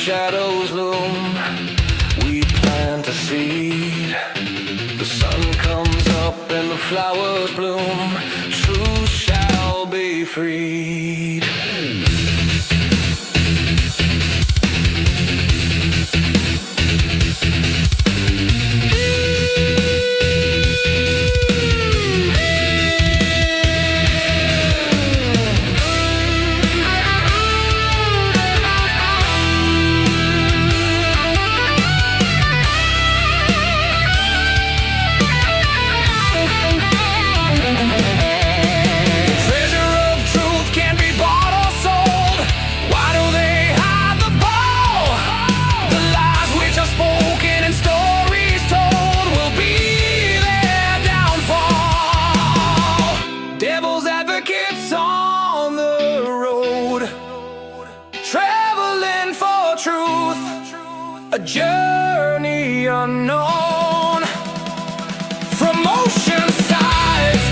shadows loom, we plant a seed. The sun comes up and the flowers bloom. Truth shall be freed. A journey unknown, from ocean sides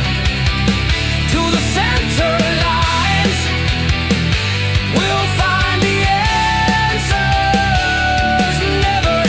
to the center lines, we'll find the answers never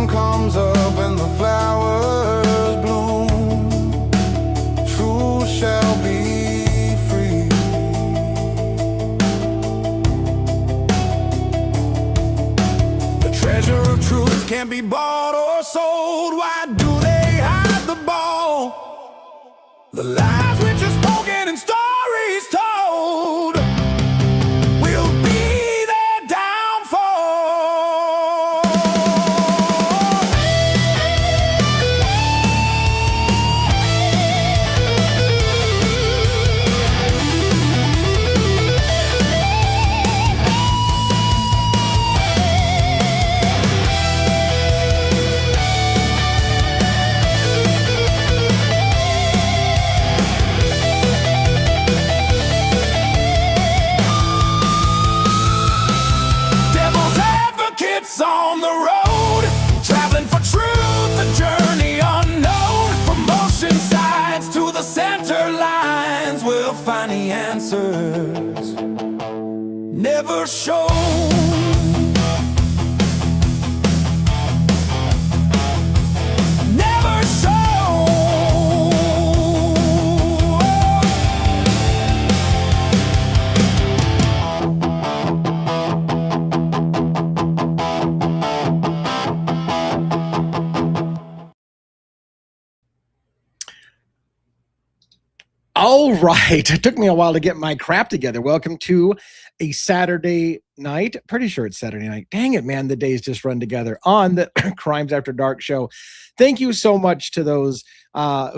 sun comes up and the flowers bloom, truth shall be free. The treasure of truth can't be bought or sold. Why do they hide the ball? The lies which are spoken and stories told will be their downfall. Devil's advocates on the road, traveling for truth, a journey unknown. From ocean sides to the center lines, we'll find the answers never shown. Never shown. All right. It took me a while to get my crap together. Welcome to a Saturday night. Pretty sure it's Saturday night. Dang it, man. The days just run together on the Crimes After Dark show. Thank you so much to those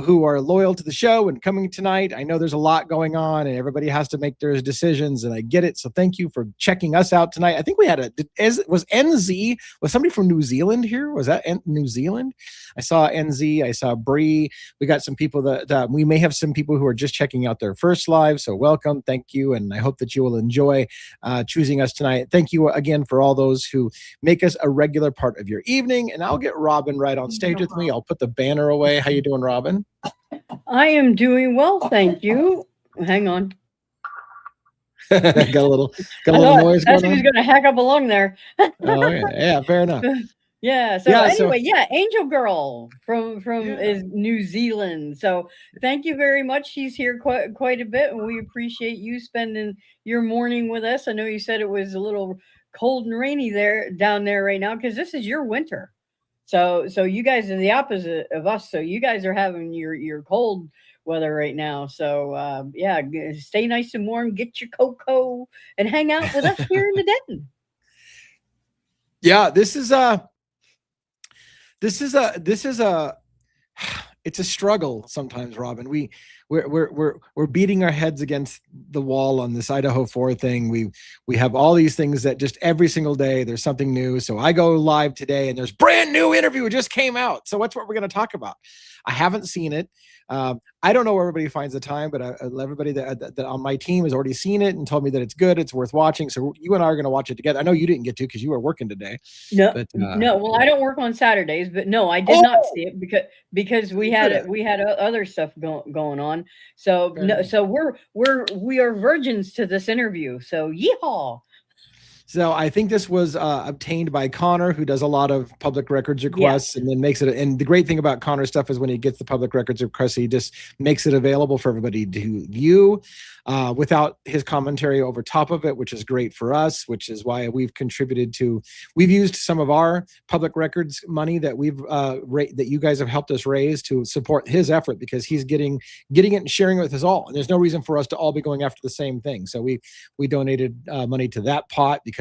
who are loyal to the show and coming tonight. I know there's a lot going on and everybody has to make their decisions, and I get it. So thank you for checking us out tonight. I think we had was NZ, was somebody from New Zealand here? Was that New Zealand? I saw NZ, I saw Bree. We got some people that we may have some people who are just checking out their first live. So welcome, thank you. And I hope that you will enjoy choosing us tonight. Thank you again for all those who make us a regular part of your evening. And I'll get Robin right on stage with me. I'll put the banner away. How you doing, Robin? I am doing well, thank you. Hang on. got a little I noise thought going on. he was going to hack up along there. Oh, yeah, fair enough. Yeah. So Yeah, anyway, Angel Girl from is New Zealand. So thank you very much. She's here quite a bit, and we appreciate you spending your morning with us. I know you said it was a little cold and rainy down there right now because this is your winter. So you guys are the opposite of us. So you guys are having your cold weather right now. So stay nice and warm, get your cocoa, and hang out with us here in the den. Yeah, this is a it's a struggle sometimes, Robin. We're beating our heads against the wall on this Idaho 4 thing. We have all these things that just every single day there's something new. So I go live today and there's brand new interview. It just came out. So that's what we're going to talk about. I haven't seen it. I don't know where everybody finds the time, but everybody that on my team has already seen it and told me that it's good. It's worth watching. So you and I are going to watch it together. I know you didn't get to because you were working today. No, Well, I don't work on Saturdays, but no, I did not see it because we had other stuff going on. So we are virgins to this interview. So yeehaw. So I think this was obtained by Connor, who does a lot of public records requests and then makes it. And the great thing about Connor stuff is when he gets the public records requests, he just makes it available for everybody to view without his commentary over top of it, which is great for us, which is why we've used some of our public records money that that you guys have helped us raise to support his effort, because he's getting it and sharing it with us all. And there's no reason for us to all be going after the same thing. So we donated money to that pot because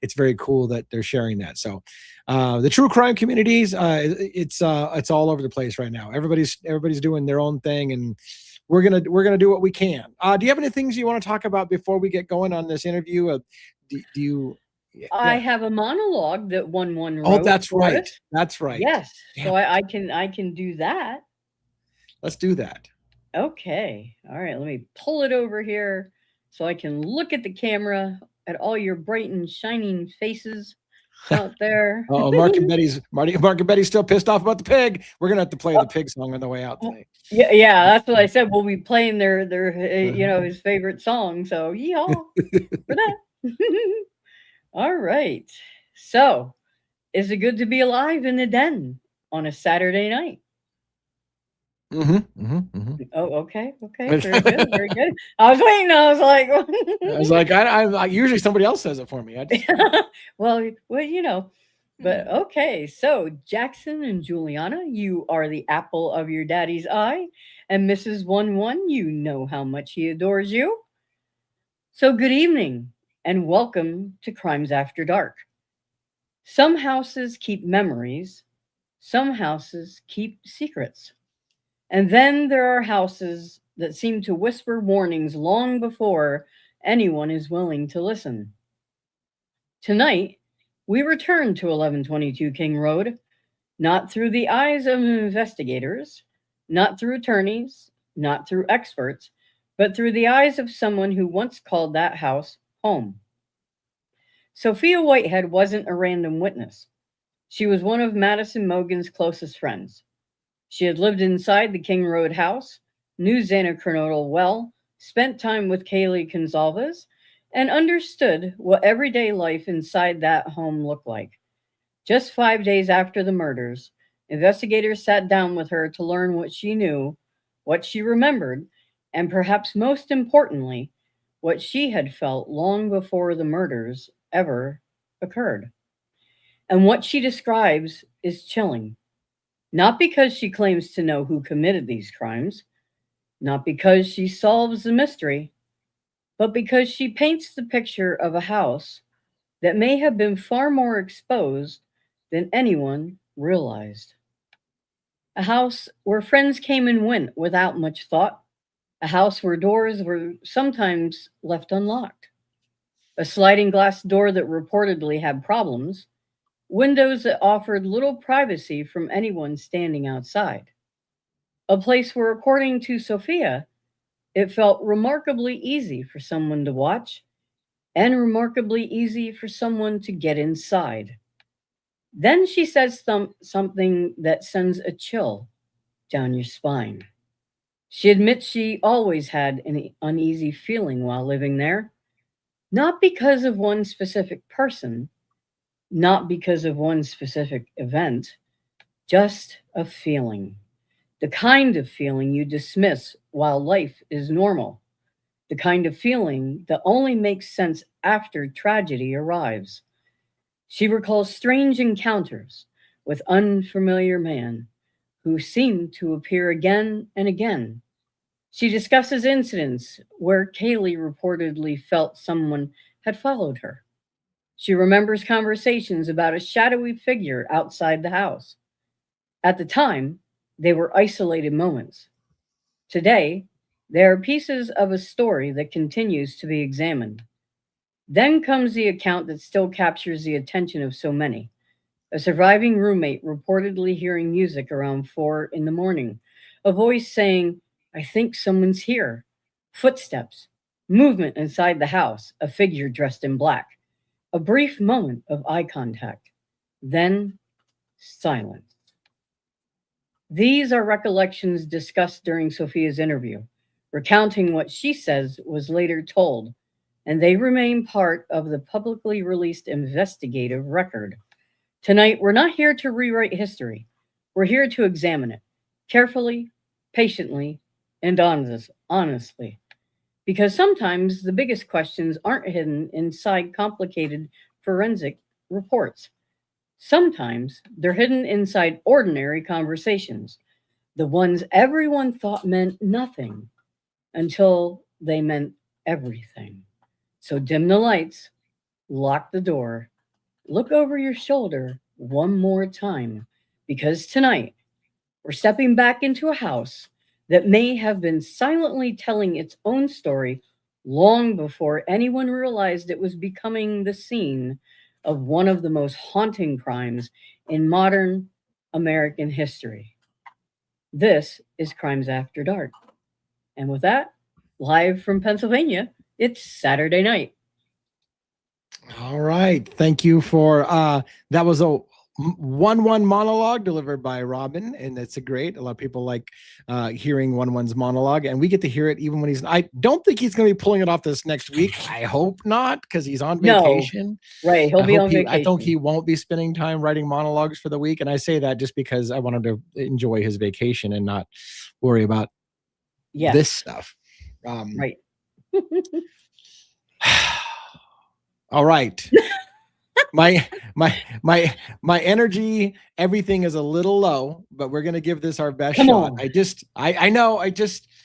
it's very cool that they're sharing that. So the true crime communities, it's all over the place right now. Everybody's doing their own thing, and we're gonna do what we can. Do you have any things you want to talk about before we get going on this interview? Do you? Yeah. I have a monologue that one wrote. Oh, that's right. That's right. Yes. Damn. So I can do that. Let's do that. Okay. All right. Let me pull it over here so I can look at the camera at all your bright and shining faces out there. Oh, Mark and Betty's still pissed off about the pig. We're gonna have to play the pig song on the way out tonight. Yeah, that's what I said. We'll be playing their his favorite song. So yeehaw for that. All right. So is it good to be alive in the den on a Saturday night? Oh, okay, okay, very good, very good. I was waiting. I was like, I usually somebody else says it for me. well, you know, but okay. So Jackson and Juliana, you are the apple of your daddy's eye, and Mrs. 11, you know how much he adores you. So good evening, and welcome to Crimes After Dark. Some houses keep memories, some houses keep secrets. And then there are houses that seem to whisper warnings long before anyone is willing to listen. Tonight, we return to 1122 King Road, not through the eyes of investigators, not through attorneys, not through experts, but through the eyes of someone who once called that house home. Sophia Whitehead wasn't a random witness. She was one of Madison Mogen's closest friends. She had lived inside the King Road house, knew Xana Kernodle well, spent time with Kaylee Goncalves, and understood what everyday life inside that home looked like. Just 5 days after the murders, investigators sat down with her to learn what she knew, what she remembered, and perhaps most importantly, what she had felt long before the murders ever occurred. And what she describes is chilling. Not because she claims to know who committed these crimes, not because she solves the mystery, but because she paints the picture of a house that may have been far more exposed than anyone realized. A house where friends came and went without much thought, a house where doors were sometimes left unlocked, a sliding glass door that reportedly had problems, windows that offered little privacy from anyone standing outside. A place where, according to Sophia, it felt remarkably easy for someone to watch and remarkably easy for someone to get inside. Then she says something that sends a chill down your spine. She admits she always had an uneasy feeling while living there, not because of one specific person, not because of one specific event, just a feeling. The kind of feeling you dismiss while life is normal. The kind of feeling that only makes sense after tragedy arrives. She recalls strange encounters with unfamiliar men who seem to appear again and again. She discusses incidents where Kaylee reportedly felt someone had followed her. She remembers conversations about a shadowy figure outside the house. At the time, they were isolated moments. Today, they are pieces of a story that continues to be examined. Then comes the account that still captures the attention of so many. A surviving roommate reportedly hearing music around 4 in the morning, a voice saying, "I think someone's here." Footsteps, movement inside the house, a figure dressed in black. A brief moment of eye contact, then silence. These are recollections discussed during Sophia's interview, recounting what she says was later told, and they remain part of the publicly released investigative record. Tonight, we're not here to rewrite history. We're here to examine it carefully, patiently, and honestly. Because sometimes the biggest questions aren't hidden inside complicated forensic reports. Sometimes they're hidden inside ordinary conversations, the ones everyone thought meant nothing until they meant everything. So dim the lights, lock the door, look over your shoulder one more time, because tonight we're stepping back into a house that may have been silently telling its own story long before anyone realized it was becoming the scene of one of the most haunting crimes in modern American history. This is Crimes After Dark. And with that, live from Pennsylvania, it's Saturday night. All right. Thank you for that was a 1-1 monologue delivered by Robin, and it's a lot of people like hearing 1-1's monologue, and we get to hear it even when I don't think he's going to be pulling it off this next week. I hope not, because he's on vacation. No. Right, he'll be on vacation. I think he won't be spending time writing monologues for the week, and I say that just because I want him to enjoy his vacation and not worry about this stuff. Right. All right. my energy, everything is a little low, but we're gonna give this our best shot. I know.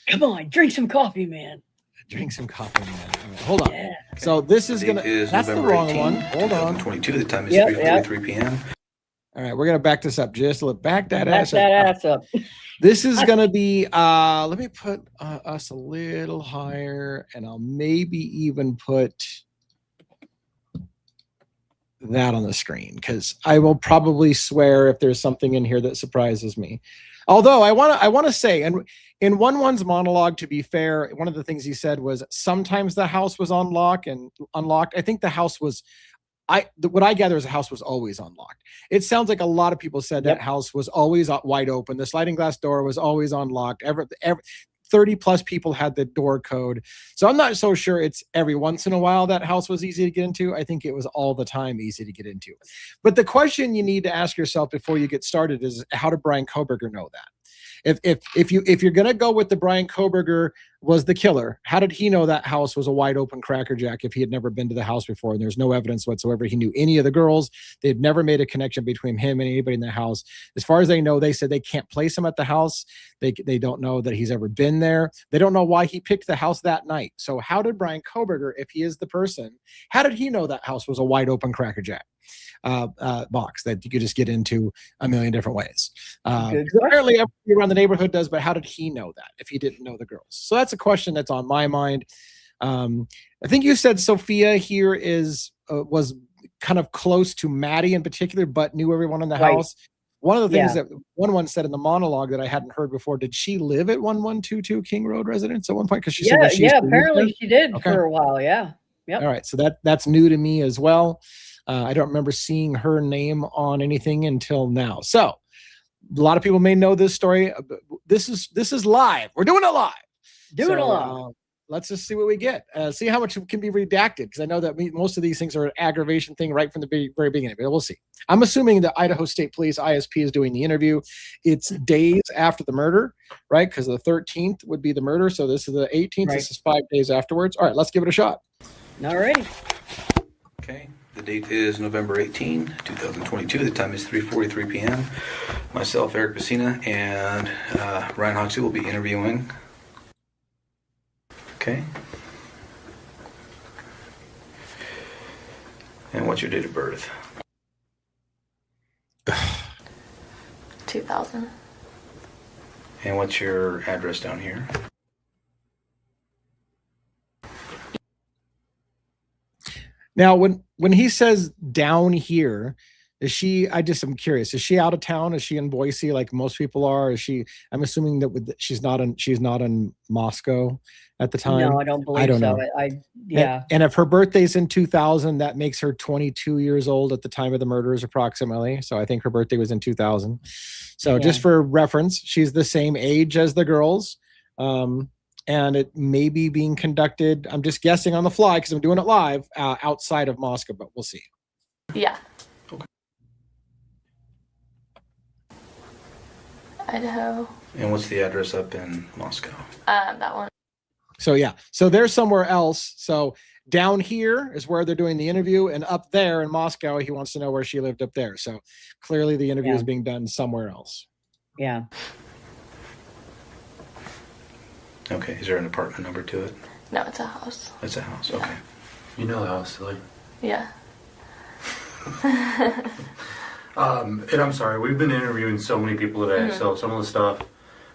Come on, drink some coffee, man. Drink some coffee, man. Right, hold on. Yeah. So this is that's November the wrong 18, one. Hold on. 22. The time is 3:43 p.m. All right, we're gonna back this up just a little. Back that ass up. This is gonna be. Let me put us a little higher, and I'll maybe even put that on the screen, because I will probably swear if there's something in here that surprises me. Although I want to say, and in 1-1's monologue, to be fair, one of the things he said was sometimes the house was unlocked. I think the house was, what I gather is the house was always unlocked. It sounds like a lot of people said that house was always wide open. The sliding glass door was always unlocked. 30 plus people had the door code. So I'm not so sure it's every once in a while that house was easy to get into. I think it was all the time easy to get into. But the question you need to ask yourself before you get started is, how did Brian Koberger know that? If you're gonna go with the Brian Koberger was the killer, how did he know that house was a wide open crackerjack if he had never been to the house before and there's no evidence whatsoever he knew any of the girls? They've never made a connection between him and anybody in the house. As far as they know, they said they can't place him at the house. They don't know that he's ever been there. They don't know why he picked the house that night. So how did Brian Koberger, if he is the person, how did he know that house was a wide open crackerjack box that you could just get into a million different ways? Apparently everybody around the neighborhood does, but how did he know that if he didn't know the girls? So that's a question that's on my mind. I think you said Sophia here was kind of close to Maddie in particular, but knew everyone in the house. One of the things that 1-1 said in the monologue that I hadn't heard before, did she live at 1122 King Road residence at one point? Because she said that she apparently she did for a while. Yeah. All right, so that's new to me as well. I don't remember seeing her name on anything until now. So a lot of people may know this story. This is live. We're doing it live. Let's just see what we get. See how much can be redacted, because I know that most of these things are an aggravation thing right from the very beginning, but we'll see. I'm assuming the Idaho State Police ISP is doing the interview. It's days after the murder, right? Because the 13th would be the murder. So this is the 18th. Right. This is 5 days afterwards. All right, let's give it a shot. All right. Okay. The date is November 18, 2022. The time is 3:43 p.m. Myself, Eric Bacina, and Ryan Hoxie will be interviewing. Okay. And what's your date of birth? 2000. And what's your address down here? Now, when he says down here, is she? I'm curious. Is she out of town? Is she in Boise like most people are? Is she? I'm assuming that she's not in Moscow at the time. No, I don't believe so. Yeah. And if her birthday's in 2000, that makes her 22 years old at the time of the murders, approximately. So I think her birthday was in 2000. So just for reference, she's the same age as the girls. And it may be being conducted, I'm just guessing on the fly because I'm doing it live, outside of Moscow, but we'll see. Yeah. Okay. Idaho. And what's the address up in Moscow? That one. So yeah, so they're somewhere else. So down here is where they're doing the interview, and up there in Moscow, he wants to know where she lived up there. So clearly the interview is being done somewhere else. Yeah. Okay, is there an apartment number to it? No, it's a house. It's a house, okay. You know the house, silly. Yeah. And I'm sorry, we've been interviewing so many people today, so some of the stuff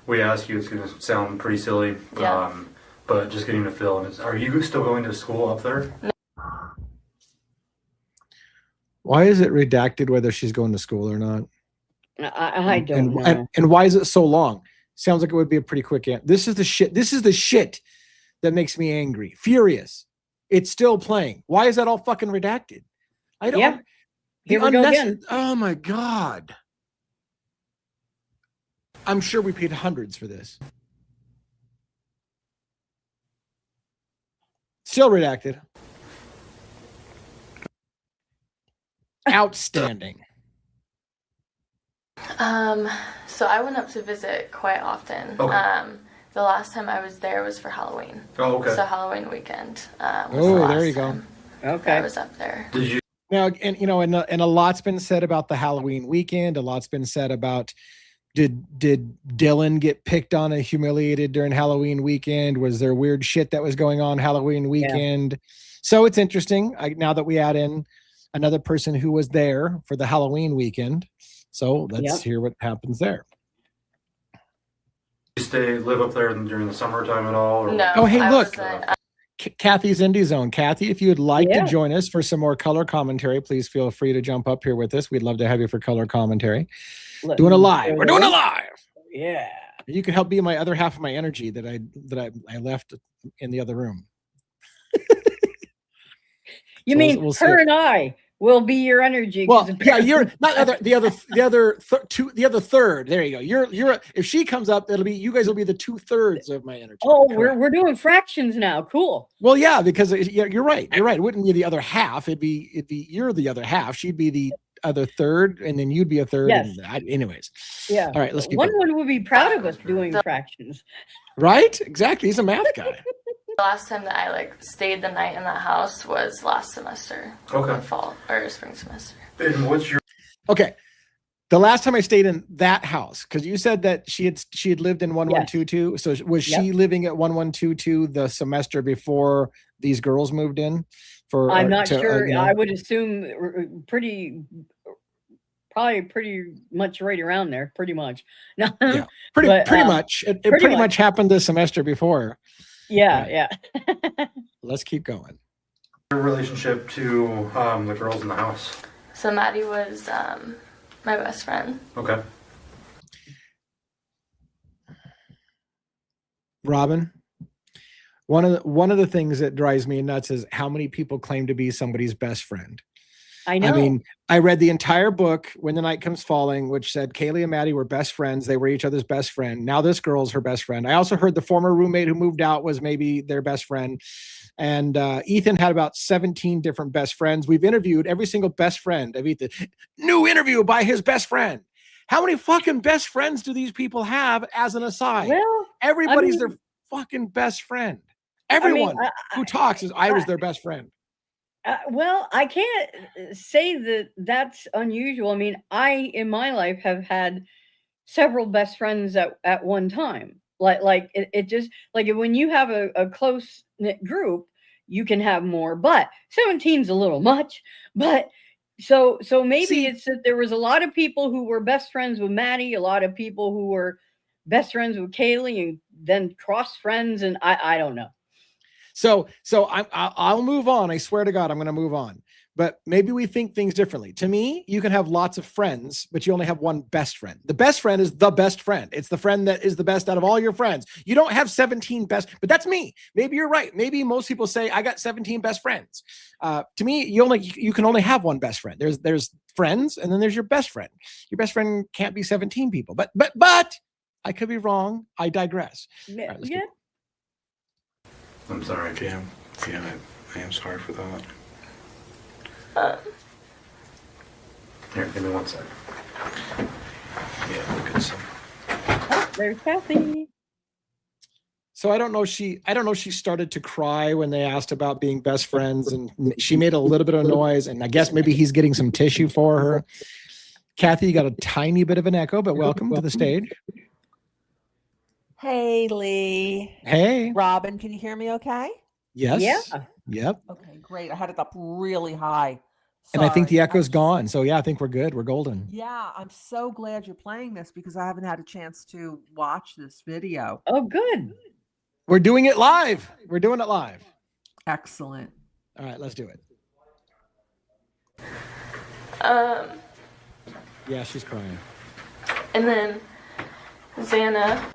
we ask you is going to sound pretty silly, but just getting a feel. Are you still going to school up there? No. Why is it redacted whether she's going to school or not? I don't know. And why is it so long? Sounds like it would be a pretty quick answer. This is the shit that makes me angry, furious. It's still playing. Why is that all fucking redacted? I don't. Here we go again. Oh my God. I'm sure we paid hundreds for this. Still redacted. Outstanding. So I went up to visit quite often. Okay. The last time I was there was for Halloween. Oh, okay. So Halloween weekend. Was the Oh, last there you go. time Okay. I was up there. Did you? Now, and you know, and a lot's been said about the Halloween weekend. A lot's been said about did Dylan get picked on and humiliated during Halloween weekend? Was there weird shit that was going on Halloween weekend? So it's interesting now that we add in another person who was there for the Halloween weekend. So let's hear what happens there. You live up there during the summertime at all? Or? No. Oh, hey, I look. wasn't. Kathy's Indie Zone. Kathy, if you would like to join us for some more color commentary, please feel free to jump up here with us. We'd love to have you for color commentary. Doing a live. We're doing a live. Yeah. You can help be my other half of my energy that I left in the other room. You mean we'll her and I will be your energy? Well, yeah, you're not the other third. There you go. You're if she comes up, you guys will be the 2/3 of my energy. Oh, Correct. we're doing fractions now. Cool. Well, yeah, because you're right. You're right. It wouldn't be the other half. It'd be you're the other half. She'd be the other third, and then you'd be a third. Yes. Anyways. Yeah. All right, let's keep One going. would be proud of us doing fractions. Right? Exactly. He's a math guy. The last time that I stayed the night in that house was last semester. Okay. Fall or spring semester. And what's your? Okay. The last time I stayed in that house, because you said that she had lived in 1122. So was she living at 1122 the semester before these girls moved in? I'm not sure. I would assume probably pretty much right around there. Pretty much. No. Yeah. Pretty much. It pretty much happened this semester before. Yeah. Right. Yeah. Let's keep going. Your relationship to the girls in the house? So Maddie was my best friend. Okay. Robin, one of the things that drives me nuts is how many people claim to be somebody's best friend. I know. I mean, I read the entire book, When the Night Comes Falling, which said Kaylee and Maddie were best friends. They were each other's best friend. Now this girl's her best friend. I also heard the former roommate who moved out was maybe their best friend. And Ethan had about 17 different best friends. We've interviewed every single best friend of Ethan. New interview by his best friend. How many fucking best friends do these people have as an aside? Well, everybody's their fucking best friend. Everyone who talks is I was their best friend. Well, I can't say that that's unusual. I mean, I in my life have had several best friends at one time. Like it just like when you have a close knit group, you can have more. But 17's a little much. But so maybe it's that there was a lot of people who were best friends with Maddie, a lot of people who were best friends with Kaylee, and then cross friends, and I don't know. So I'll move on. I swear to God, I'm going to move on. But maybe we think things differently. To me, you can have lots of friends, but you only have one best friend. The best friend is the best friend. It's the friend that is the best out of all your friends. You don't have 17 best, but that's me. Maybe you're right. Maybe most people say I got 17 best friends. To me, you can only have one best friend. There's friends, and then there's your best friend. Your best friend can't be 17 people. But I could be wrong. I digress. Yeah. Right, I'm sorry. Yeah, I am sorry for that. Here, give me 1 second. Yeah, look at some. Oh, there's Kathy. So I don't know. She started to cry when they asked about being best friends, and she made a little bit of noise. And I guess maybe he's getting some tissue for her. Kathy, you got a tiny bit of an echo, but welcome to the stage. Hey, Lee. Hey, Robin, can you hear me okay? yes, Yeah. yep. Okay, great. I had it up really high. And I think the Sorry. echo's gone. So yeah, I think we're good. We're golden. Yeah, I'm so glad you're playing this because I haven't had a chance to watch this video. Oh, good. We're doing it live. We're doing it live. Excellent. All right, let's do it. Yeah, she's crying. And then Xana,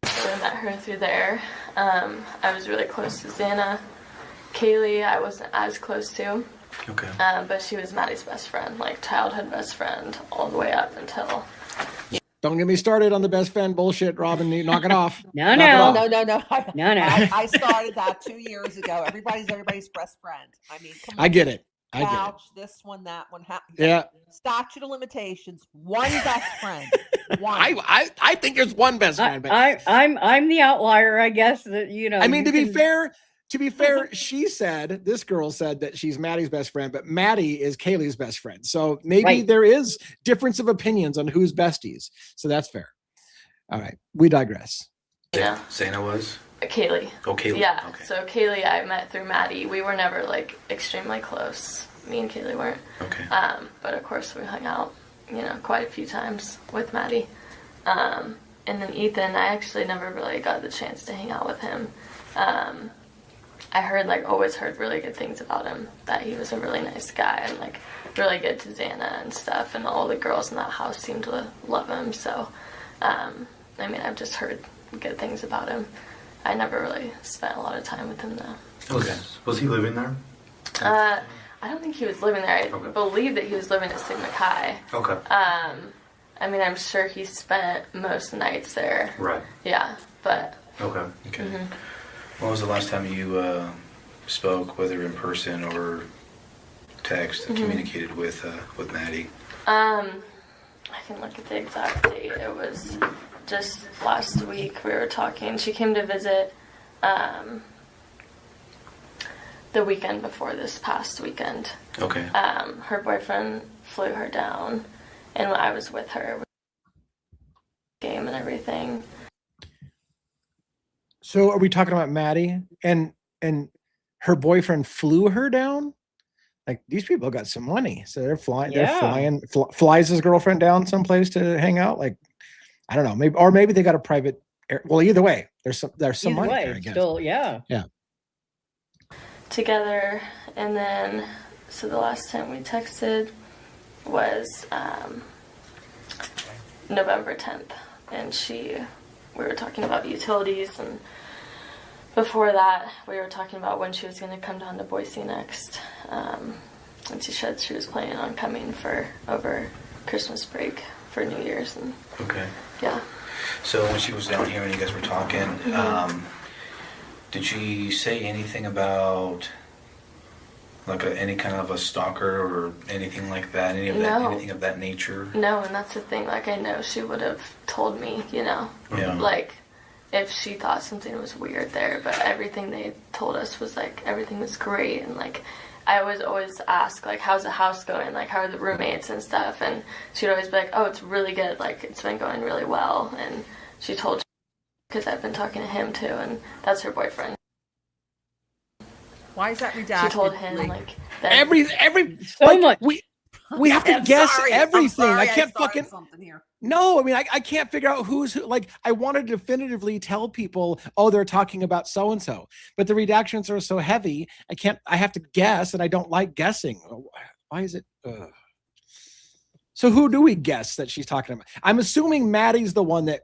I met her through there. I was really close to Xana. Kaylee, I wasn't as close to. Okay. But she was Maddie's best friend, like childhood best friend, all the way up until. Don't get me started on the best friend bullshit, Robin. You knock it off. No, Knock it no. off. No. No. I started that 2 years ago. Everybody's best friend. I mean, come on. I get it. I get it. Couch, this one, that one. Yeah. Statute of limitations. One best friend. One. I think there's one best friend. But I'm the outlier, I guess. That I mean, you to be fair, this girl said that she's Maddie's best friend, but Maddie is Kaylee's best friend. So maybe there is difference of opinions on who's besties. So that's fair. All right, we digress. Yeah. Xana was? Kaylee. Oh, Kaylee. Yeah. Okay. So Kaylee, I met through Maddie. We were never like extremely close. Me and Kaylee weren't. Okay. But of course we hung out, quite a few times with Maddie. And then Ethan, I actually never really got the chance to hang out with him. I always heard really good things about him, that he was a really nice guy and like really good to Xana and stuff, and all the girls in that house seemed to love him. So, I've just heard good things about him. I never really spent a lot of time with him though. Okay. Was he living there? I don't think he was living there. I Okay. believe that he was living at Sigma Chi. Okay. I'm sure he spent most nights there. Right. Yeah, but Okay. Okay. When was the last time you spoke, whether in person or text, and communicated with Maddie? I can look at the exact date. It was just last week we were talking. She came to visit the weekend before this past weekend. Okay. Her boyfriend flew her down, and I was with her with the game and everything. So are we talking about Maddie and her boyfriend flew her down? Like, these people got some money, so they're flying. Yeah. Flies his girlfriend down someplace to hang out. Like, I don't know, maybe they got a private. Well, either way, there's some either money way, there, I guess. still, yeah. Together, and then so the last time we texted was November 10th, and we were talking about utilities, and before that we were talking about when she was going to come down to Boise next, and she said she was planning on coming for over Christmas break for New Year's. And Okay. yeah. So when she was down here and you guys were talking, did she say anything about like any kind of a stalker or anything like that? Anything of that nature? No, and that's the thing. Like, I know she would have told me, Yeah. like if she thought something was weird there. But everything they told us was like everything was great, and like I was always ask like, how's the house going? Like, how are the roommates and stuff? And she'd always be like, oh, it's really good. Like, it's been going really well. And she told, because I've been talking to him too, and that's her boyfriend. Why is that redacted? She told him like that Every So like, much. we have to I'm guess sorry, everything. I'm sorry, I can't started fucking. something here. No, I mean, I can't figure out who's who. Like, I want to definitively tell people, oh, they're talking about so and so, but the redactions are so heavy. I have to guess, and I don't like guessing. Why is it? So who do we guess that she's talking about? I'm assuming Maddie's the one that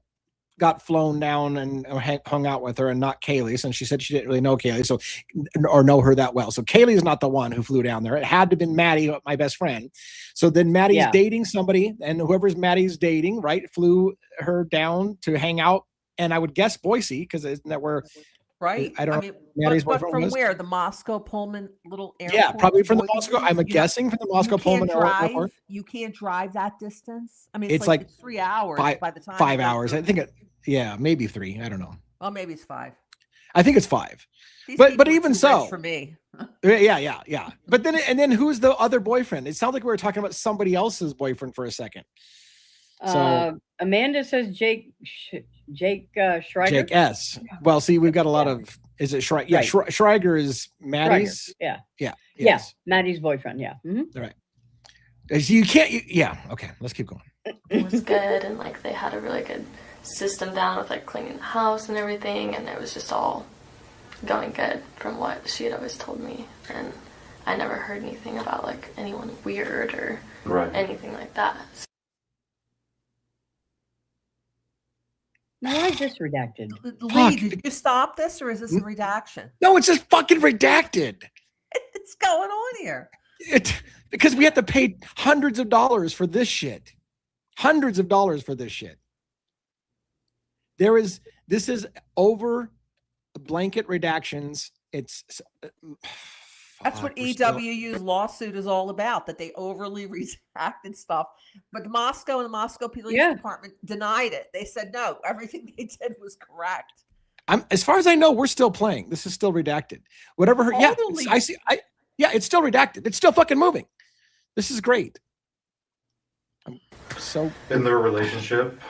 got flown down and hung out with her, and not Kaylee, since she said she didn't really know Kaylee, or know her that well. So Kaylee's not the one who flew down there. It had to have been Maddie, my best friend. So then Maddie's dating somebody, and whoever's Maddie's dating, right, flew her down to hang out. And I would guess Boise, because isn't that where? Right? I don't know. mean, Maddie's but boyfriend from was? where? The Moscow Pullman little airport? Yeah, probably from the Boise? Moscow. I'm guessing from the Moscow Pullman airport. You can't drive that distance. I mean, It's like it's 3 hours by the time. 5 you go hours. through- I think maybe 3. I don't know. Well, maybe it's 5. I think it's 5. These But people are even too so- rich for me. Yeah. But then who's the other boyfriend? It sounds like we were talking about somebody else's boyfriend for a second. So Amanda says Jake Schreiger. Jake S. Well, see, we've got a lot of. Is it Schreiger? Yeah, Right. Schreiger is Maddie's. Yeah. Yeah. Yeah. Yes. Maddie's boyfriend. Yeah. Mhm. You can't. Yeah. Okay. Let's keep going. it was good, and like they had a really good system down with like cleaning the house and everything, and it was just all going good from what she had always told me. And I never heard anything about like anyone weird or anything like that. Why is this redacted? Lee, did you stop this, or is this a redaction? No, it's just fucking redacted. It's going on here. Because we have to pay hundreds of dollars for this shit. Hundreds of dollars for this shit. This is over blanket redactions. That's what EWU's lawsuit is all about, that they overly redacted stuff. But Moscow and the Moscow Police Department denied it. They said, no, everything they did was correct. As far as I know, we're still playing. This is still redacted. Whatever her, Totally. it's still redacted. It's still fucking moving. This is great. So in their relationship,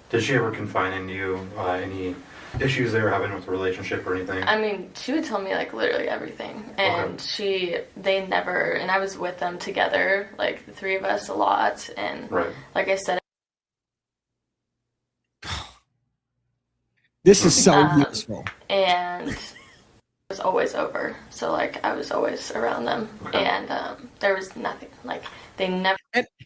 did she ever confide in you any issues they were having with the relationship or anything? I mean, she would tell me like literally everything, and they never, and I was with them together, like the three of us a lot, and like I said, this is so useful. And it was always over, so like I was always around them, and there was nothing, like they never.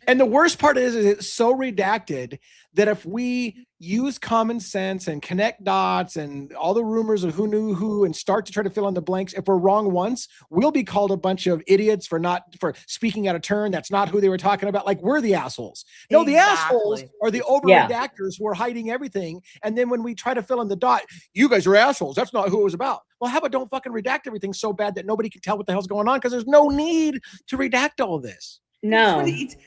And the worst part is it's so redacted that if we use common sense and connect dots and all the rumors of who knew who and start to try to fill in the blanks, if we're wrong once, we'll be called a bunch of idiots for speaking out of turn. That's not who they were talking about. Like, we're the assholes. No, the assholes are the over redactors who are hiding everything. And then when we try to fill in the dot, you guys are assholes. That's not who it was about. Well, how about don't fucking redact everything so bad that nobody can tell what the hell's going on, because there's no need to redact all of this. No,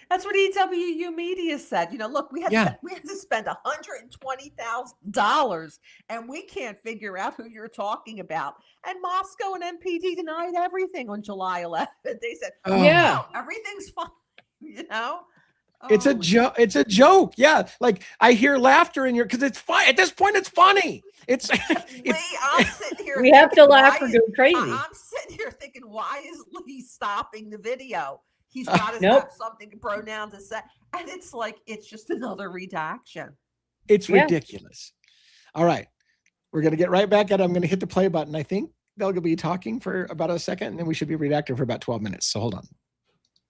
that's what EWU Media said. You know, look, we had to spend $120,000, and we can't figure out who you're talking about. And Moscow and MPD denied everything on July 11th. They said, "No, everything's fine." You know, it's a joke. It's a joke. Yeah, like I hear laughter in your, because it's fine. At this point, it's funny. I'm sitting here. We have to laugh or go crazy. I'm sitting here thinking, why is Lee stopping the video? He's got to have something pronoun to say. And it's like, it's just another redaction. It's ridiculous. All right. We're going to get right back at it. I'm going to hit the play button. I think they'll be talking for about a second, and then we should be redacting for about 12 minutes. So hold on.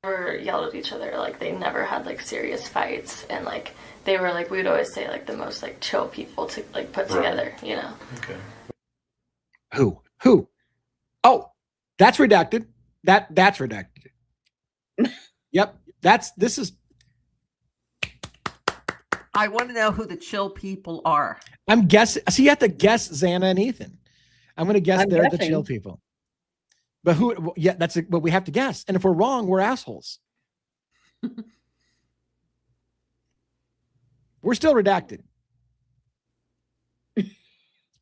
Never yelled at each other. Like, they never had like serious fights. And like, they were like, we would always say like the most like chill people to like put together, you know? Okay. Who? Oh, that's redacted. That's redacted. Yep. This is. I want to know who the chill people are. I'm guessing. So you have to guess Xana and Ethan. I'm going to guess they're the chill people. But who? Yeah, that's what we have to guess. And if we're wrong, we're assholes. We're still redacted.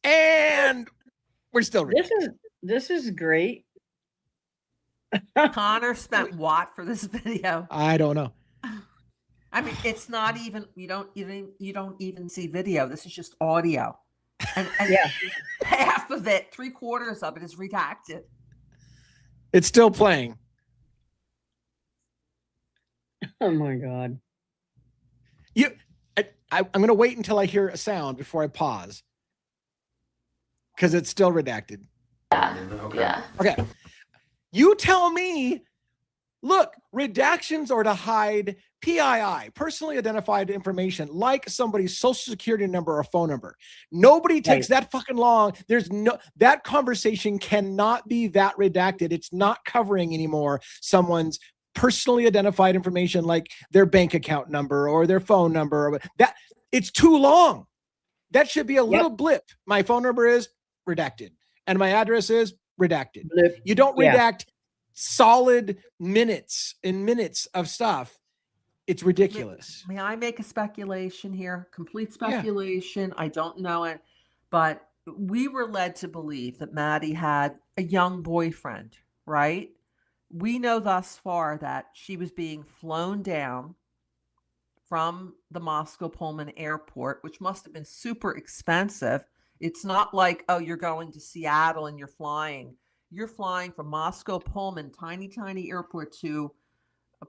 And we're still redacted. This is great. Connor spent what for this video? I don't know. I mean, it's not even, you don't even see video. This is just audio. And half of it, 3/4 of it is redacted. It's still playing. Oh my God. I'm going to wait until I hear a sound before I pause, because it's still redacted. Yeah. Okay. You tell me, look, redactions are to hide PII, personally identified information, like somebody's social security number or phone number. Nobody takes that fucking long. That conversation cannot be that redacted. It's not covering anymore someone's personally identified information, like their bank account number or their phone number. That it's too long. That should be a little blip. My phone number is redacted and my address is redacted. You don't redact solid minutes and minutes of stuff. It's ridiculous. May I make a speculation here? Complete speculation. I don't know it, but we were led to believe that Maddie had a young boyfriend, right? We know thus far that she was being flown down from the Moscow Pullman airport, which must have been super expensive. It's not like, oh, you're going to Seattle and you're flying. You're flying from Moscow Pullman, tiny, tiny airport, to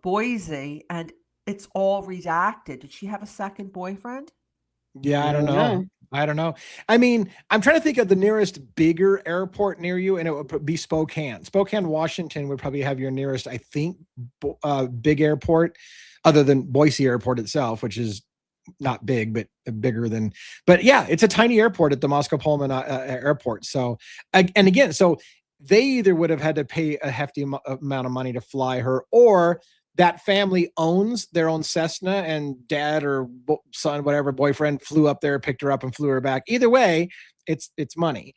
Boise, and it's all redacted. Did she have a second boyfriend? Yeah, I don't know. I don't know. I mean, I'm trying to think of the nearest bigger airport near you, and it would be Spokane. Spokane, Washington would probably have your nearest, I think, big airport, other than Boise Airport itself, which is not big, but bigger than. But yeah, it's a tiny airport at the Moscow Pullman airport. So, and again, so they either would have had to pay a hefty amount of money to fly her, or that family owns their own Cessna and dad or son, whatever, boyfriend flew up there, picked her up and flew her back. Either way, it's money.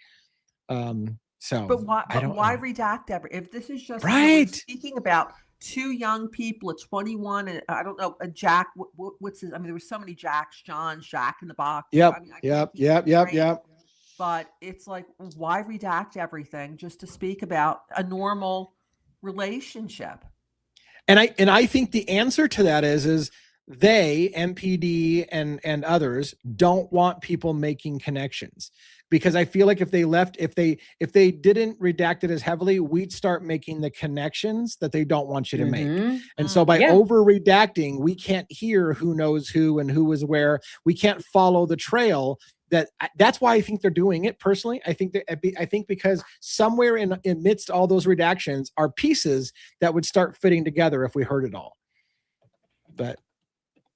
So But why? I don't Why know. redact if this is just Right. we're speaking about two young people at 21 and I don't know a Jack. What's his? I mean, there were so many Jacks, John, Jack in the Box. Yep. I mean, I can't keep Yep. straight. But it's like, why redact everything just to speak about a normal relationship? And I think the answer to that is they, MPD and others, don't want people making connections, because I feel like if they didn't redact it as heavily, we'd start making the connections that they don't want you to make. And so by over redacting, we can't hear who knows who and who was where. We can't follow the trail. That's why I think they're doing it personally. I think because somewhere in amidst all those redactions are pieces that would start fitting together if we heard it all. But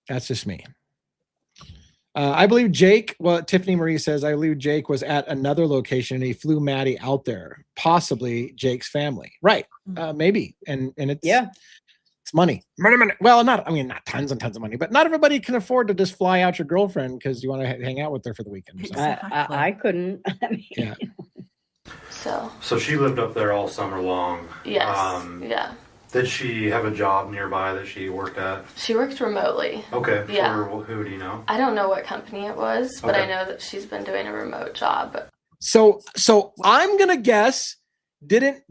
that's just me. I believe Jake, well, Tiffany Marie says, I believe Jake was at another location and he flew Maddie out there, possibly Jake's family. Right. Maybe. And it's, it's money. Well, not tons and tons of money, but not everybody can afford to just fly out your girlfriend because you want to hang out with her for the weekend. So. Exactly. I couldn't. Yeah. So she lived up there all summer long. Yes. Yeah. Did she have a job nearby that she worked at? She worked remotely. Okay. Yeah. For who do you know? I don't know what company it was, but Okay. I know that she's been doing a remote job. So I'm gonna guess, didn't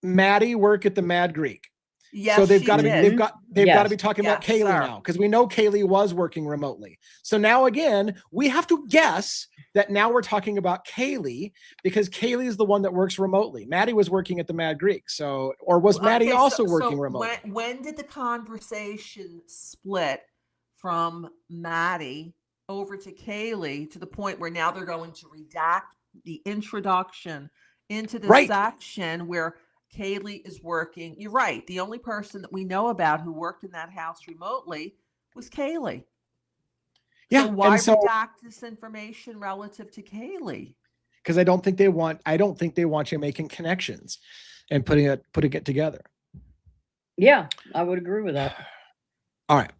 Maddie work at the Mad Greek? Yes, so they've got to did. be talking about Kaylee sir. now, because we know Kaylee was working remotely. So now again, we have to guess that now we're talking about Kaylee because Kaylee is the one that works remotely. Maddie was working at the Mad Greek. So, or was Maddie also working remotely? When did the conversation split from Maddie over to Kaylee to the point where now they're going to redact the introduction into the section where Kaylee is working? You're right. The only person that we know about who worked in that house remotely was Kaylee. Yeah. So why redact this information relative to Kaylee? Because I don't think they want you making connections and putting it together. Yeah, I would agree with that. All right.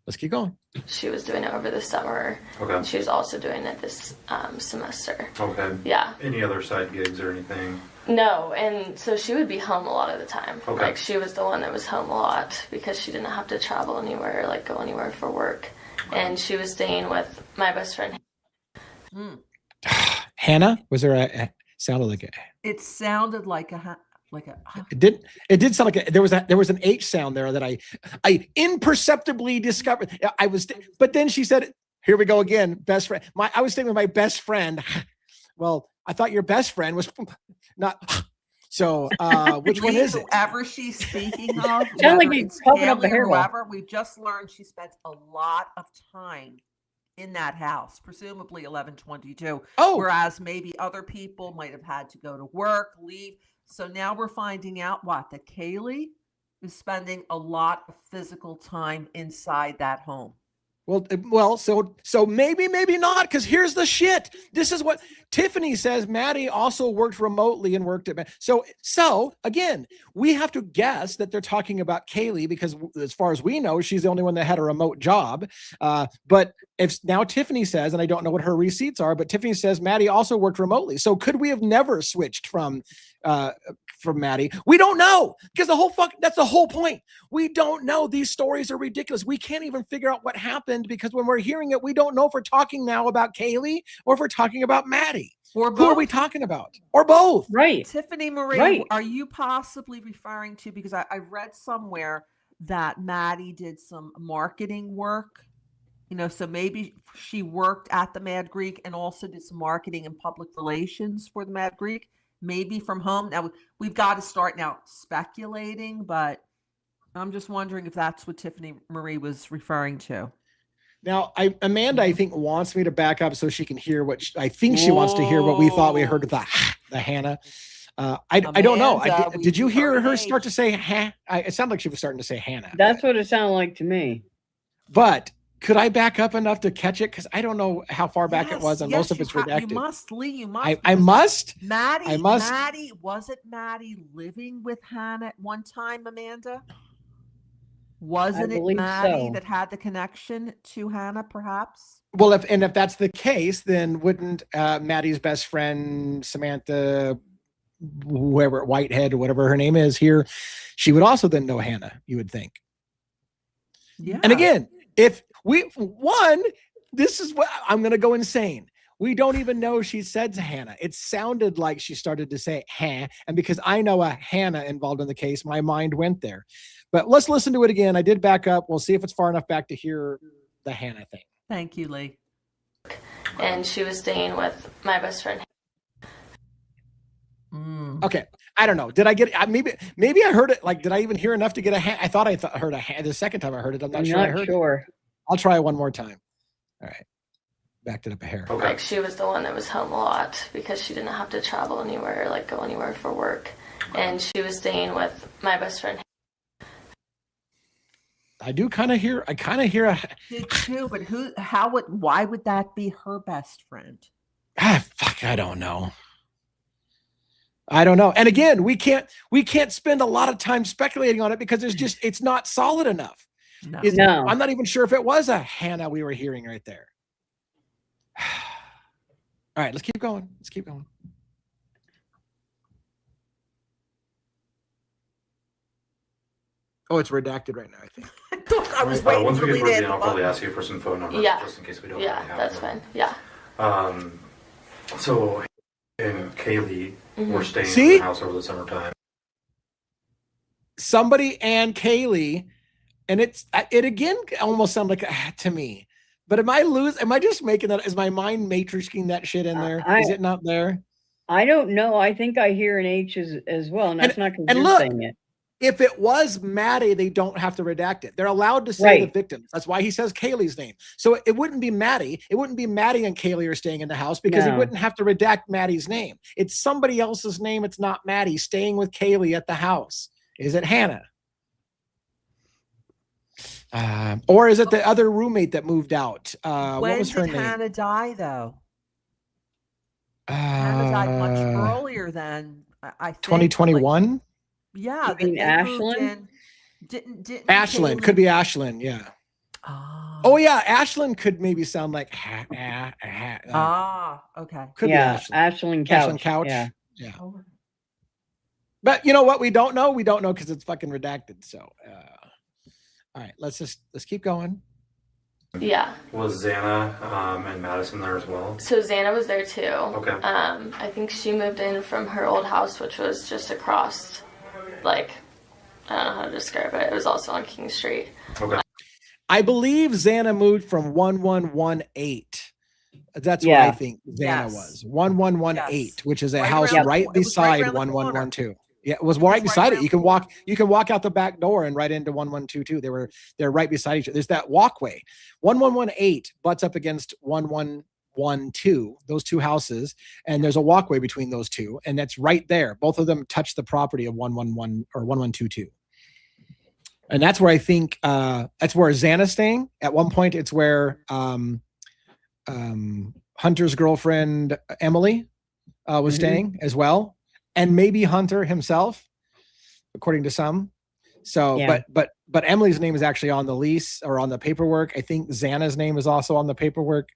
Let's keep going. She was doing it over the summer. Okay. And she was also doing it this semester. Okay. Yeah. Any other side gigs or anything? No, and so she would be home a lot of the time. Okay. Like she was the one that was home a lot because she didn't have to travel anywhere, like go anywhere for work. And she was staying with my best friend. Hannah? Was there a sounded like it? It sounded like It did sound like there was an H sound there that I imperceptibly discovered. But then she said, "Here we go again, best friend." I was staying with my best friend. Well, I thought your best friend was not. So, which one is it? Whoever she's speaking of, Sound like he's popping up the hairball. whoever, we just learned she spent a lot of time in that house, presumably 1122. Oh, whereas maybe other people might have had to go to work, leave. So now we're finding out that Kaylee is spending a lot of physical time inside that home. Well, so maybe not, because here's the shit. This is what Tiffany says. Maddie also worked remotely and worked at. So again, we have to guess that they're talking about Kaylee because, as far as we know, she's the only one that had a remote job. But if now Tiffany says, and I don't know what her receipts are, but Tiffany says Maddie also worked remotely. So could we have never switched from Maddie? We don't know, because that's the whole point. We don't know. These stories are ridiculous. We can't even figure out what happened, because when we're hearing it, we don't know if we're talking now about Kaylee or if we're talking about Maddie. Or both. Who are we talking about? Or both. Right. Tiffany Marie, Right. Are you possibly referring to, because I read somewhere that Maddie did some marketing work, so maybe she worked at the Mad Greek and also did some marketing and public relations for the Mad Greek, maybe from home. Now we've got to start now speculating, but I'm just wondering if that's what Tiffany Marie was referring to. Now, Amanda, I think, wants me to back up so she can hear what I think she wants to hear what we thought we heard with the Hannah. I don't know. Did you hear her start to say ha? It sounded like she was starting to say Hannah. That's what it sounded like to me. But Could I back up enough to catch it? Because I don't know how far back it was, and most of it's redacted. You must, Lee. You must. I must. Maddie. I must. Maddie, was it Maddie living with Hannah at one time, Amanda? Wasn't it Maddie that had the connection to Hannah, perhaps? Well, if that's the case, then wouldn't Maddie's best friend Samantha, whoever, Whitehead or whatever her name is here, she would also then know Hannah, you would think. Yeah. And again, this is what I'm going to go insane. We don't even know she said to Hannah. It sounded like she started to say "huh," and because I know a Hannah involved in the case, my mind went there. But let's listen to it again. I did back up. We'll see if it's far enough back to hear the Hannah thing. Thank you, Lee. And she was staying with my best friend. Okay, I don't know. Did I get maybe I heard it? Like, did I even hear enough to get a hand? I thought I heard a hand the second time I heard it. I'm not sure I heard it. I'll try one more time. All right, backed it up a hair. Okay. Like, she was the one that was home a lot because she didn't have to travel anywhere, like go anywhere for work, and she was staying with my best friend. I kind of hear a. Did too, but why would that be her best friend? Fuck, I don't know. And again, we can't spend a lot of time speculating on it because it's not solid enough. No. I'm not even sure if it was a Hannah we were hearing right there. All right, let's keep going. Oh, it's redacted right now, I think. I was waiting. Once we get towards the end, I'll probably ask you for some phone numbers just in case we don't. Yeah, that's fine. Yeah. So, and Kaylee were staying in the house over the summertime. Somebody and Kaylee, and it again almost sounded like to me. But am I just making that? Is my mind matrixing that shit in there? Is it not there? I don't know. I think I hear an H as well, and that's not because you're saying it. If it was Maddie, they don't have to redact it. They're allowed to say the victims. That's why he says Kaylee's name. So it wouldn't be Maddie. It wouldn't be Maddie and Kaylee are staying in the house because he wouldn't have to redact Maddie's name. It's somebody else's name. It's not Maddie staying with Kaylee at the house. Is it Hannah? Or is it the other roommate that moved out? What was her name? When did Hannah die, though? Hannah died much earlier than I think. 2021? Yeah, Ashland. Didn't Ashland could be Ashland, yeah. Oh yeah, Ashland could maybe sound like okay. Could be Ashland Couch. Yeah. But you know what? We don't know because it's fucking redacted. So, all right, let's keep going. Yeah. Was Xana and Madison there as well? So Xana was there too. Okay. I think she moved in from her old house, which was just across. Like, I don't know how to describe it. It was also on King Street. Okay. I believe Xana moved from 1118. That's what I think Xana was. 1118, which is a house right beside 1112. Yeah, it was right beside it. You can walk out the back door and right into 1122. They're right beside each other. There's that walkway. 1118 butts up against 1112, those two houses, and there's a walkway between those two, and that's right there. Both of them touch the property of 111 or 1122. And that's where I think that's where Xana's staying. At one point, it's where Hunter's girlfriend Emily was staying as well. And maybe Hunter himself, according to some. So, but Emily's name is actually on the lease or on the paperwork. I think Xana's name is also on the paperwork.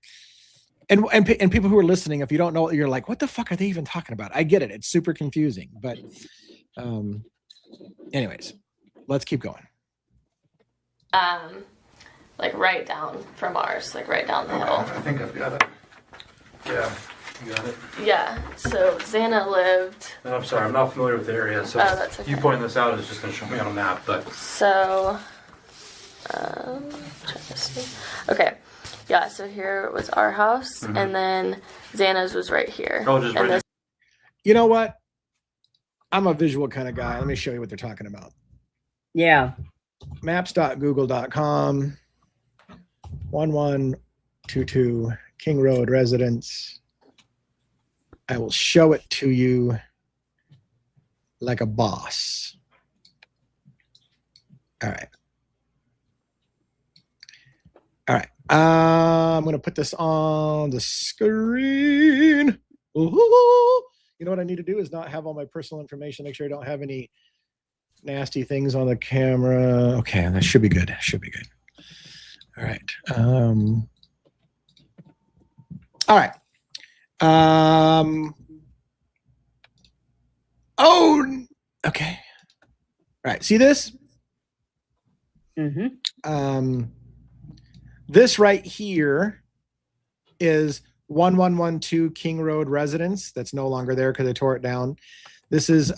And people who are listening, if you don't know, you're like, what the fuck are they even talking about? I get it. It's super confusing. But anyways, let's keep going. Like right down from ours, like right down the hill. I think I've got it. Yeah. You got it? Yeah, so Xana lived... I'm sorry, I'm not familiar with the area, so that's okay. You pointing this out is just going to show me on a map, but... So, okay, yeah, so here was our house, and then Xana's was right here. Oh, just right here. You know what? I'm a visual kind of guy. Let me show you what they're talking about. Yeah. Maps.google.com 1122 King Road residence. I will show it to you like a boss. All right. I'm going to put this on the screen. Ooh. You know what I need to do is not have all my personal information. Make sure I don't have any nasty things on the camera. Okay, that should be good. Should be good. All right. All right. Oh, okay. All right. See this? Mm-hmm. This right here is 1112 King Road Residence. That's no longer there because they tore it down. This is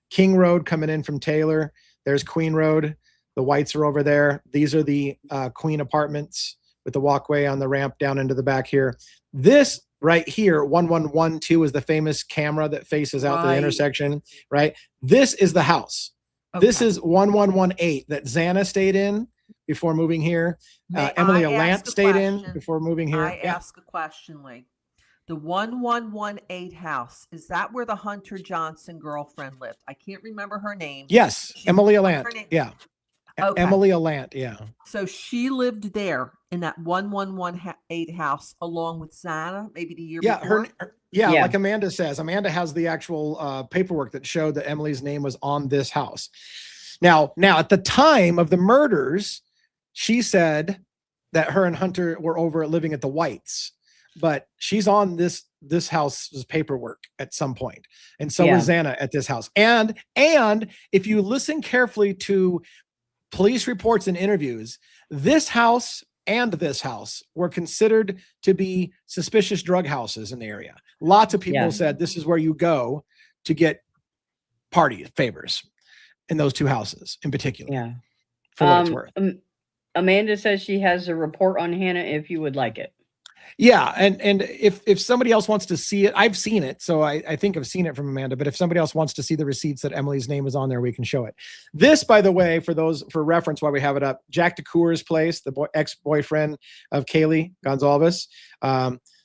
King Road coming in from Taylor. There's Queen Road. The whites are over there. These are the Queen apartments with the walkway on the ramp down into the back here. This right here, 1112, is the famous camera that faces out the intersection, right? This is the house. Okay. This is 1118 that Xana stayed in before moving here. Emily Alant stayed in before moving here. I ask a question, Lee. The 1118 house, is that where the Hunter Johnson girlfriend lived? I can't remember her name. Yes, Emily Alant. Yeah. Okay. Emily Alant, yeah. So she lived there in that 1118 house along with Xana, maybe the year before? Yeah, like Amanda says. Amanda has the actual paperwork that showed that Emily's name was on this house. Now, at the time of the murders, she said that her and Hunter were over living at the Whites, but she's on this house's paperwork at some point, and so was Xana at this house. And if you listen carefully to police reports and interviews, this house and this house were considered to be suspicious drug houses in the area. Lots of people said this is where you go to get party favors in those two houses in particular. Yeah. For what it's worth. Amanda says she has a report on Hannah if you would like it. Yeah, and if somebody else wants to see it, I've seen it, so I think I've seen it from Amanda, but if somebody else wants to see the receipts that Emily's name is on there, we can show it. This, by the way, for reference while we have it up, Jack DeCour's place, the ex-boyfriend of Kaylee Goncalves.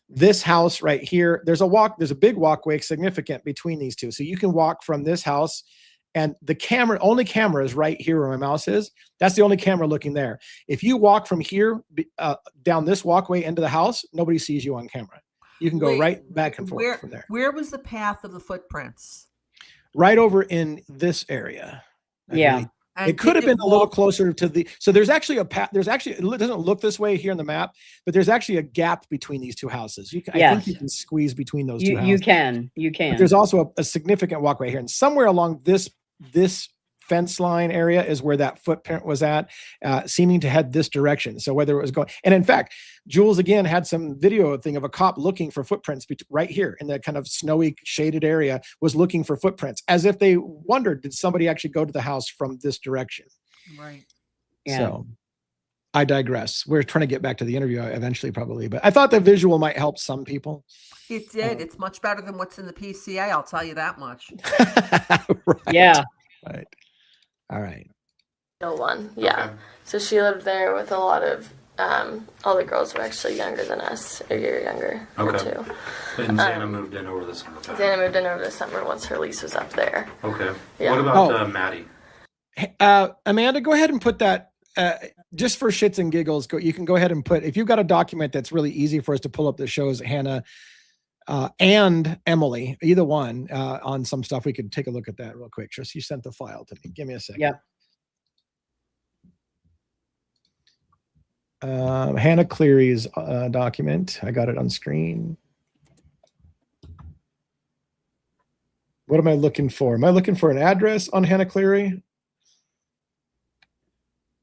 This house right here, there's a big walkway significant between these two. So you can walk from this house, and the only camera is right here where my mouse is. That's the only camera looking there. If you walk from here down this walkway into the house, nobody sees you on camera. You can go right back and forth from there. Where was the path of the footprints? Right over in this area. Yeah. It could have been a little closer to the, so there's actually a path, it doesn't look this way here in the map, but there's actually a gap between these two houses. I think you can squeeze between those two houses. You can. But there's also a significant walkway here, and somewhere along this fence line area is where that footprint was at, seeming to head this direction. So whether it was going, and in fact, Jules again had some video thing of a cop looking for footprints right here in that kind of snowy shaded area, was looking for footprints as if they wondered, did somebody actually go to the house from this direction? Right. Yeah. So I digress. We're trying to get back to the interview eventually, probably, but I thought the visual might help some people. It did. It's much better than what's in the PCA. I'll tell you that much. Right. Yeah. Right. All right. No one. Yeah. Okay. So she lived there with a lot of all the girls were actually younger than us, a year younger or two. And Xana moved in over the summer. Xana moved in over the summer once her lease was up there. Okay. Yeah. What about Maddie? Amanda, go ahead and put that just for shits and giggles. You can go ahead and put, if you've got a document that's really easy for us to pull up that shows Hannah and Emily, either one, on some stuff, we could take a look at that real quick. Just you sent the file to me. Give me a second. Yep. Hannah Cleary's document. I got it on screen. What am I looking for? Am I looking for an address on Hannah Cleary?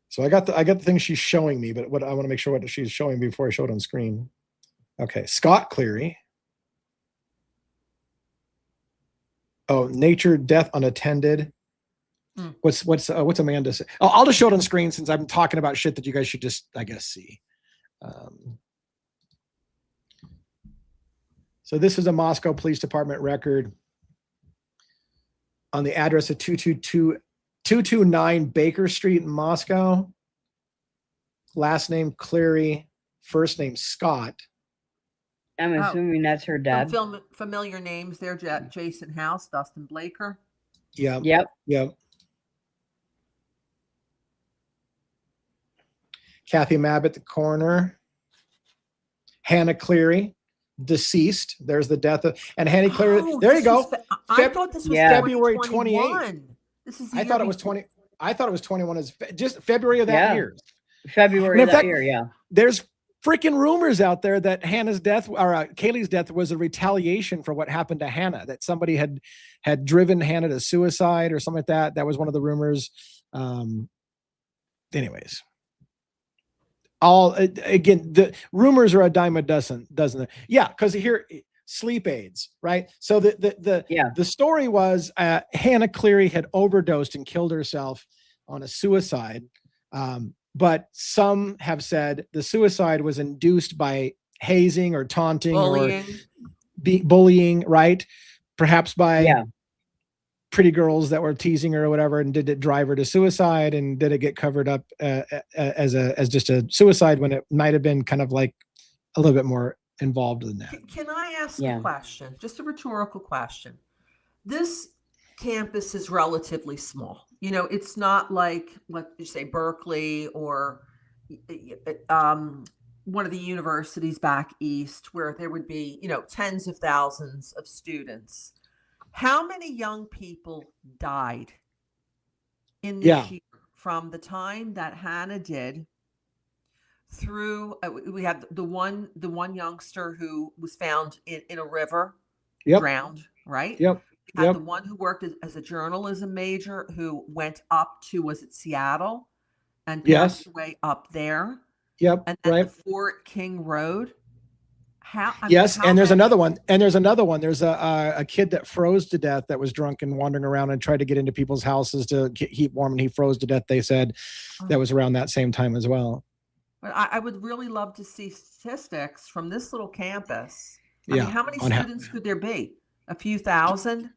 So I got the thing she's showing me, but what I want to make sure what she's showing me before I show it on screen. Okay, Scott Cleary. Oh, nature, death unattended. What's Amanda say? Oh, I'll just show it on screen since I'm talking about shit that you guys should just, I guess, see. So this is a Moscow Police Department record on the address of 229 Baker Street in Moscow. Last name Cleary, first name Scott. I'm assuming that's her dad. Some familiar names there: Jason House, Dustin Blaker. Yeah. Yep. Kathy Mabbitt, the coroner. Hannah Cleary, deceased. There's the death of, and Hannah Cleary. There you go. I thought this was February 28th. This is the I year thought it was 20. I thought it was 21 as just February of that year. February of that year, yeah. There's freaking rumors out there that Hannah's death or Kaylee's death was a retaliation for what happened to Hannah, that somebody had driven Hannah to suicide or something like that. That was one of the rumors. Anyways, again, the rumors are a dime a dozen, doesn't it? Yeah, because here, sleep aids, right? So the story was Hannah Cleary had overdosed and killed herself on a suicide. But some have said the suicide was induced by hazing or taunting or bullying, right? Perhaps by pretty girls that were teasing her or whatever, and did it drive her to suicide, and did it get covered up as just a suicide when it might have been kind of like a little bit more involved than that. Can I ask a question? Just a rhetorical question. This campus is relatively small. You know, it's not like, let's just say, Berkeley or one of the universities back east where there would be, you know, tens of thousands of students. How many young people died in this year from the time that Hannah did through? We have the one youngster who was found in a river, drowned, right? Yep. We had the one who worked as a journalism major who went up to, was it Seattle, and passed away up there. Yep. And then the Fort King Road. And there's another one. There's a kid that froze to death, that was drunk and wandering around and tried to get into people's houses to keep warm, and he froze to death. They said that was around that same time as well. But I would really love to see statistics from this little campus. I mean, how many students could there be? A few thousand?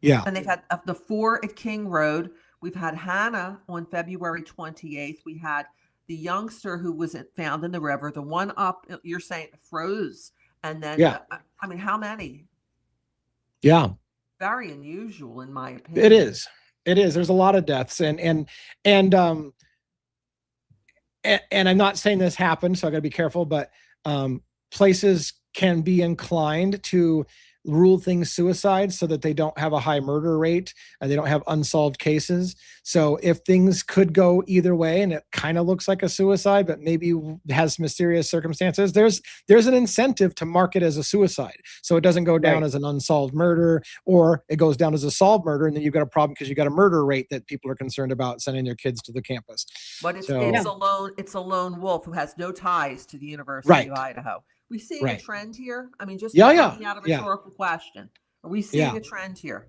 Yeah. And they've had the 4 at King Road. We've had Hannah on February 28th. We had the youngster who was found in the river. The one up, you're saying, froze. And then, I mean, how many? Yeah. Very unusual, in my opinion. It is. There's a lot of deaths, and I'm not saying this happened, so I got to be careful, but places can be inclined to rule things suicide so that they don't have a high murder rate and they don't have unsolved cases. So if things could go either way and it kind of looks like a suicide, but maybe has mysterious circumstances, there's an incentive to mark it as a suicide. So it doesn't go down as an unsolved murder, or it goes down as a solved murder. And then you've got a problem because you've got a murder rate that people are concerned about sending their kids to the campus. But it's a lone wolf who has no ties to the University of Idaho. We seeing a trend here? I mean, just out of a rhetorical question. Are we seeing a trend here?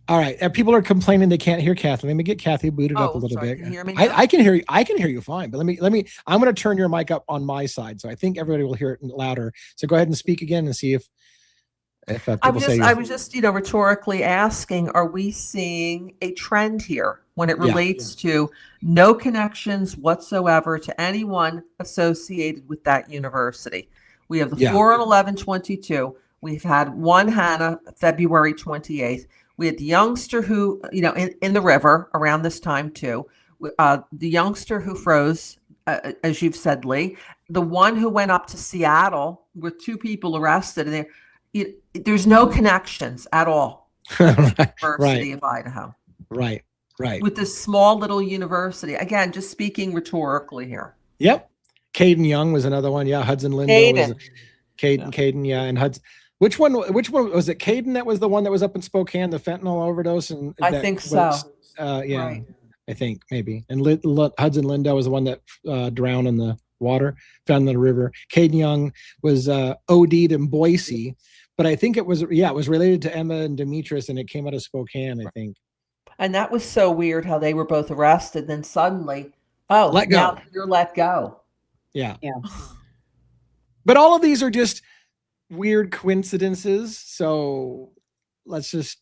All right. People are complaining they can't hear Kathy. Let me get Kathy booted up a little bit. Can you hear me I can hear you. I can hear you fine. But let me. I'm going to turn your mic up on my side, so I think everybody will hear it louder. So go ahead and speak again and see if people I was just rhetorically asking: are we seeing a trend here when it relates to no connections whatsoever to anyone associated with that university? We have the 4 on 11/22. We've had one Hannah, February 28th. We had the youngster who, in the river around this time too. The youngster who froze, as you've said, Lee. The one who went up to Seattle with 2 people arrested, and there's no connections at all. University of Idaho. Right. With this small little university. Again, just speaking rhetorically here. Yep. Caden Young was another one. Yeah. Hudson Lindo. Caden. Yeah. And Hudson. Which one was it? Caden that was the one that was up in Spokane, the fentanyl overdose? And I think so. Right. I think maybe. And Hudson Lindo was the one that drowned in the water, found in the river. Caden Young was OD'd in Boise, but I think it was related to Emma and Demetrius, and it came out of Spokane, I think. And that was so weird how they were both arrested. Then suddenly, now you're let go. Yeah. But all of these are just weird coincidences. So let's just,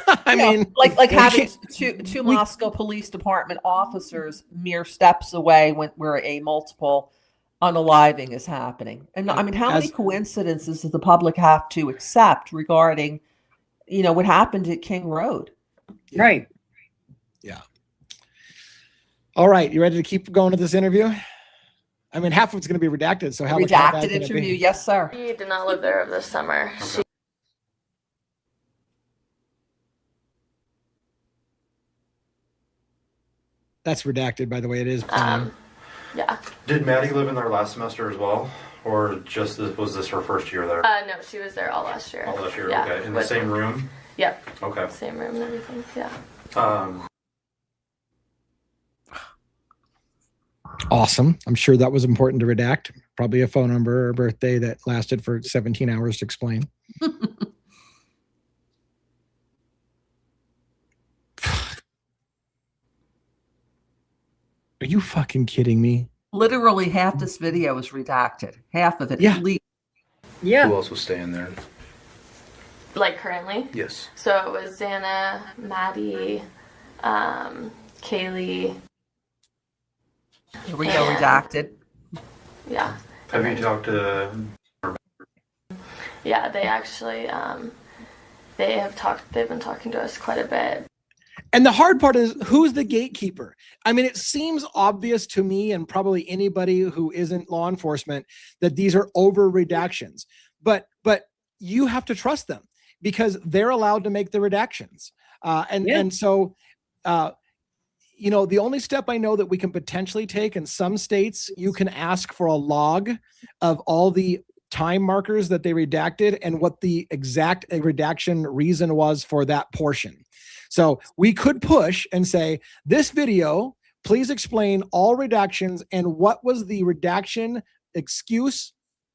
I mean, like having two Moscow Police Department officers mere steps away where a multiple unaliving is happening. And I mean, how many coincidences does the public have to accept regarding, what happened at King Road? Right. Yeah. All right. You ready to keep going to this interview? I mean, half of it's going to be redacted. So how bad Redacted can it be? interview. Yes, sir. She did not live there this summer. Okay. That's redacted, by the way. It is. Plain. Yeah. Did Maddie live in there last semester as well, or just was this her first year there? No, she was there all last year. All last year, Yeah, okay. In the with- same room? Yep. Okay. Same room and everything. Yeah. Awesome. I'm sure that was important to redact. Probably a phone number or birthday that lasted for 17 hours to explain. Are you fucking kidding me? Literally half this video is redacted. Half of it. Yeah. At least. Yeah. Who else was staying there? Like currently? Yes. So it was Xana, Maddie, Kaylee. Here we go. Redacted. Yeah. Have you talked to... Yeah, they actually, they've been talking to us quite a bit. And the hard part is, who's the gatekeeper? I mean, it seems obvious to me and probably anybody who isn't law enforcement that these are over redactions, but you have to trust them because they're allowed to make the redactions. And so, you know, the only step I know that we can potentially take in some states, you can ask for a log of all the time markers that they redacted and what the exact redaction reason was for that portion. So we could push and say, this video, please explain all redactions and what was the redaction excuse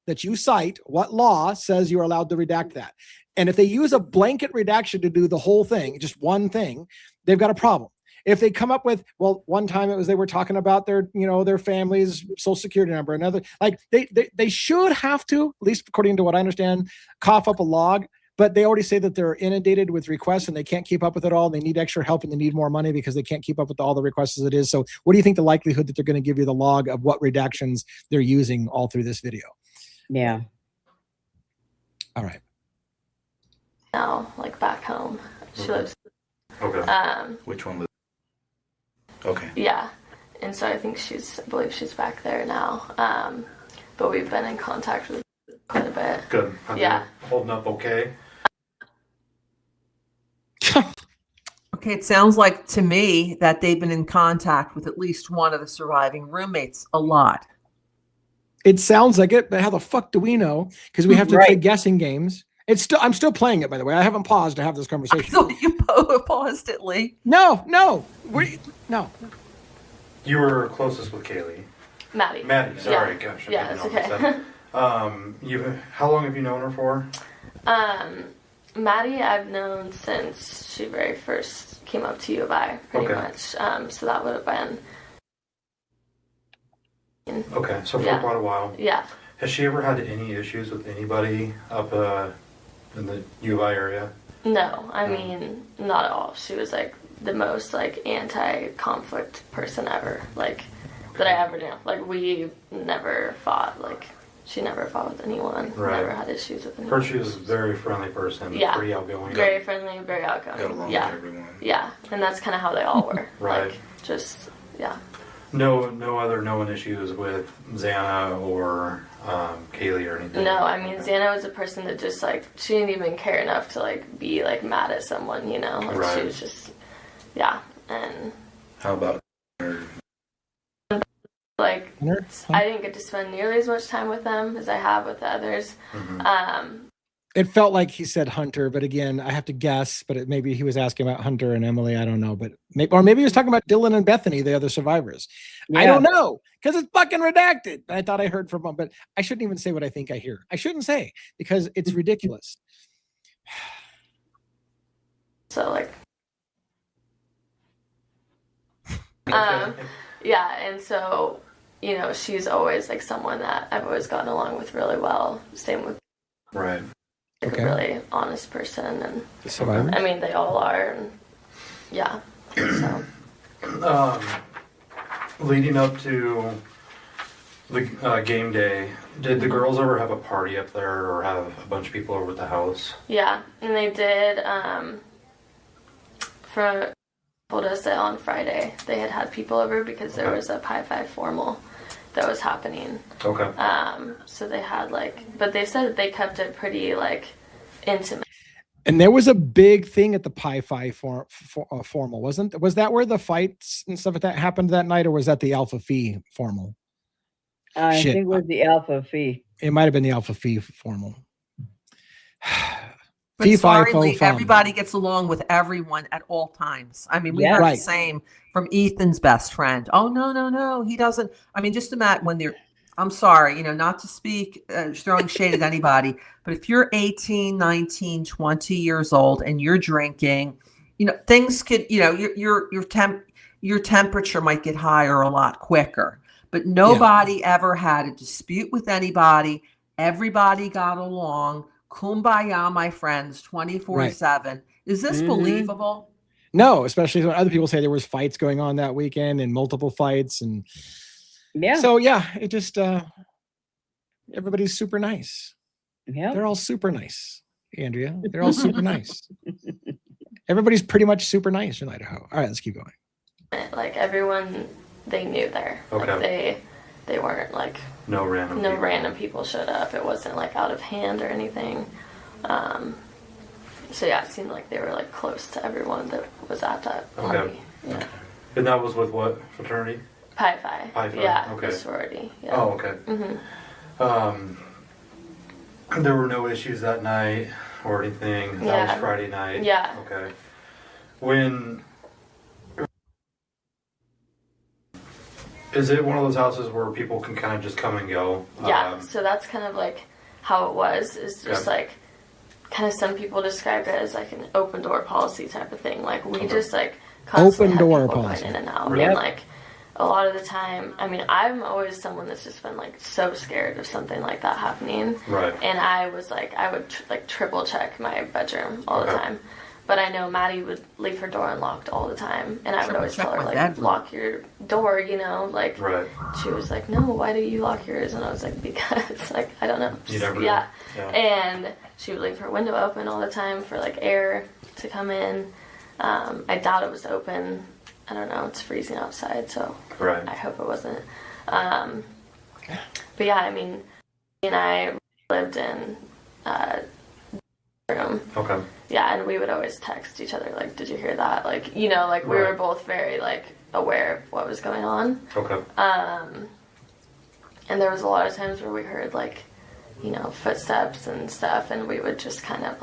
that you cite, what law says you're allowed to redact that. And if they use a blanket redaction to do the whole thing, just one thing, they've got a problem. If they come up with, well, one time it was they were talking about their, you know, their family's social security number, another, like they should have to, at least according to what I understand, cough up a log. But they already say that they're inundated with requests and they can't keep up with it all. They need extra help and they need more money because they can't keep up with all the requests as it is. So what do you think the likelihood that they're going to give you the log of what redactions they're using all through this video? Yeah. All right. Now, like back home. She lives. Okay. Which one was? Okay. Yeah. And so I believe she's back there now. But we've been in contact with her quite a bit. Good. Have Yeah. you holding up okay? Okay, it sounds like to me that they've been in contact with at least one of the surviving roommates a lot. It sounds like it, but how the fuck do we know? Because we have to play guessing games. I'm still playing it, by the way. I haven't paused to have this I conversation. thought you paused it, Lee. No. You were closest with Kaylee. Maddie. Sorry, Yeah. gosh. I Yeah, didn't it's know okay. that. How long have you known her for? Maddie I've known since she very first came up to U of I, pretty Okay. much. So that would have been... Okay, so for Yeah. quite a while. Yeah. Has she ever had any issues with anybody up in the U of I area? No, I mean, not at all. She was like the most like anti-conflict person ever, like that I ever knew. Like we never fought. Like she never fought with anyone. Right. Never had issues with anyone. Heard she was a very friendly person. Yeah. Pretty outgoing. Very friendly, very outgoing. Got along Yeah, with everyone. yeah, and that's kind of how they all were. Right. Like, just yeah. No one issues with Xana or Kaylee or anything. No, I mean Xana was a person that just like she didn't even care enough to like be like mad at someone, you know. Like Right. she was just and How about her? like I didn't get to spend nearly as much time with them as I have with the others. Mhm. It felt like he said Hunter, but again, I have to guess. But maybe he was asking about Hunter and Emily. I don't know, but maybe he was talking about Dylan and Bethany, the other survivors. I don't know because it's fucking redacted. I thought I heard from them, but I shouldn't even say what I think I hear. I shouldn't say because it's ridiculous. So like, Okay. yeah, and so you know she's always like someone that I've always gotten along with really well. Same with Right. like Okay. a really honest person, and The survivors. I mean they all are, and yeah. So Leading up to the game day, did the girls ever have a party up there or have a bunch of people over at the house? yeah, and they did. Told us that on Friday they had people over because there was a Pi 5 formal that was happening. Okay. So they had but they said that they kept it pretty intimate. And there was a big thing at the Pi Phi formal, was that where the fights and stuff like that happened that night, or was that the Alpha Phi formal? I think it was the Alpha Phi. It might have been the Alpha Phi formal. But sorry, Lee, everybody gets along with everyone at all times. I mean, we heard the same from Ethan's best friend. Oh, no, he doesn't. I mean, just imagine when they're, I'm sorry, not to speak, throwing shade at anybody, but if you're 18, 19, 20 years old and you're drinking, things could, your temperature might get higher a lot quicker. But nobody ever had a dispute with anybody. Everybody got along. Kumbaya, my friends, 24/7. Is this believable? No, especially when other people say there was fights going on that weekend and multiple fights. And so, it just, everybody's super nice. Yeah. They're all super nice, Andrea. They're all super nice. Everybody's pretty much super nice in Idaho. All right, let's keep going. Everyone they knew there. Okay. They weren't no random people showed up. It wasn't out of hand or anything. So it seemed like they were close to everyone that was at that party. Okay. Yeah. And that was with what fraternity? Pi Phi. Pi Phi. Yeah. Okay. The sorority. Yeah. Oh, okay. There were no issues that night or anything. That was Friday night. Yeah. Okay. Is it one of those houses where people can kind of just come and go? Yeah, so that's kind of how it was. Is just kind of some people describe it as an open door policy type of thing. We just constantly open door have people policy going in and out. Really? And a lot of the time, I mean, I'm always someone that's just been so scared of something like that happening. Right. And I was I would triple check my bedroom all the time. But I know Maddie would leave her door unlocked all the time, and I would always tell her lock your door, Right. She was like, no, why do you lock yours? And I was like, because I don't know. You never know. Yeah. And she would leave her window open all the time for air to come in. I doubt it was open. I don't know. It's freezing outside, so I hope it wasn't. But yeah, I mean, me and I lived in room. Okay. Yeah, and we would always text each other did you hear that? We were both very aware of what was going on. Okay. And there was a lot of times where we heard footsteps and stuff, and we would just kind of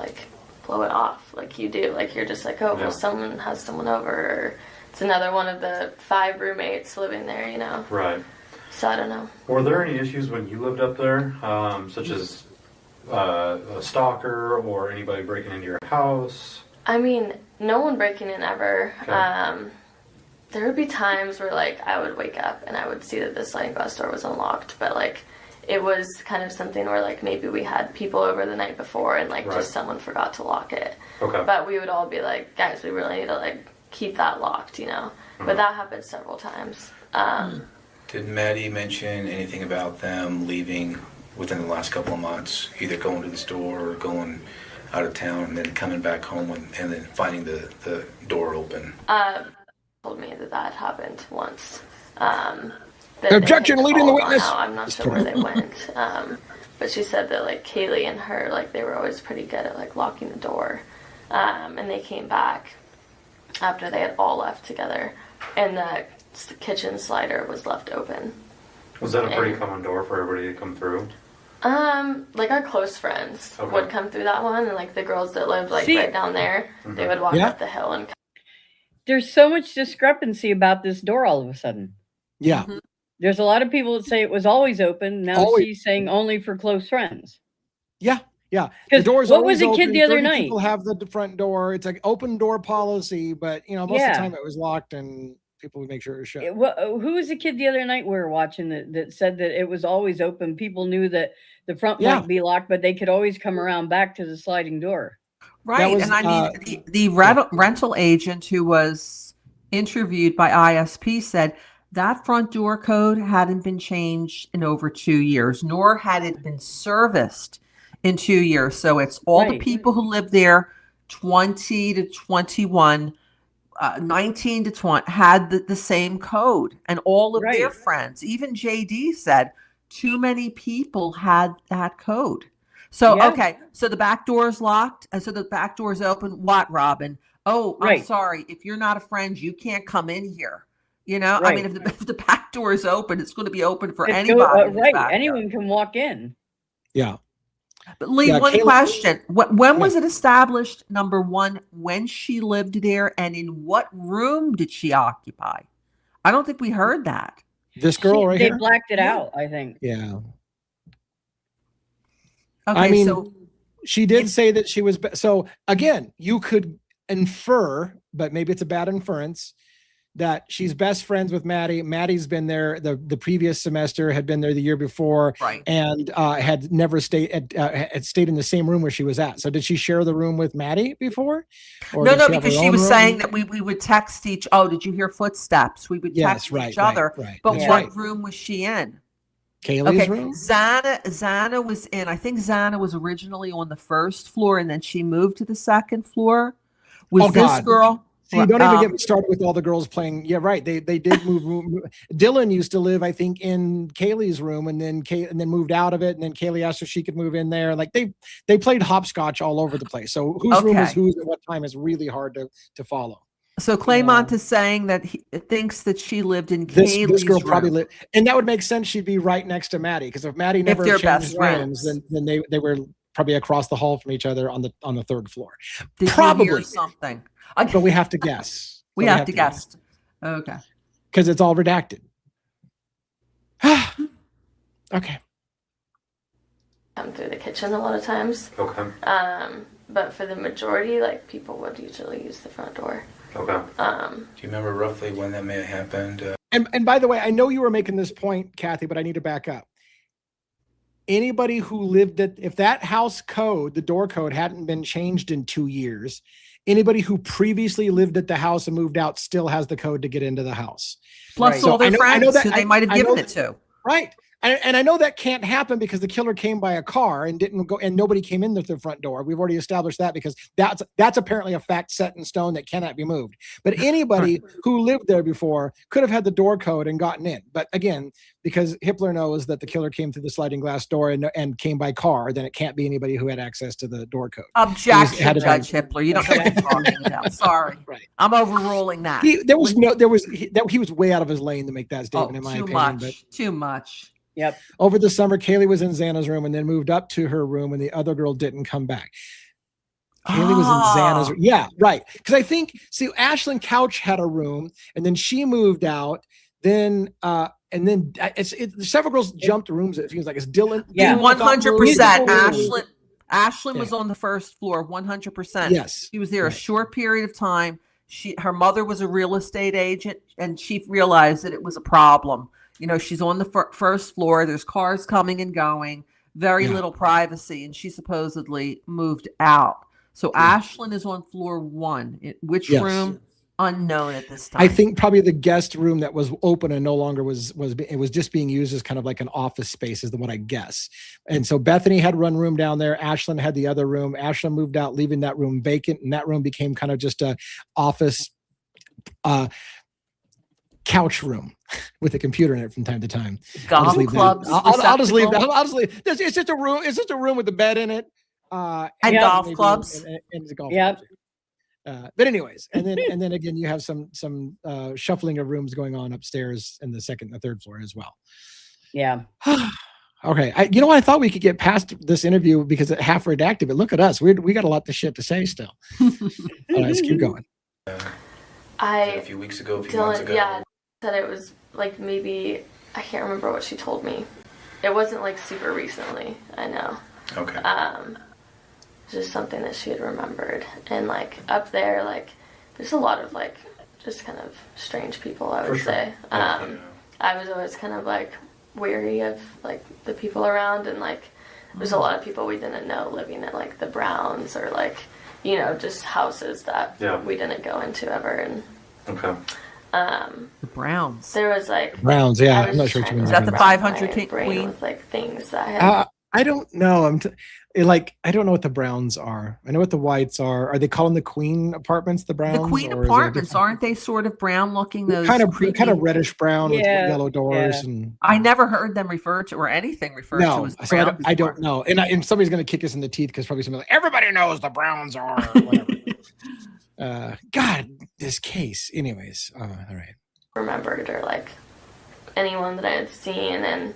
blow it off you do. You're just well, someone has someone over, or it's another one of the 5 roommates living there, Right. So I don't know. Were there any issues when you lived up there, such as a stalker or anybody breaking into your house? I mean, no one breaking in ever. Okay. There would be times where I would wake up and I would see that the sliding glass door was unlocked, but it was kind of something where maybe we had people over the night before and just someone forgot to lock it. Okay. But we would all be guys, we really need to keep that locked, But that happened several times. Did Maddie mention anything about them leaving within the last couple of months, either going to the store or going out of town and then coming back home and then finding the door open? Told me that happened once. Objection, leading the witness. I'm not sure where they went. But she said that Kaylee and her they were always pretty good at locking the door. And they came back after they had all left together, and the kitchen slider was left open. Was that a pretty common door for everybody to come through? Our close friends would come through that one, and the girls that lived right down there, they would walk up the hill and. There's so much discrepancy about this door all of a sudden. Yeah. Mm-hmm. There's a lot of people that say it was always open. Now she's saying only for close friends. Yeah. Yeah. The door's what was always the kid open. the other 30 night? People have the front door. It's open door policy, but most of the time it was locked and people would make sure it was shut. Who was the kid the other night we were watching that said that it was always open? People knew that the front might be locked, but they could always come around back to the sliding door. Right. And I mean, the rental agent who was interviewed by ISP said that front door code hadn't been changed in over 2 years, nor had it been serviced in 2 years. So it's all the people who live there, 20 to 21, 19 to 20 had the same code, and all of their Right. friends, even JD said too many people had that code. So, Yeah. okay, so the back door is locked, and so the back door is open. What, Robin? Oh, I'm Right. sorry. If you're not a friend, you can't come in here. You know, I Right. mean, if the back door is open, it's going to be open for It's anybody. who's right. back there. Anyone can walk in. Yeah. But Lee, Yeah, one Kaylee- question. When Yeah. was it established, number one, when she lived there, and in what room did she occupy? I don't think we heard that. This girl right They here. blacked it Yeah. out, I think. Yeah. Okay, I mean, so she did say that she was. So again, you could infer, but maybe it's a bad inference, that she's best friends with Maddie. Maddie's been there the previous semester, had been there the year before, right. and had never stayed had stayed in the same room where she was at. So did she share the room with Maddie before? Or No, did no, she have her because she own was room? saying that we would text each. Oh, did you hear footsteps? We would Yes, text right, each other. right. But That's what right. room was she in? Kaylee's Okay, room. Xana was in. I think Xana was originally on the first floor, and then she moved to the second floor. Was Oh, this God. girl? See, don't even get me started with all the girls playing. Yeah, right. They did move. Dylan used to live, I think, in Kaylee's room, and then moved out of it. And then Kaylee asked if she could move in there. Like they played hopscotch all over the place. So whose room is Okay. whose at what time is really hard to follow. So Claymont is saying that he thinks that she lived in This Kaylee's girl room. probably lived, and that would make sense. She'd be right next to Maddie, because if Maddie never they're changed best rooms, friends. then they were probably across the hall from each other on the third floor. Did you Probably hear something? But we have to guess. We So have to guess. Okay. because it's all redacted. Okay. Come through the kitchen a lot of times. Okay. But for the majority, like, people would usually use the front door. Okay. Do you remember roughly when that may have happened? And by the way, I know you were making this point, Kathy, but I need to back up. Anybody who lived if that house code, the door code, hadn't been changed in 2 years, anybody who previously lived at the house and moved out still has the code to get into the house. Plus Right. So all their I know friends that- who they might have I know given it that- to. Right. And I know that can't happen because the killer came by a car and didn't go, and nobody came in the front door. We've already established that, because that's apparently a fact set in stone that cannot be moved. But anybody who lived there before could have had the door code and gotten in. But again, because Hippler knows that the killer came through the sliding glass door and came by car, then it can't be anybody who had access to the door code. Objection, had to be- Judge Hippler. You don't know what you're talking about. Sorry. Right. I'm overruling that. He was way out of his lane to make that statement, in my too opinion. much. Too much. Yep. Over the summer, Kaylee was in Xana's room and then moved up to her room, and the other girl didn't come back. Kaylee was in Xana's room. Yeah, right. Because I think, Ashlyn Couch had a room, and then she moved out. Then several girls jumped rooms. It seems like it's Dylan. Yeah. Dylan 100%. got Ashlyn was on the first floor, 100%. Yes. She was there Right. a short period of time. Her mother was a real estate agent, and she realized that it was a problem. You know, she's on the first floor. There's cars coming and going, very little privacy, and she supposedly moved out. So Ashlyn is on floor 1. Which Yes. room? Unknown at this time. I think probably the guest room that was open and no longer it was just being used as kind of like an office space, is what I guess. And so Bethany had one room down there. Ashlyn had the other room. Ashlyn moved out, leaving that room vacant, and that room became kind of just a office couch room with a computer in it from time to time. golf clubs. I'll just leave that. receptacle, I'll just leave. It's just a room. It's just a room with a bed in it. And Yeah. golf maybe- clubs. and the golf Yep. clubs. But anyways, and then again, you have some shuffling of rooms going on upstairs in the second and the third floor as well. Yeah. Okay, you know what? I thought we could get past this interview because it's half redacted, but look at us. We got a lot of shit to say still. All right, let's keep going. A few weeks ago, a few months ago. Yeah, said it was like maybe, I can't remember what she told me. It wasn't like super recently, I know. Okay. Just something that she had remembered. And like up there, like there's a lot of like just kind of strange people, I would For sure. say. Yeah. I was always kind of like weary of like the people around, and like there's a lot of people we didn't know living at like the Browns, or like, you know, just houses that we didn't go into ever. And Okay. The Browns. there was like Browns, yeah. I was I'm not just sure what you trying mean. to Is that the wrap 500 my brain queen? with like things that I had I don't know. I don't know what the Browns are. I know what the Whites are. Are they calling the Queen apartments the Browns? The Queen or is it a apartments, different- aren't they sort of brown looking? Those kind of creepy- reddish brown with Yeah, yellow doors yeah. and I never heard them referred to or anything referred to no. as the So I Browns don't, I don't before. know. And somebody's going to kick us in the teeth because probably somebody like everybody knows the Browns are or whatever. God, this case. Anyways, all right. Remembered or like anyone that I had seen, and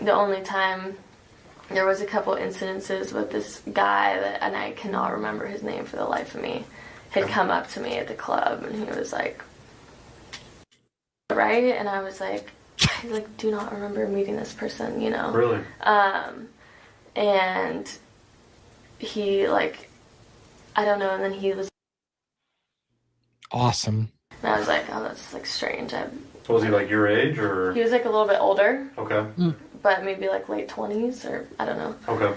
the only time there was a couple incidences with this guy that, and I cannot remember his name for the life of me, had come up to me at the club and he was like, right? And I was like, I like do not remember meeting this person, you know. Really? And he like, I don't know, and then he was Awesome. and I was like, oh, that's like strange. Was he like your age or? He was like a little bit older, Okay. but maybe like late 20s or I don't know. Okay.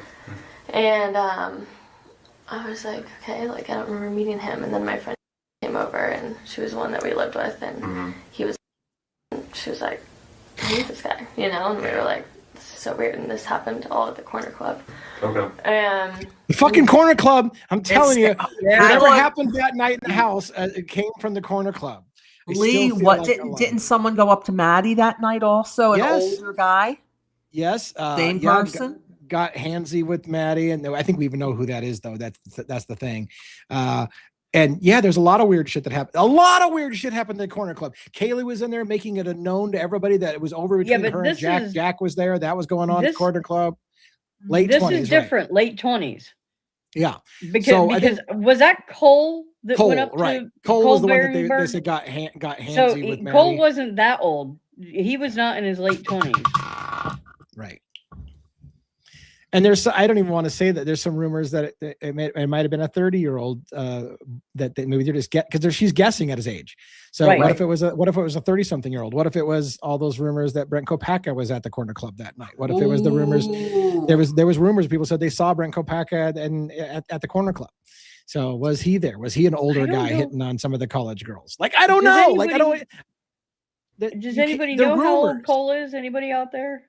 And I was like, okay, like I don't remember meeting him. And then my friend came over, and she was one that we lived with, and he was. She was like, I need this guy, you know. And we were like, this is so weird. And this happened all at the corner club. Okay. And The fucking corner club. I'm telling you, Yeah. whatever happened that night in the house, it came from the corner club. I Lee, still feel what like didn't someone go up to Maddie that night also? An Yes. older guy? Yes. Same yeah, person? got handsy with Maddie, and I think we even know who that is, though. That's the thing. And yeah, there's a lot of weird shit that happened. A lot of weird shit happened at the corner club. Kaylee was in there making it known to everybody that it was over between but her and this Jack. is- Jack was there. That was going on at the this- corner club. Late This 20s, is right. different. Late 20s. Yeah. Because So I think- was that Cole that Cole, went up right. to Cole was the one that they Berenberg? said got handsy So with Maddie. Cole wasn't that old. He was not in his late 20s. Right. And I don't even want to say that there's some rumors that it might have been a 30-year-old that maybe they're just because she's guessing at his age. So Right. what if it was a 30-something-year-old? What if it was all those rumors that Brent Kopacka was at the corner club that night? What if it was the rumors? There was rumors. People said they saw Brent Kopacka at the corner club. So was he there? Was he an older don't guy know. hitting on some of the college girls? Like I don't Does know. Like I anybody- don't. Does you anybody the know how old rumors. Cole is? Anybody out there?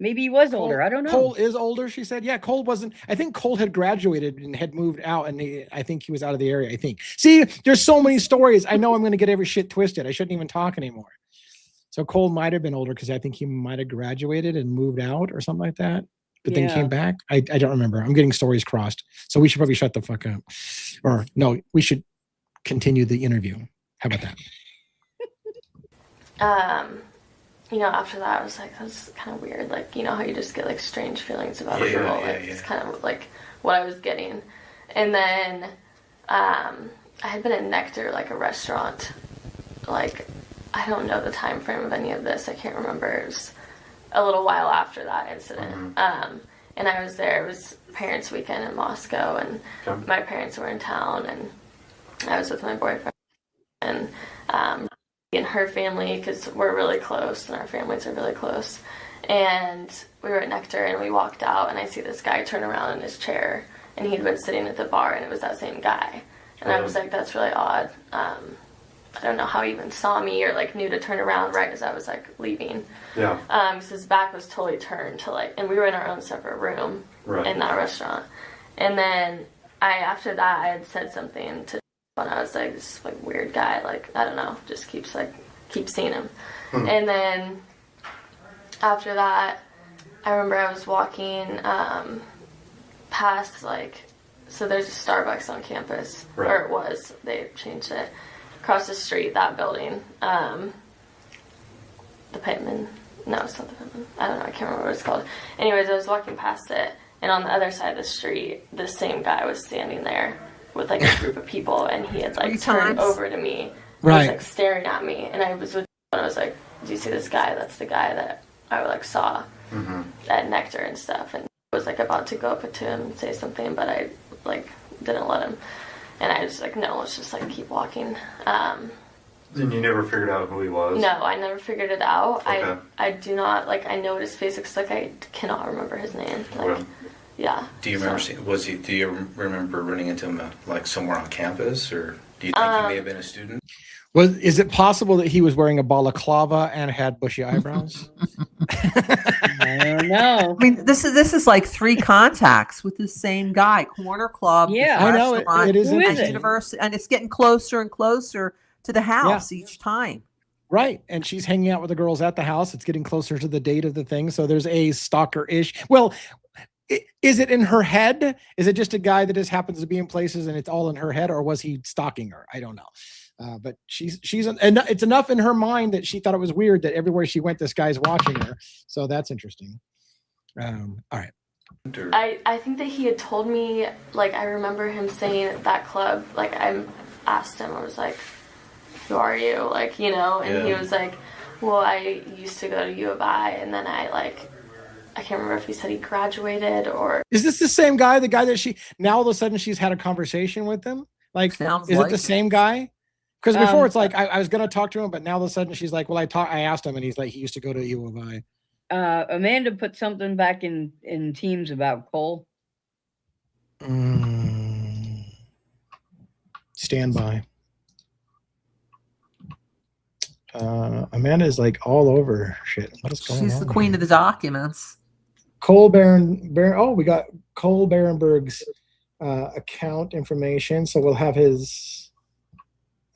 Maybe he was older. I don't know. Cole is older, she said. Yeah, Cole wasn't. I think Cole had graduated and had moved out, and I think he was out of the area. I think. See, there's so many stories. I know I'm going to get every shit twisted. I shouldn't even talk anymore. So Cole might have been older because I think he might have graduated and moved out or something like that, but then Yeah. came back. I don't remember. I'm getting stories crossed. So we should probably shut the fuck up. Or no, we should continue the interview. How about that? You know, after that, I was like, that's kind of weird. Like, you know how you just get like strange feelings about a Yeah, girl. yeah, Like, yeah. it's kind of like what I was getting. And then I had been at Nectar, like a restaurant. Like, I don't know the time frame of any of this. I can't remember. It was a little while after that incident. And I was there. It was parents' weekend in Moscow, and Okay. my parents were in town, and I was with my boyfriend and her family, because we're really close and our families are really close. And we were at Nectar, and we walked out, and I see this guy turn around in his chair, and he'd been sitting at the bar, and it was that same guy. And I was like, that's really odd. I don't know how he even saw me or like knew to turn around right as I was like leaving. Yeah. Because his back was totally turned to like, and we were in our own separate room Right. in that restaurant. And then after that, I had said something to, and I was like, this like weird guy, like, I don't know, just keep seeing him. And then after that, I remember I was walking past like, so there's a Starbucks on campus, Right. or it was, they changed it, across the street, that building, the Pittman, no, it's not the Pittman, I don't know, I can't remember what it's called. Anyways, I was walking past it, and on the other side of the street, the same guy was standing there with like a group of people, and he had like 3 turned times? over to me, and Right. was like staring at me, and I was with, and I was like, do you see this guy? That's the guy that I like saw at Nectar and stuff, and I was like about to go up to him and say something, but I like didn't let him, and I was like, no, let's just like keep walking. Then you never figured out who he was? No, I never figured it out. Okay. I do not, like, I know his face looks like I cannot remember his name. Like, Okay. yeah. Do you remember so- do you remember running into him like somewhere on campus, or do you think he may have been a student? Is it possible that he was wearing a balaclava and had bushy eyebrows? don't know. I mean, this is like 3 contacts with the same guy. Corner club, this Yeah. I know restaurant, it is Who is interesting. it? university, and it's getting closer and closer to the house each time. Right. And she's hanging out with the girls at the house. It's getting closer to the date of the thing. So there's a stalker-ish. Well, is it in her head? Is it just a guy that just happens to be in places and it's all in her head, or was he stalking her? I don't know. But she's and it's enough in her mind that she thought it was weird that everywhere she went, this guy's watching her. So that's interesting. All right. I think that he had told me, like, I remember him saying at that club, like, I asked him, I was like, who are you? Like, you know, and he was like, well, I used to go to U of I, and then I can't remember if he said he graduated or. Is this the same guy, the guy that she, now all of a sudden she's had a conversation with him? Like, Sounds is like it the it. same guy? Because before it's like, I was going to talk to him, but now all of a sudden she's like, well, I asked him and he's like, he used to go to U of I. Amanda put something back in Teams about Cole. Stand by. Amanda is like all over shit. What is going on? She's the queen of the documents. Cole Baron. Oh, we got Cole Barenberg's account information. So we'll have his.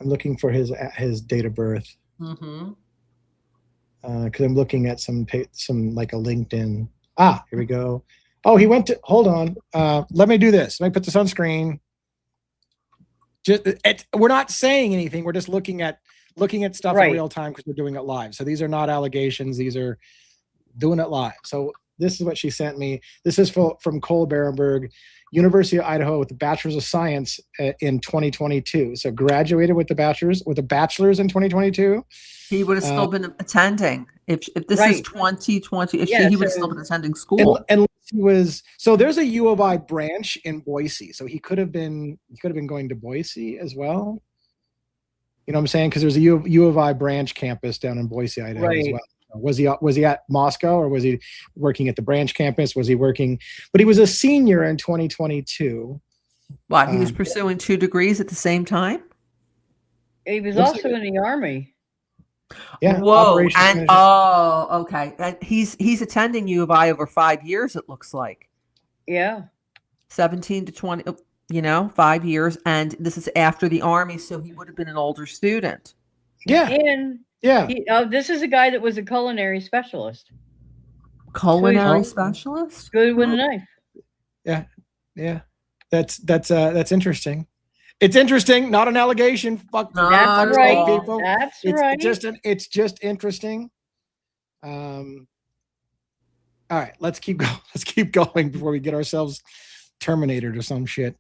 I'm looking for his date of birth. Mm-hmm. Because I'm looking at some like a LinkedIn. Here we go. Oh, he went to. Hold on. Let me do this. Let me put this on screen. We're not saying anything. We're just looking at stuff in real time because we're doing it live. So these are not allegations. These are doing it live. So this is what she sent me. This is from Cole Barenberg, University of Idaho with the Bachelor's of Science in 2022. So graduated with the bachelor's in 2022. He would have still been attending if this is 2020. He would have still been attending school. And he was, so there's a U of I branch in Boise. So he could have been going to Boise as well. You know what I'm saying? Because there's a U of I branch campus down in Boise, Idaho as well. Was he at Moscow, or was he working at the branch campus? Was he working? But he was a senior in 2022. What, he was pursuing 2 degrees at the same time? He was also in the Army. Yeah. Whoa. And okay. And he's attending U of I over 5 years, it looks like. Yeah. 17 to 20, 5 years. And this is after the Army, so he would have been an older student. Yeah. And this is a guy that was a culinary specialist. Culinary specialist? Good with a knife. Yeah. Yeah. That's interesting. It's interesting, not an allegation. Fuck. That's right. People. That's it's right. It's just interesting. All right, let's keep going. Let's keep going before we get ourselves terminated or some shit.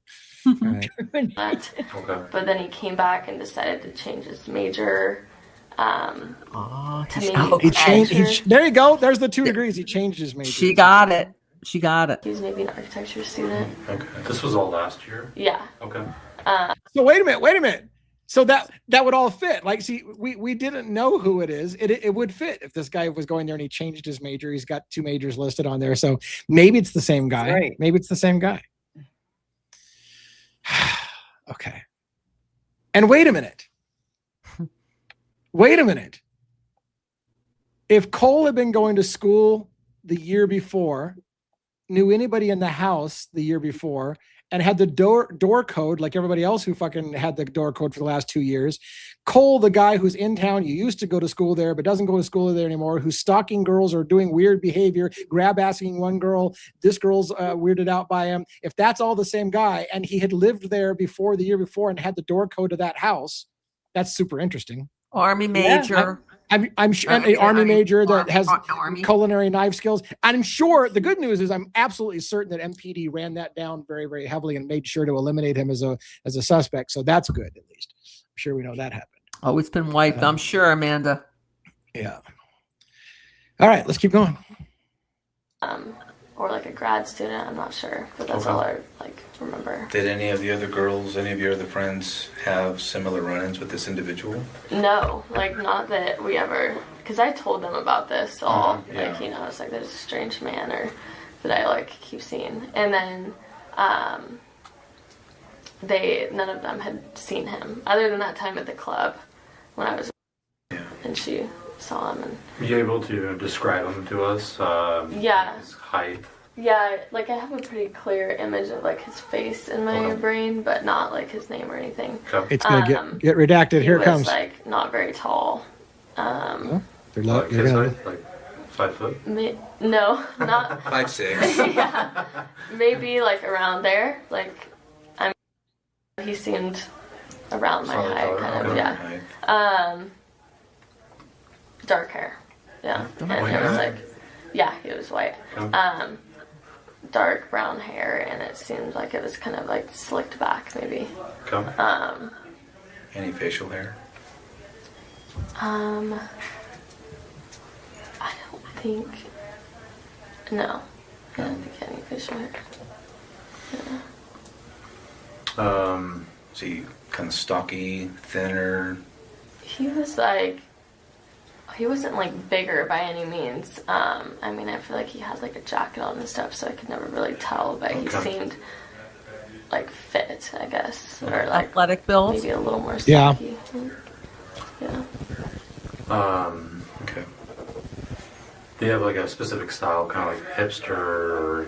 All right. But then he came back and decided to change his major. He changed. There you go. There's the 2 degrees. He changed his major. She got it. He's maybe an architecture student. Okay. This was all last year? Yeah. Okay. So wait a minute. So that would all fit. Like, see, we didn't know who it is. It would fit if this guy was going there and he changed his major. He's got 2 majors listed on there. So maybe it's the same guy. Right. Maybe it's the same guy. Okay. And wait a minute. If Cole had been going to school the year before, knew anybody in the house the year before, and had the door code like everybody else who fucking had the door code for the last 2 years. Cole, the guy who's in town, you used to go to school there, but doesn't go to school there anymore, who's stalking girls or doing weird behavior, grab-assing one girl, this girl's weirded out by him. If that's all the same guy, and he had lived there before the year before and had the door code to that house, that's super interesting. Army major. I'm sure an Army major that has culinary knife skills. I'm sure the good news is I'm absolutely certain that MPD ran that down very, very heavily and made sure to eliminate him as a suspect. So that's good, at least. I'm sure we know that happened. Oh, it's been wiped. I'm sure, Amanda. Yeah. All right, let's keep going. Or like a grad student, I'm not sure, but that's all I remember. Did any of the other girls, any of your other friends have similar run-ins with this individual? No, not that we ever, because I told them about this all, I was like, there's a strange man or that I keep seeing. And then none of them had seen him other than that time at the club when I was and she saw him. And Are you able to describe him to us? Yeah. His height. yeah, like I have a pretty clear image of like his face in my brain, but not like his name or anything. Okay. It's gonna get redacted. He Here it was comes. like not very tall. They're Like they're his gonna- height? Like 5 foot? No, not 5'6". yeah, maybe like around there. Like he seemed around my Solid height, color, kind of. okay. Yeah. Right. Dark hair. Yeah, and White it was hair? like, yeah, he was white. Okay. Dark brown hair, and it seemed like it was kind of like slicked back, maybe. Okay. Any facial hair? I don't think. No, I don't think any facial hair. Is he kind of stocky, thinner? He was like, he wasn't like bigger by any means. I mean, I feel like he had like a jacket on and stuff, so I could never really tell, but he Okay. seemed like fit, I guess, or like Athletic build. maybe a little more Yeah. stocky. Yeah. Okay. Do you have like a specific style, kind of like hipster, or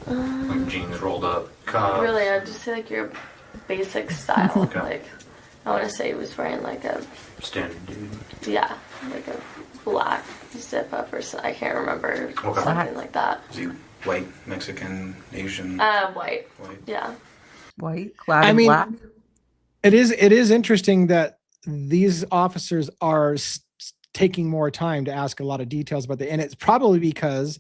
like jeans rolled up, cuffs? Really, I'd just say like your basic style. Okay. Like, I want to say he was wearing like a, Standard dude. yeah, like a black zip up or something. I can't remember. Okay. Something like that. Is he white, Mexican, Asian? White. White. Yeah. White, clad I in mean, black. it is interesting that these officers are taking more time to ask a lot of details about and it's probably because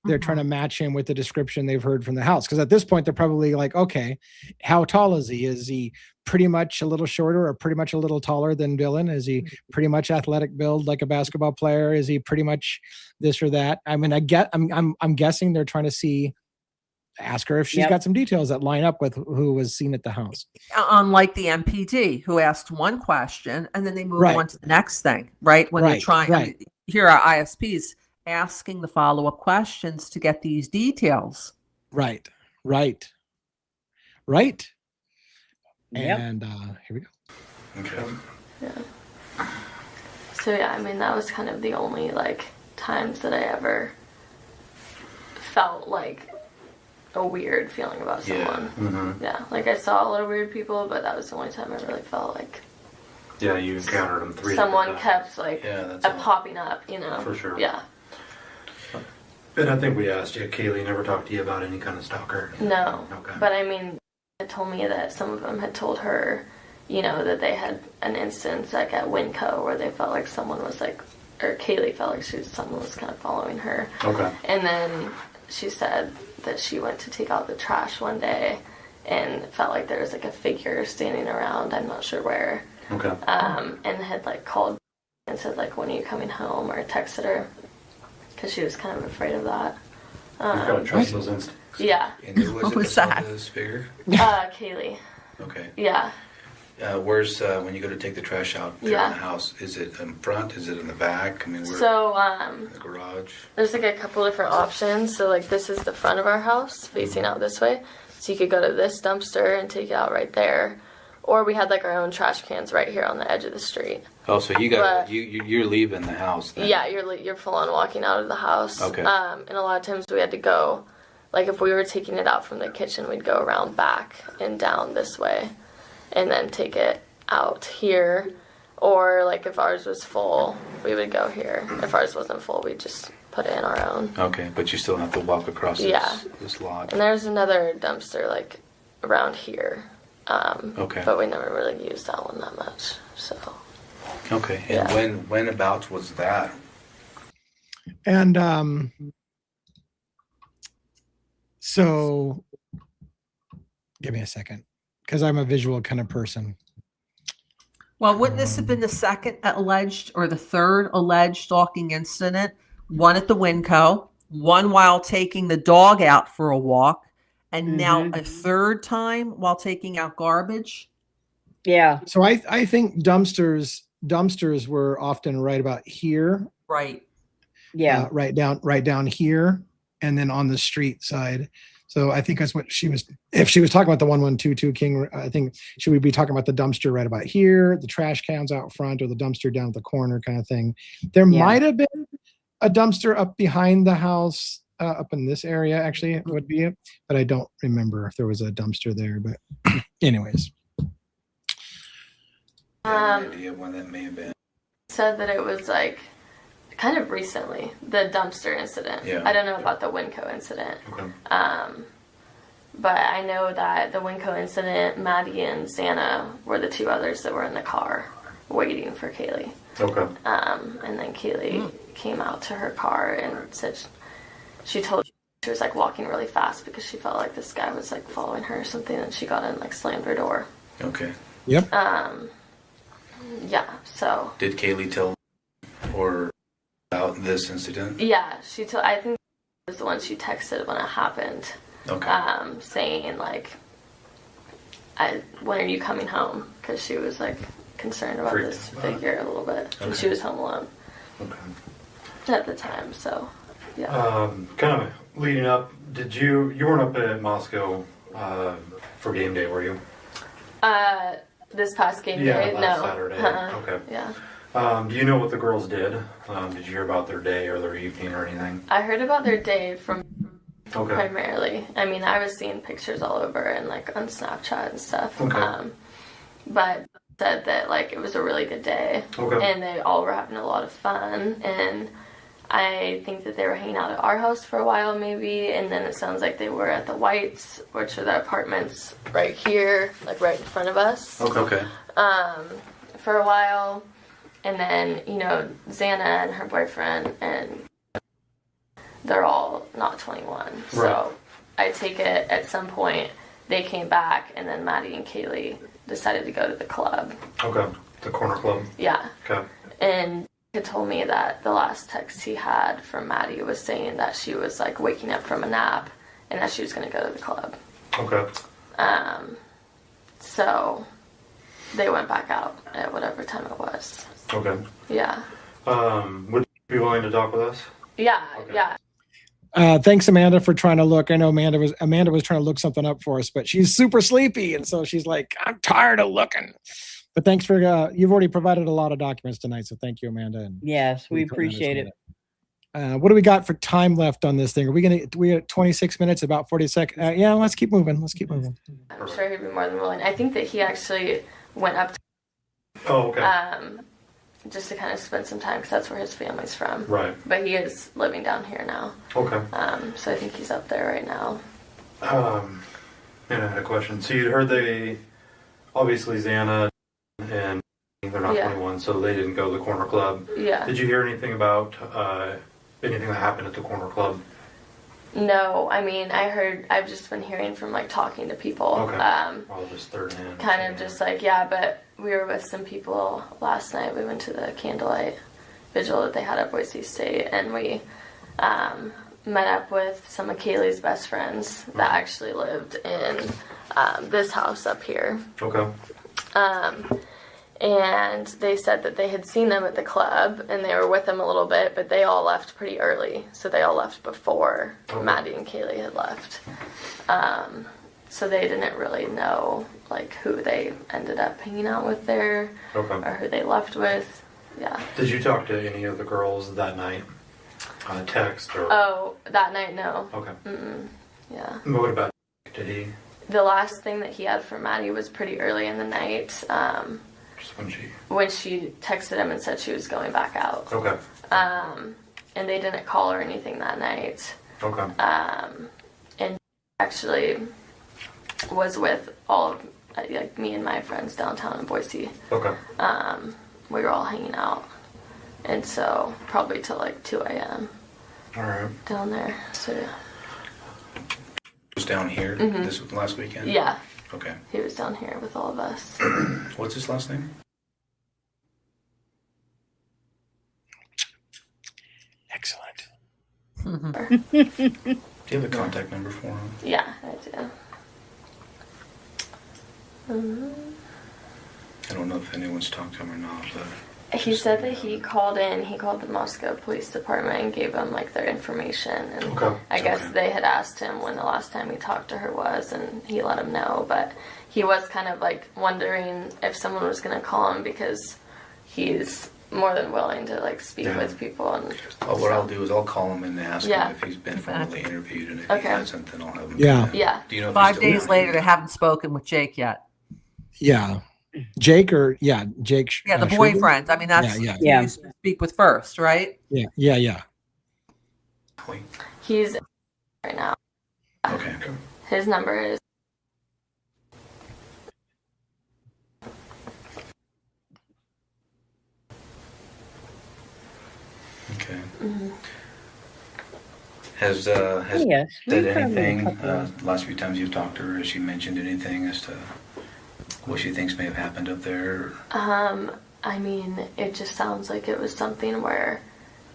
they're trying to match him with the description they've heard from the house. Because at this point, they're probably like, okay, how tall is he? Is he pretty much a little shorter or pretty much a little taller than Dylan? Is he pretty much athletic build like a basketball player? Is he pretty much this or that? I mean, I'm guessing they're trying to ask her if she's got some details that line up with who was seen at the house. Unlike the MPD, who asked one question and then they move Right. on to the next thing, right? When they're Right, trying, I right. mean, here are ISPs asking the follow-up questions to get these details. Right. Yep. And here we go. Okay. Yeah. So yeah, I mean that was kind of the only like times that I ever felt like a weird feeling about Yeah. someone. Mm-hmm. Yeah, like I saw a lot of weird people, but that was the only time I really felt like Yeah, you encountered him 3 someone different times. kept like Yeah, that's all. popping up, you know. For sure. Yeah. And I think we asked you, Kaylee never talked to you about any kind of stalker. No. Okay. But I mean, it told me that some of them had told her, you know, that they had an instance like at Winco where they felt like someone was like, or Kaylee felt like someone was kind of following her. Okay. And then she said that she went to take out the trash one day and felt like there was like a figure standing around, I'm not sure where, Okay. and had like called and said like, when are you coming home, or texted her because she was kind of afraid of that. You've got to trust those instincts. Yeah. And who was What it was saw that? this figure? Kaylee. Okay. Yeah. Where's when you go to take the trash out there Yeah. in the house? Is it in front? Is it in the back? I mean, we're So, in the garage. there's like a couple different options. So like this is the front of our house facing out this way. So you could go to this dumpster and take it out right there. Or we had like our own trash cans right here on the edge of the street. Oh, so you got But- you're leaving the house then? Yeah, you're full on walking out of the house. Okay. And a lot of times we had to go, like if we were taking it out from the kitchen, we'd go around back and down this way and then take it out here. Or like if ours was full, we would go here. If ours wasn't full, we'd just put it in our own. Okay, but you still have to walk across Yeah. this lot. And there's another dumpster like around here. Okay. But we never really used that one that much. So Okay, and Yeah. when about was that? And so give me a second because I'm a visual kind of person. Well, wouldn't this have been the second alleged or the third alleged stalking incident? One at the Winco, one while taking the dog out for a walk, and now a third time while taking out garbage. Yeah. So I think dumpsters were often right about here, Right. Yeah. right down here, and then on the street side. So I think that's what she was, if she was talking about the 1122 King, I think she would be talking about the dumpster right about here, the trash cans out front, or the dumpster down at the corner kind of thing. There might have been a dumpster up behind the house, up in this area, actually, it would be it, but I don't remember if there was a dumpster there. But anyways. Any idea when that may have been? Said that it was like kind of recently, the dumpster incident. Yeah. I don't know about the Winco incident. Okay. But I know that the Winco incident, Maddie and Xana were the two others that were in the car waiting for Kaylee. Okay. And then Kaylee came out to her car and said she told she was like walking really fast because she felt like this guy was like following her or something, and she got in, like slammed her door. Okay. Yep. Yeah, so. Did Kaylee tell or about this incident? Yeah, she told, I think it was the one she texted when it happened. Okay. Saying like, when are you coming home? Because she was like concerned about this figure a little bit. And she was home alone. Okay. At the time, so, yeah. Kind of leading up, you weren't up at Moscow for game day, were you? This past game day? Last No. Saturday. Okay. Yeah. Do you know what the girls did? Did you hear about their day or their evening or anything? I heard about their day from Okay. primarily. I mean, I was seeing pictures all over and like on Snapchat and stuff. Okay. But said that like it was a really good day. Okay. And they all were having a lot of fun, and I think that they were hanging out at our house for a while maybe, and then it sounds like they were at the Whites, which are the apartments right here, like right in front of us. Okay. For a while. And then, you know, Xana and her boyfriend, and they're all not 21. Right. So I take it at some point they came back, and then Maddie and Kaylee decided to go to the club. Okay. The corner club. Yeah. Okay. And he told me that the last text he had from Maddie was saying that she was like waking up from a nap and that she was going to go to the club. Okay. So they went back out at whatever time it was. Okay. Yeah. Would you be willing to talk with us? Yeah. Okay. Yeah. Thanks, Amanda, for trying to look. I know Amanda was trying to look something up for us, but she's super sleepy, and so she's like, "I'm tired of looking." But thanks for you've already provided a lot of documents tonight, so thank you, Amanda. And Yes, we appreciate it. What do we got for time left on this thing? We got 26 minutes, about 40 seconds. Yeah, let's keep moving. I'm sure he'd be more than willing. I think that he actually went up to, Oh, okay. just to kind of spend some time because that's where his family's from. Right. But he is living down here now. Okay. So I think he's up there right now. And I had a question. So you heard obviously Xana and they're not 21, so they didn't go to the corner club. Yeah. Did you hear anything about anything that happened at the corner club? No, I mean, I've just been hearing from like talking to people. Okay. All just third hand. Kind of just like, yeah, but we were with some people last night. We went to the candlelight vigil that they had at Boise State, and we met up with some of Kaylee's best friends that actually lived in this house up here. Okay. And they said that they had seen them at the club and they were with them a little bit, but they all left pretty early. So they all left before Maddie and Kaylee had left. So they didn't really know like who they ended up hanging out with there or who they left with. Yeah. Did you talk to any of the girls that night on a text or? Oh, that night, no. Okay. Yeah. What about, did he? The last thing that he had for Maddie was pretty early in the night. Just when she texted him and said she was going back out. Okay. And they didn't call or anything that night. Okay. And actually was with all of like me and my friends downtown in Boise. Okay. We were all hanging out, and so probably till like 2 a.m. All right. Down there. So yeah. Was down here this last weekend? Yeah. Okay. He was down here with all of us. What's his last name? Excellent. Do you have a contact number for him? Yeah, I do. I don't know if anyone's talked to him or not, but He said that he called the Moscow Police Department and gave them like their information, and Okay. I guess they had asked him when the last time he talked to her was, and he let him know, but he was kind of like wondering if someone was going to call him because he's more than willing to like speak with people. And What I'll do is I'll call him and ask him if he's been formally interviewed, and if he hasn't, then I'll have him. Yeah. Do you know if 5 he's still days later, they haven't spoken with Jake yet. Yeah. Jake. Yeah, the Schroeder? boyfriend. I mean, that's who you speak with first, right? Yeah. he's right now. Okay. His number is Okay. mm-hmm. Has Yes, said we've had a anything couple. last few times you've talked to her? Has she mentioned anything as to what she thinks may have happened up there? I mean, it just sounds like it was something where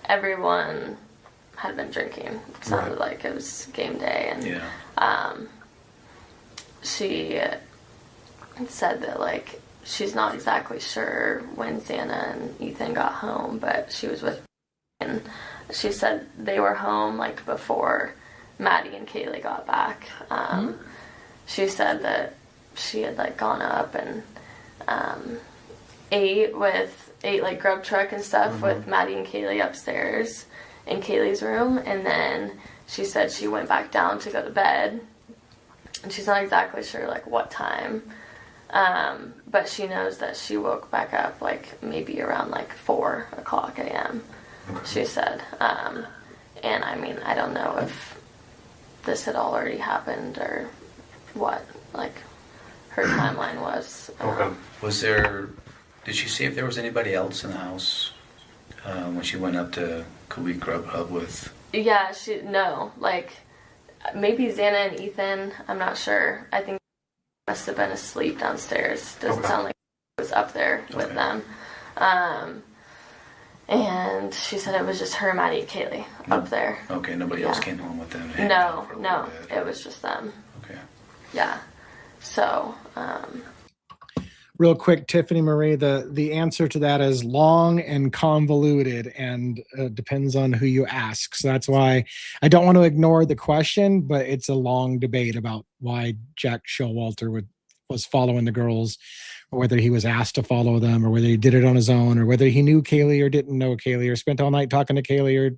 everyone had been drinking. It sounded like it was game day, and she said that like she's not exactly sure when Xana and Ethan got home, but she was with, and she said they were home like before Maddie and Kaylee got back. She said that she had like gone up and ate like grub truck and stuff with Maddie and Kaylee upstairs in Kaylee's room, and then she said she went back down to go to bed, and she's not exactly sure like what time, but she knows that she woke back up like maybe around like 4:00 a.m. She said, and I mean, I don't know if this had already happened or what like her timeline was. Did she see if there was anybody else in the house when she went up to Kuwait Grub Hub with? Yeah, like maybe Xana and Ethan, I'm not sure. I think must have been asleep downstairs. Doesn't sound like it was up there with them. And she said it was just her, Maddie, and Kaylee up there. Okay, nobody else came home with them? No, it was just them. Okay. Yeah. So, Real quick, Tiffany Marie, the answer to that is long and convoluted and depends on who you ask. So that's why I don't want to ignore the question, but it's a long debate about why Jack Showalter was following the girls, or whether he was asked to follow them, or whether he did it on his own, or whether he knew Kaylee or didn't know Kaylee, or spent all night talking to Kaylee, or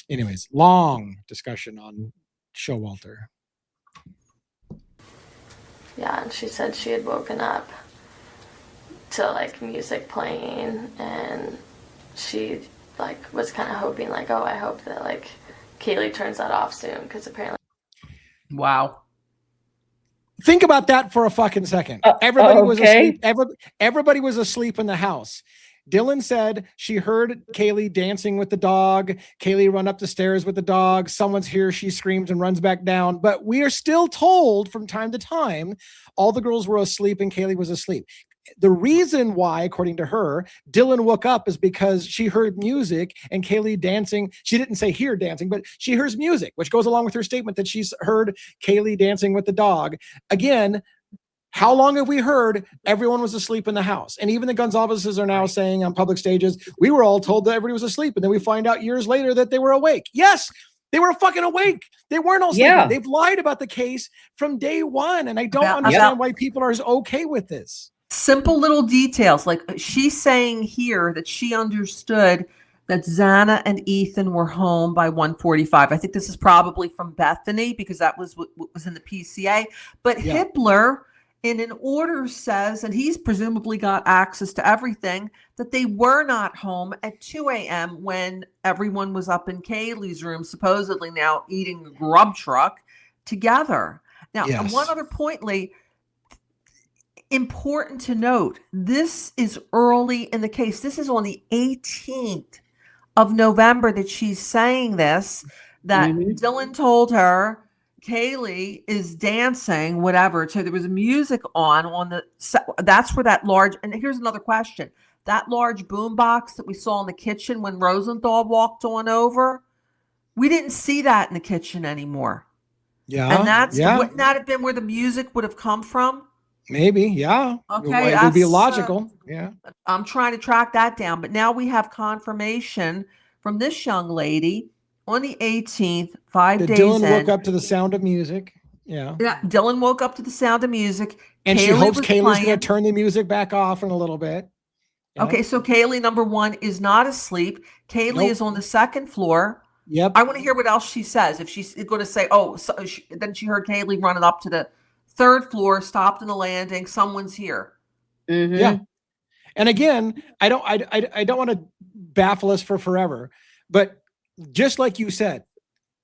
anyways, long discussion on Showalter. yeah, and she said she had woken up to like music playing, and she like was kind of hoping like, oh, I hope that like Kaylee turns that off soon, because apparently. Wow. Think about that for a fucking second. Everybody was asleep. Everybody was asleep in the house. Dylan said she heard Kaylee dancing with the dog. Kaylee run up the stairs with the dog. Someone's here. She screams and runs back down. But we are still told from time to time, all the girls were asleep and Kaylee was asleep. The reason why, according to her, Dylan woke up is because she heard music and Kaylee dancing. She didn't say hear dancing, but she hears music, which goes along with her statement that she's heard Kaylee dancing with the dog. Again, how long have we heard everyone was asleep in the house? And even the Goncalveses are now saying on public stages, we were all told that everybody was asleep. And then we find out years later that they were awake. Yes, they were fucking awake. They weren't all sleeping. They've lied about the case from day one. And I don't understand why people are okay with this. Simple little details. Like she's saying here that she understood that Xana and Ethan were home by 1:45. I think this is probably from Bethany because that was what was in the PCA. But Hippler in an order says, and he's presumably got access to everything, that they were not home at 2 a.m. when everyone was up in Kaylee's room, supposedly now eating a grub truck together. Now, one other point, Lee, important to note, this is early in the case. This is on the 18th of November that she's saying this, that Dylan told her Kaylee is dancing, whatever. So there was music on the, that's where that large, and here's another question. That large boombox that we saw in the kitchen when Rosenthal walked on over, we didn't see that in the kitchen anymore. Yeah. And that's, wouldn't that have been where the music would have come from? Maybe, yeah. Okay, It would be that's, logical. Yeah. I'm trying to track that down, but now we have confirmation from this young lady on the 18th, 5 That days Dylan woke in. up to the sound of music. Yeah. Yeah, Dylan woke up to the sound of music. And she Kaylee hopes was Kaylee's going to playing. turn the music back off in a little bit. Yeah. Okay, so Kaylee, number one, is not asleep. Kaylee Nope. is on the second floor. Yep. I want to hear what else she says. If she's going to say, oh, then she heard Kaylee running up to the third floor, stopped in the landing. Someone's here. Mhm. Yeah. And again, I don't want to baffle us for forever, but just like you said,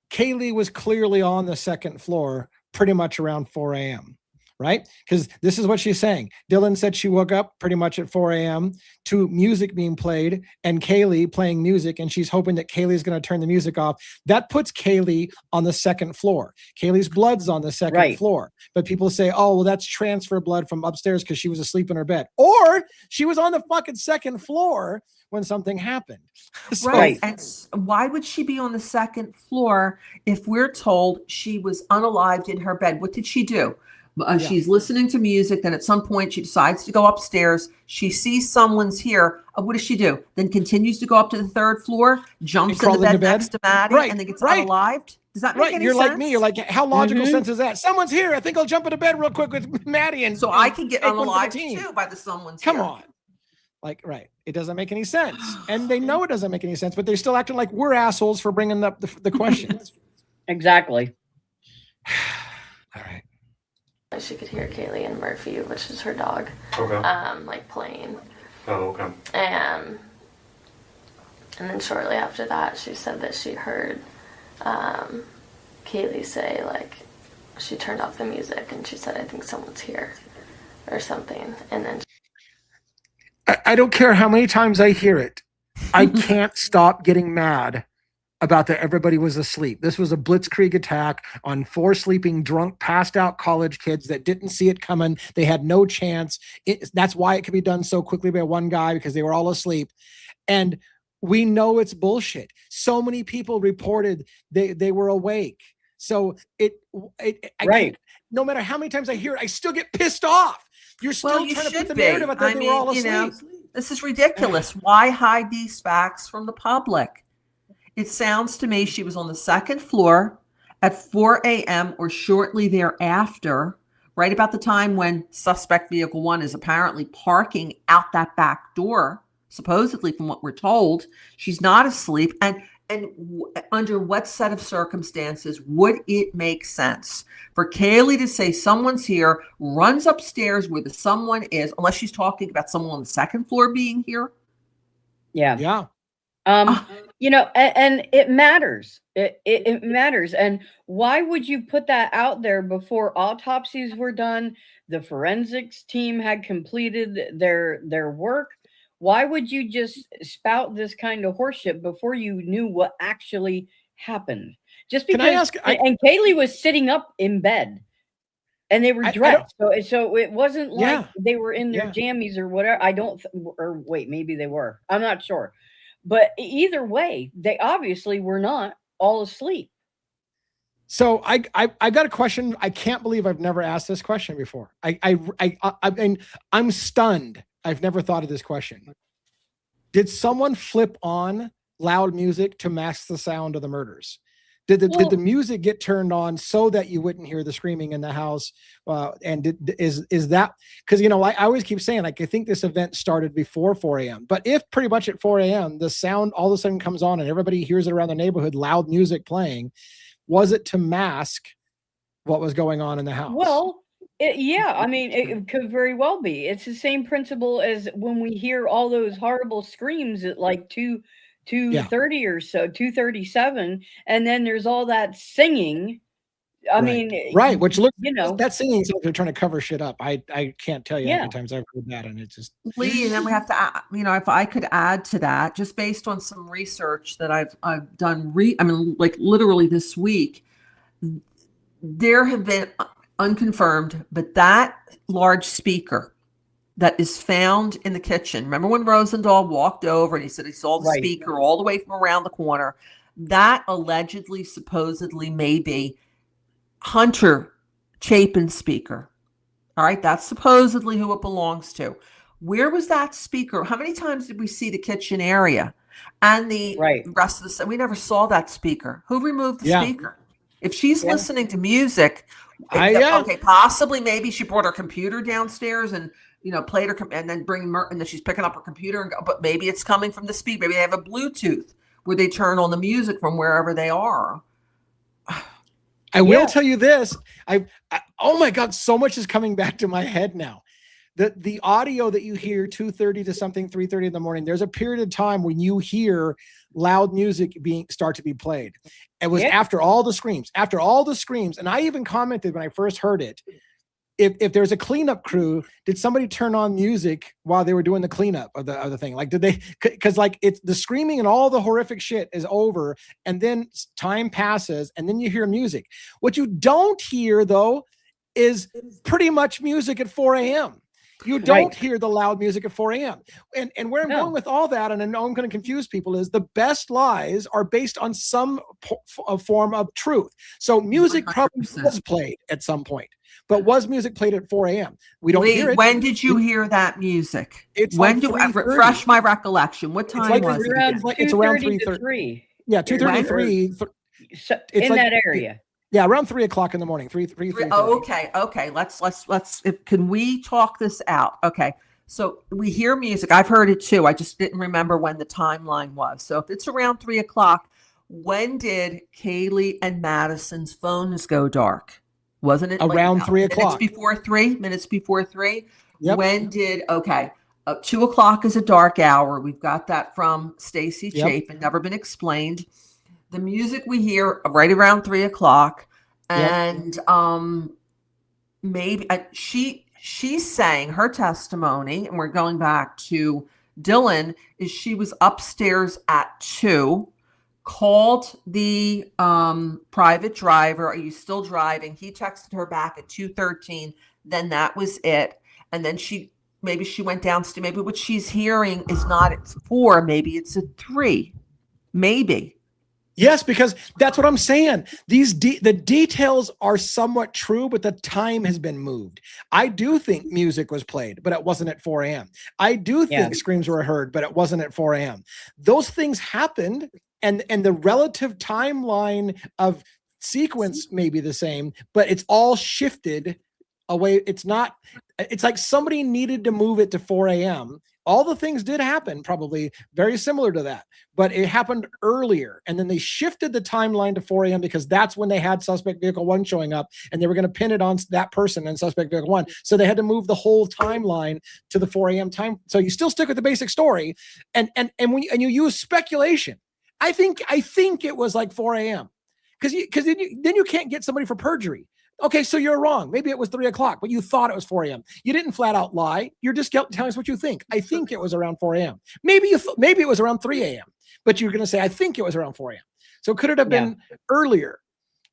Kaylee was clearly on the second floor pretty much around 4 a.m. Right? Because this is what she's saying. Dylan said she woke up pretty much at 4 a.m. to music being played and Kaylee playing music, and she's hoping that Kaylee's going to turn the music off. That puts Kaylee on the second floor. Kaylee's blood's on the second floor. But people say, oh, well, that's transfer blood from upstairs because she was asleep in her bed. Or she was on the fucking second floor when something happened. So, Right. And why would she be on the second floor if we're told she was unalived in her bed? What did she do? She's listening to music. Then at some point she decides to go upstairs. She sees someone's here. What does she do? Then continues to go up to the third floor, jumps in the bed next to Maddie, and then gets unalived. Does that make any You're sense? like me. You're like, how logical sense is that? Someone's here. I think I'll jump into bed real quick with Maddie. And so I can get take one for the unalived team. too by the someone's Come here. on. Like, right. It doesn't make any sense. And they know it doesn't make any sense, but they're still acting like we're assholes for bringing up the questions. Exactly. All right. She could hear Kaylee and Murphy, which is her dog, Okay. like playing. Oh, okay. And then shortly after that, she said that she heard Kaylee say, like, she turned off the music and she said, I think someone's here or something. And then I don't care how many times I hear it. I can't stop getting mad about that everybody was asleep. This was a blitzkrieg attack on 4 sleeping, drunk, passed out college kids that didn't see it coming. They had no chance. That's why it could be done so quickly by one guy, because they were all asleep. And we know it's bullshit. So many people reported they were awake. So no matter how many times I hear it, I still get pissed off. You're still trying to put the narrative out that they were all asleep. This is ridiculous. Why hide these facts from the public? It sounds to me she was on the second floor at 4 a.m. or shortly thereafter, right about the time when suspect vehicle 1 is apparently parking out that back door, supposedly from what we're told. She's not asleep. And under what set of circumstances would it make sense for Kaylee to say someone's here, runs upstairs where the someone is, unless she's talking about someone on the second floor being here? Yeah. Yeah. You know, and it matters. It matters. And why would you put that out there before autopsies were done? The forensics team had completed their work. Why would you just spout this kind of horseshit before you knew what actually happened? Just because. Can I ask? And Kaylee was sitting up in bed, and they were dressed, so it wasn't like they were in their jammies or whatever. Or wait, maybe they were. I'm not sure. But either way, they obviously were not all asleep. So I got a question. I can't believe I've never asked this question before. I mean, I'm stunned. I've never thought of this question. Did someone flip on loud music to mask the sound of the murders? Did the music get turned on so that you wouldn't hear the screaming in the house? And is that because, you know, I always keep saying, like, I think this event started before 4 a.m. But if pretty much at 4 a.m. the sound all of a sudden comes on and everybody hears it around the neighborhood, loud music playing, was it to mask what was going on in the house? Well, I mean, it could very well be. It's the same principle as when we hear all those horrible screams at like 2:30 or so, 2:37, and then there's all that singing. I mean, which looks, you know, that singing is like they're trying to cover shit up. I can't tell you how many times I've heard that, and it's just Lee. And then we have to, you know, if I could add to that, just based on some research that I've done. I mean, like literally this week, there have been unconfirmed, but that large speaker that is found in the kitchen. Remember when Rosendahl walked over and he said he saw the speaker all the way from around the corner? That allegedly, supposedly, may be Hunter Chapin's speaker. All right, that's supposedly who it belongs to. Where was that speaker? How many times did we see the kitchen area and the rest of the? We never saw that speaker. Who removed the speaker? If she's listening to music, okay, possibly maybe she brought her computer downstairs and played her and then and then she's picking up her computer and go. But maybe it's coming from the speaker. Maybe they have a Bluetooth where they turn on the music from wherever they are. I will tell you this. Oh my God, so much is coming back to my head now. The audio that you hear 2:30 to something 3:30 in the morning, there's a period of time when you hear loud music start to be played. It was after all the screams, and I even commented when I first heard it, if there's a cleanup crew, did somebody turn on music while they were doing the cleanup of the thing? Like, did they? Because like it's the screaming and all the horrific shit is over, and then time passes, and then you hear music. What you don't hear though is pretty much music at 4 a.m. You don't hear the loud music at 4 a.m. And where I'm going with all that, and I know I'm going to confuse people, is the best lies are based on some form of truth. So music 100%. Probably was played at some point. But was music played at 4 a.m.? We don't hear it. When did you hear that music? When do I refresh my recollection? What time was it? It's around 3:30. Yeah, 2:33. In that area. Yeah, around 3 o'clock in the morning. 3. Oh, okay. Let's. Can we talk this out? Okay. So we hear music. I've heard it too. I just didn't remember when the timeline was. So if it's around 3 o'clock, when did Kaylee and Madison's phones go dark? Wasn't it around 3 o'clock? Minutes before 3. Yep. When did 2 o'clock is a dark hour. We've got that from Stacey Chapin, never been explained. The music we hear right around 3 o'clock, and maybe she's saying her testimony, and we're going back to Dylan, is she was upstairs at 2. Called the private driver. Are you still driving? He texted her back at 2:13. Then that was it. And then maybe she went downstairs. Maybe what she's hearing is not at 4. Maybe it's at 3. Maybe. Yes, because that's what I'm saying. The details are somewhat true, but the time has been moved. I do think music was played, but it wasn't at 4 a.m. I do think screams were heard, but it wasn't at 4 a.m. Those things happened. And the relative timeline of sequence may be the same, but it's all shifted away. It's like somebody needed to move it to 4 a.m. All the things did happen, probably very similar to that, but it happened earlier. And then they shifted the timeline to 4 a.m. because that's when they had Suspect Vehicle 1 showing up, and they were going to pin it on that person and Suspect Vehicle 1. So they had to move the whole timeline to the 4 a.m. time. So you still stick with the basic story, and you use speculation. I think it was like 4 a.m. because then you can't get somebody for perjury. Okay, so you're wrong. Maybe it was 3 o'clock, but you thought it was 4 a.m. You didn't flat out lie. You're just telling us what you think. I think it was around 4 a.m. Maybe it was around 3 a.m., but you're going to say, I think it was around 4 a.m. So could it have been earlier?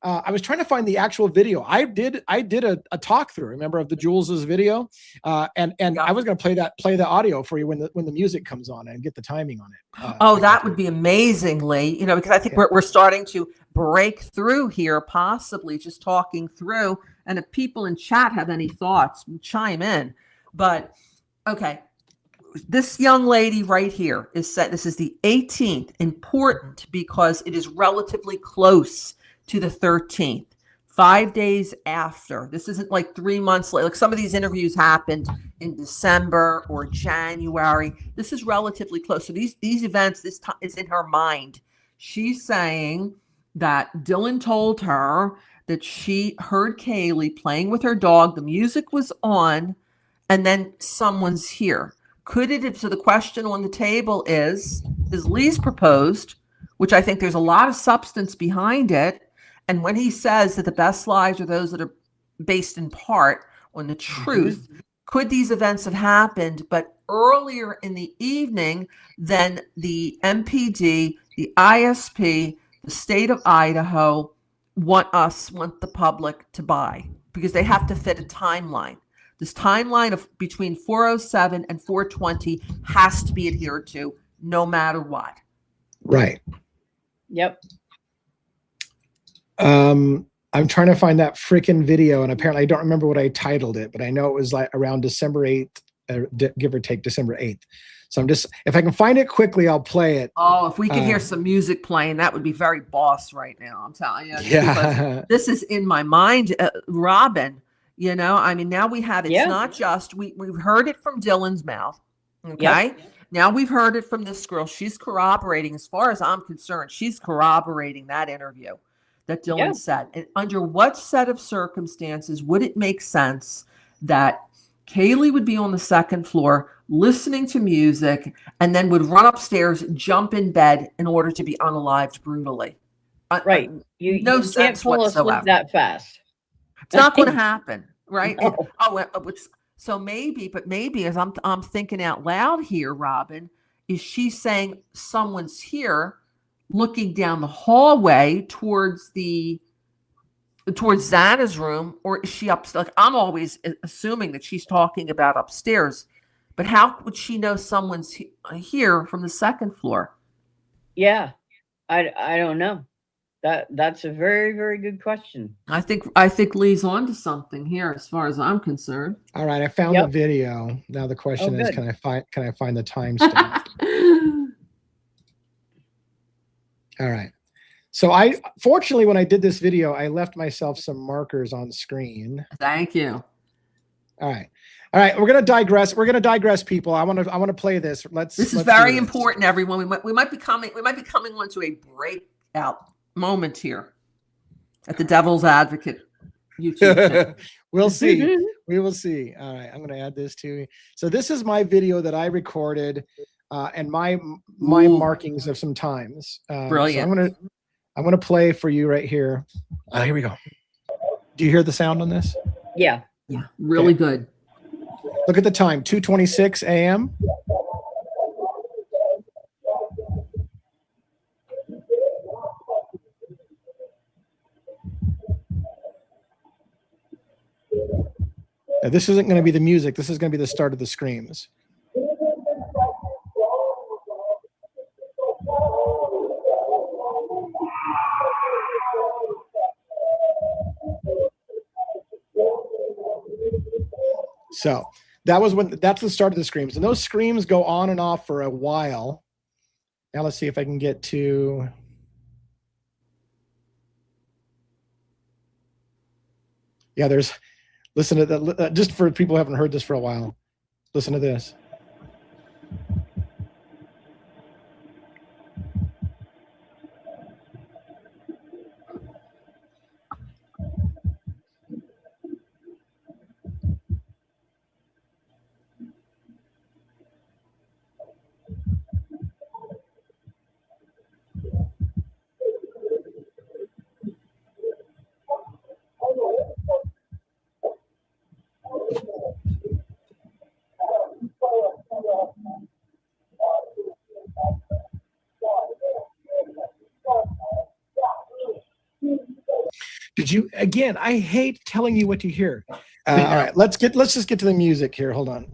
I was trying to find the actual video. I did a talk through, remember, of the Jules's video, and I was going to play the audio for you when the music comes on and get the timing on it. That would be amazingly, because I think we're starting to break through here, possibly just talking through. And if people in chat have any thoughts, chime in. But okay, this young lady right here is set. This is the 18th, important because it is relatively close to the 13th, 5 days after. This isn't like 3 months later. Like some of these interviews happened in December or January. This is relatively close. So these events, this time is in her mind. She's saying that Dylan told her that she heard Kaylee playing with her dog. The music was on, and then someone's here. Could it have? So the question on the table is Lee's proposed, which I think there's a lot of substance behind it. And when he says that the best lies are those that are based in part on the truth, could these events have happened, but earlier in the evening than the MPD, the ISP, the state of Idaho want the public to buy, because they have to fit a timeline. This timeline of between 4:07 and 4:20 has to be adhered to no matter what. Right. Yep. I'm trying to find that freaking video, and apparently I don't remember what I titled it, but I know it was like around December 8th, give or take December 8th. So I'm just, if I can find it quickly, I'll play it. Oh, if we could hear some music playing, that would be very boss right now. I'm telling you. Yeah. This is in my mind, Robin. You know, I mean, now we have, it's not just, we've heard it from Dylan's mouth. Okay. Yep. Now we've heard it from this girl. She's corroborating, as far as I'm concerned, she's corroborating that interview that Dylan said. And under what set of circumstances would it make sense that Kaylee would be on the second floor listening to music and then would run upstairs, jump in bed in order to be unalived brutally? Right. You can't pull us that fast. It's not going to happen, right? No. So maybe as I'm thinking out loud here, Robin, is she saying someone's here looking down the hallway towards Xana's room, or is she up? Like, I'm always assuming that she's talking about upstairs, but how would she know someone's here from the second floor? Yeah, I don't know. That's a very, very good question. I think Lee's onto something here, as far as I'm concerned. All right, I found the video. Now the question is, can I find the timestamp? All right. So fortunately, when I did this video, I left myself some markers on screen. Thank you. All right. We're gonna digress. People. I want to play this. This is very important, everyone. We might be coming onto a breakout moment here at the Devil's Advocate YouTube channel. We'll see. We will see. All right, I'm going to add this to. So this is my video that I recorded, and my markings of some times. Brilliant. So I'm gonna play for you right here. Here we go. Do you hear the sound on this? Yeah. Really good. Look at the time. 2:26 a.m. Now, this isn't going to be the music. This is going to be the start of the screams. So that's the start of the screams. And those screams go on and off for a while. Now let's see if I can get to... Yeah, listen to that. Just for people who haven't heard this for a while, listen to this. Did you, again, I hate telling you what to hear. All right, let's just get to the music here. Hold on.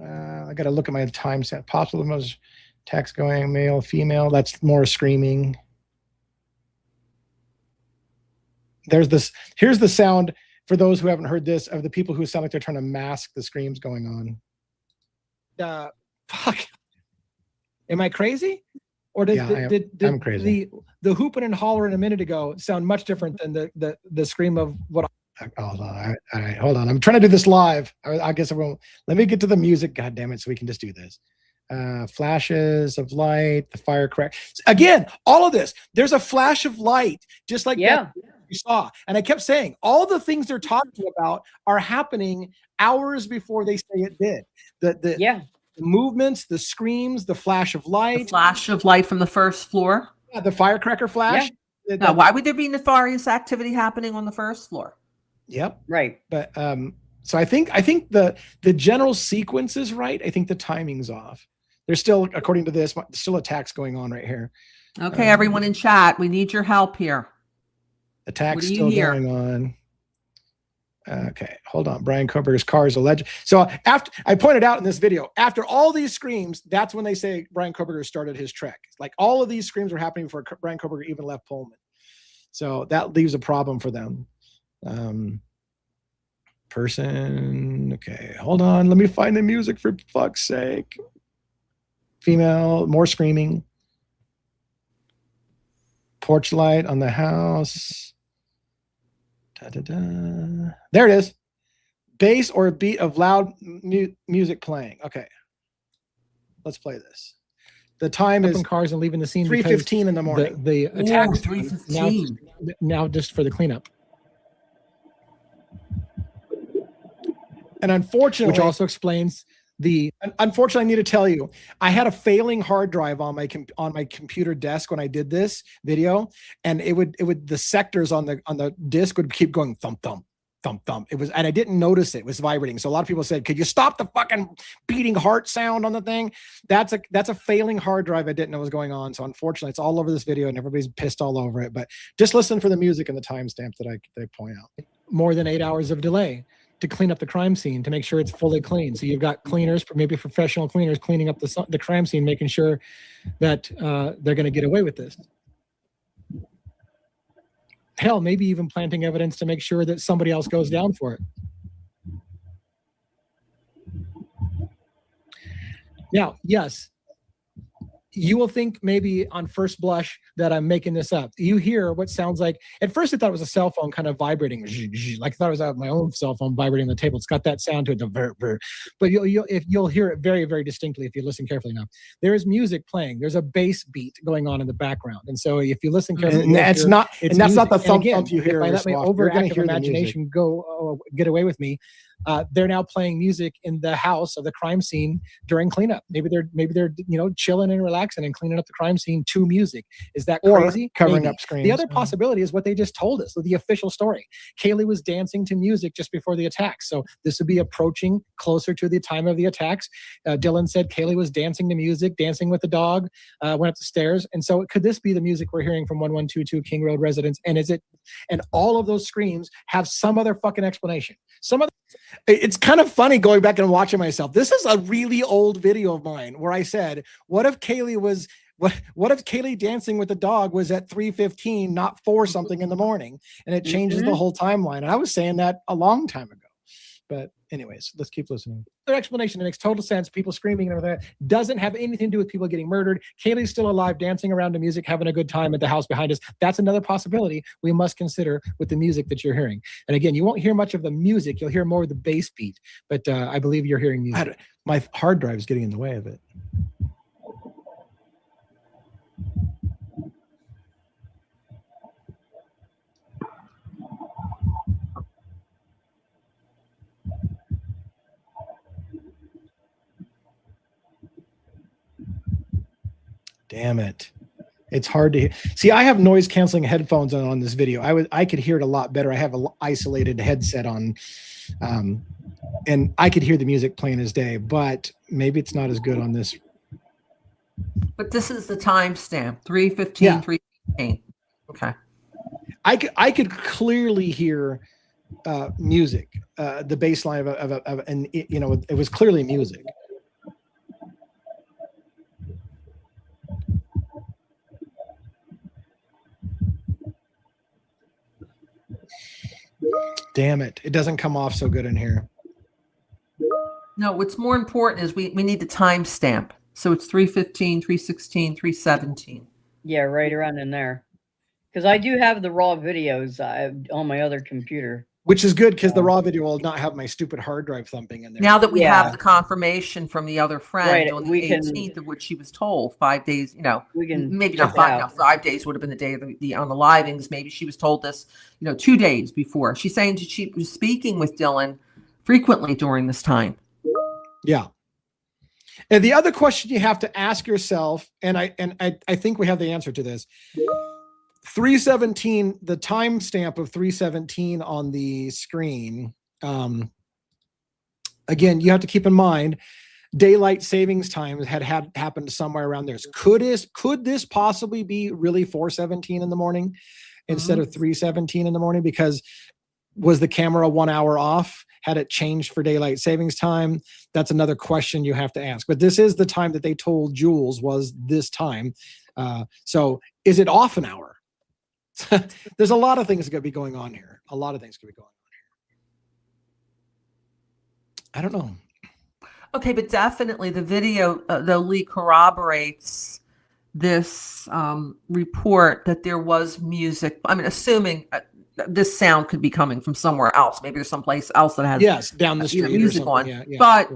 I got to look at my time set. Possible most text going male, female. That's more screaming. Here's the sound for those who haven't heard this of the people who sound like they're trying to mask the screams going on. Fuck. Am I crazy? Or I'm crazy. The hooping and hollering a minute ago sound much different than the scream of what? Hold on. All right, hold on. I'm trying to do this live. I guess I won't. Let me get to the music. God damn it, so we can just do this. Flashes of light, the firecracker. Again, all of this. There's a flash of light, just like that you saw. And I kept saying, all the things they're talking about are happening hours before they say it did. The movements, the screams, the flash of light. The flash of light from the first floor. Yeah, the firecracker flash. Yeah. Now, why would there be nefarious activity happening on the first floor? Yep. Right. But so I think the general sequence is right. I think the timing's off. There's still, according to this, still attacks going on right here. Okay, everyone in chat, we need your help here. Attacks still going on. Okay, hold on. Brian Koberger's car is alleged. So after I pointed out in this video, after all these screams, that's when they say Brian Koberger started his trek. Like all of these screams were happening before Brian Koberger even left Pullman. So that leaves a problem for them. Person. Okay, hold on. Let me find the music for fuck's sake. Female, more screaming. Porch light on the house. Da, da, da. There it is. Bass or a beat of loud music playing. Okay. Let's play this. The time is cars and leaving the scene. 3:15 in the morning. The attack 3:15. now just for the cleanup. And unfortunately, Which also explains unfortunately, I need to tell you, I had a failing hard drive on my computer desk when I did this video, and it would the sectors on the disk would keep going thump thump thump thump. It was, and I didn't notice it was vibrating. So a lot of people said, "Could you stop the fucking beating heart sound on the thing?" That's a failing hard drive. I didn't know what was going on. So unfortunately, it's all over this video, and everybody's pissed all over it. But just listen for the music and the timestamp that I point out. more than 8 hours of delay to clean up the crime scene, to make sure it's fully clean. So you've got cleaners, maybe professional cleaners, cleaning up the crime scene, making sure that they're going to get away with this. Hell, maybe even planting evidence to make sure that somebody else goes down for it. Now, yes, you will think maybe on first blush that I'm making this up. You hear what sounds like, at first I thought it was a cell phone kind of vibrating, like I thought it was my own cell phone vibrating on the table. It's got that sound to it, the ver, ver. But you'll hear it very, very distinctly if you listen carefully enough. There is music playing. There's a bass beat going on in the background. And so if you listen carefully, and that's not the thump again, thump you hear. If I let my overactive imagination go get away with me, they're now playing music in the house of the crime scene during cleanup. Maybe they're chilling and relaxing and cleaning up the crime scene to music. Is that crazy? Or covering Maybe. up screens. The other possibility is what they just told us, the official story. Kaylee was dancing to music just before the attacks. So this would be approaching closer to the time of the attacks. Dylan said Kaylee was dancing to music, dancing with the dog, went up the stairs. And so could this be the music we're hearing from 1122 King Road residents? And and all of those screams have some other fucking explanation. It's kind of funny going back and watching myself. This is a really old video of mine where I said, what if Kaylee dancing with the dog was at 3:15, not 4 something in the morning? And it changes the whole timeline. And I was saying that a long time ago. But anyways, let's keep listening. Their explanation, it makes total sense. People screaming and everything doesn't have anything to do with people getting murdered. Kaylee's still alive, dancing around to music, having a good time at the house behind us. That's another possibility we must consider with the music that you're hearing. And again, you won't hear much of the music. You'll hear more of the bass beat. But I believe you're hearing music. My hard drive is getting in the way of it. Damn it. It's hard to hear. See, I have noise canceling headphones on this video. I could hear it a lot better. I have an isolated headset on, and I could hear the music plain as day, but maybe it's not as good on this. But this is the timestamp, 3:15, Yeah. 3:15. Okay. I could clearly hear music, the bass line and it was clearly music. Damn it. It doesn't come off so good in here. No, what's more important is we need the timestamp. So it's 3:15, 3:16, 3:17. Yeah, right around in there. Because I do have the raw videos on my other computer. Which is good because the raw video will not have my stupid hard drive thumping in there. Now that we have the confirmation from the other friend Right, on the we can- 18th of which she was told 5 days, We can maybe check not it 5, out. 5 days would have been the day of the on the livings. Maybe she was told this, 2 days before. She's saying that she was speaking with Dylan frequently during this time. Yeah. And the other question you have to ask yourself, and I think we have the answer to this. 3:17, the timestamp of 3:17 on the screen. Again, you have to keep in mind daylight savings time had happened somewhere around there. Could this possibly be really 4:17 in the morning instead of 3:17 in the morning? Because was the camera 1 hour off? Had it changed for daylight savings time? That's another question you have to ask. But this is the time that they told Jules was this time. So is it off an hour? There's a lot of things that could be going on here. A lot of things could be going on here. I don't know. Okay, but definitely the video, though, Lee, corroborates this report that there was music. I mean, assuming this sound could be coming from somewhere else. Maybe there's someplace else that has down the street music or on. Yeah, but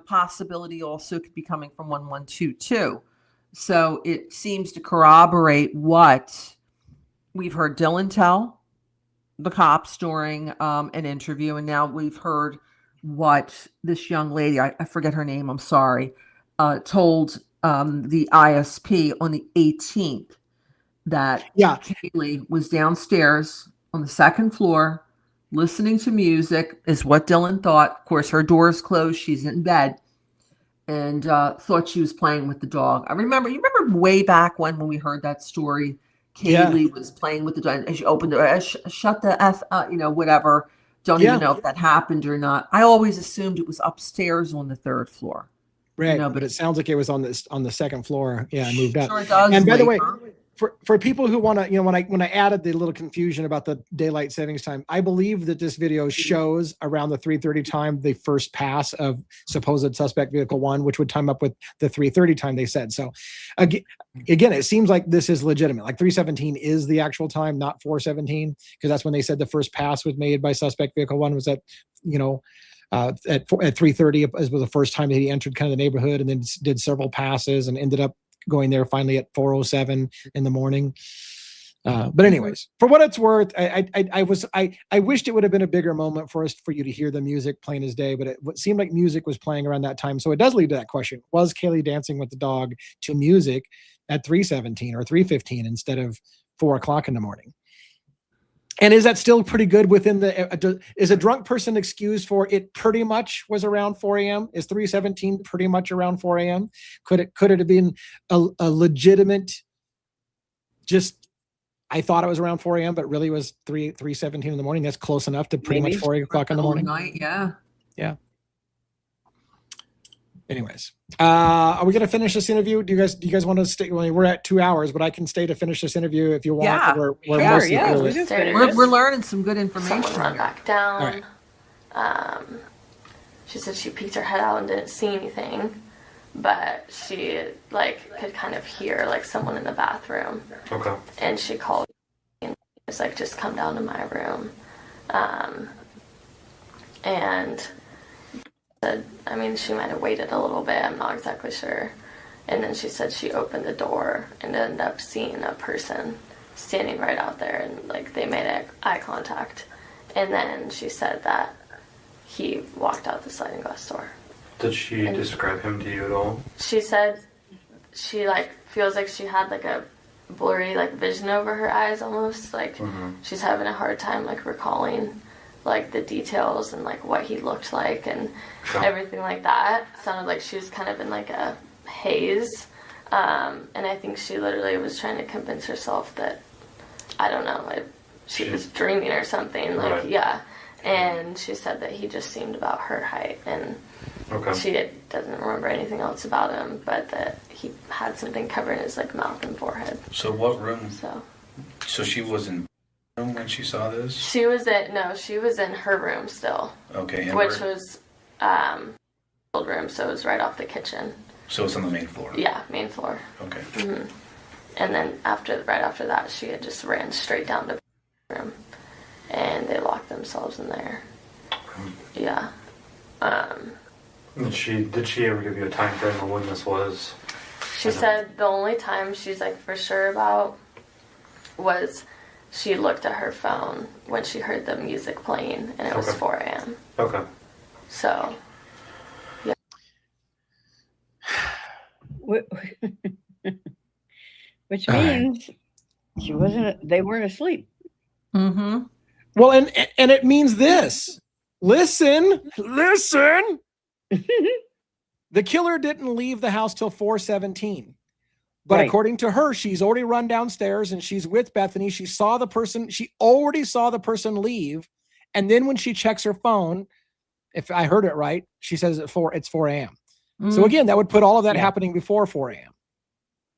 possibility also could be coming from 1122. So it seems to corroborate what we've heard Dylan tell the cops during an interview, and now we've heard what this young lady, I forget her name, I'm sorry, told the ISP on the 18th that Kaylee was downstairs on the second floor listening to music, is what Dylan thought. Of course, her door is closed, she's in bed, and thought she was playing with the dog. You remember way back when we heard that story, Kaylee was playing with the dog, and she opened the shut the F, whatever. Don't even know if that happened or not. I always assumed it was upstairs on the third floor. Right, but it sounds like it was on the second floor. Yeah, I moved up. Sure does. And by the way, for people who want to, when I added the little confusion about the daylight savings time, I believe that this video shows around the 3:30 time the first pass of supposed suspect vehicle 1, which would time up with the 3:30 time they said. So again, it seems like this is legitimate. Like 3:17 is the actual time, not 4:17, because that's when they said the first pass was made by suspect vehicle 1 was at 3:30 was the first time that he entered kind of the neighborhood, and then did several passes and ended up going there finally at 4:07 in the morning. But anyways, for what it's worth, I wished it would have been a bigger moment for you to hear the music plain as day, but it seemed like music was playing around that time. So it does lead to that question: was Kaylee dancing with the dog to music at 3:17 or 3:15 instead of 4 o'clock in the morning? And is that still pretty good within is a drunk person excused for it pretty much was around 4 a.m.? Is 3:17 pretty much around 4 a.m.? Could it have been a legitimate, just, I thought it was around 4 a.m., but really was 3:17 in the morning? That's close enough to pretty much 4 o'clock in the morning. Night, yeah. Anyways, are we going to finish this interview? Do you guys want to stay? Well, we're at 2 hours, but I can stay to finish this interview if you want. Yeah, we're learning some good information. Someone run back down. Right. She said she peeked her head out and didn't see anything, but she could kind of hear someone in the bathroom. Okay. And she called and was like, "Just come down to my room," and she might have waited a little bit, I'm not exactly sure. And then she said she opened the door and ended up seeing a person standing right out there, and they made eye contact. And then she said that he walked out the sliding glass door. Did she describe him to you at all? She said she feels like she had a blurry vision over her eyes almost. She's having a hard time recalling the details and what he looked like and everything like that. Sounded like she was kind of in a haze, and I think she literally was trying to convince herself that, I don't know, she was dreaming or something. And she said that he just seemed about her height, and she doesn't remember anything else about him, but that he had something covering his mouth and forehead. So what room? So she was in room when she saw this? She was in her room still. Okay. Which was old room, so it was right off the kitchen. So it's on the main floor? Yeah, main floor. Okay. Mm-hmm. And then right after that, she had just ran straight down to the room, and they locked themselves in there. Yeah. Did she ever give you a time frame of when this was? She said the only time she's for sure about was she looked at her phone when she heard the music playing, and it was 4 a.m. Okay. So, yeah. Which means they weren't asleep. Mm-hmm. Well, and it means this. Listen. The killer didn't leave the house till 4:17. But according to her, she's already run downstairs and she's with Bethany. She already saw the person leave. And then when she checks her phone, if I heard it right, she says it's 4 a.m. Mm-hmm. So again, that would put all of that happening before 4 a.m.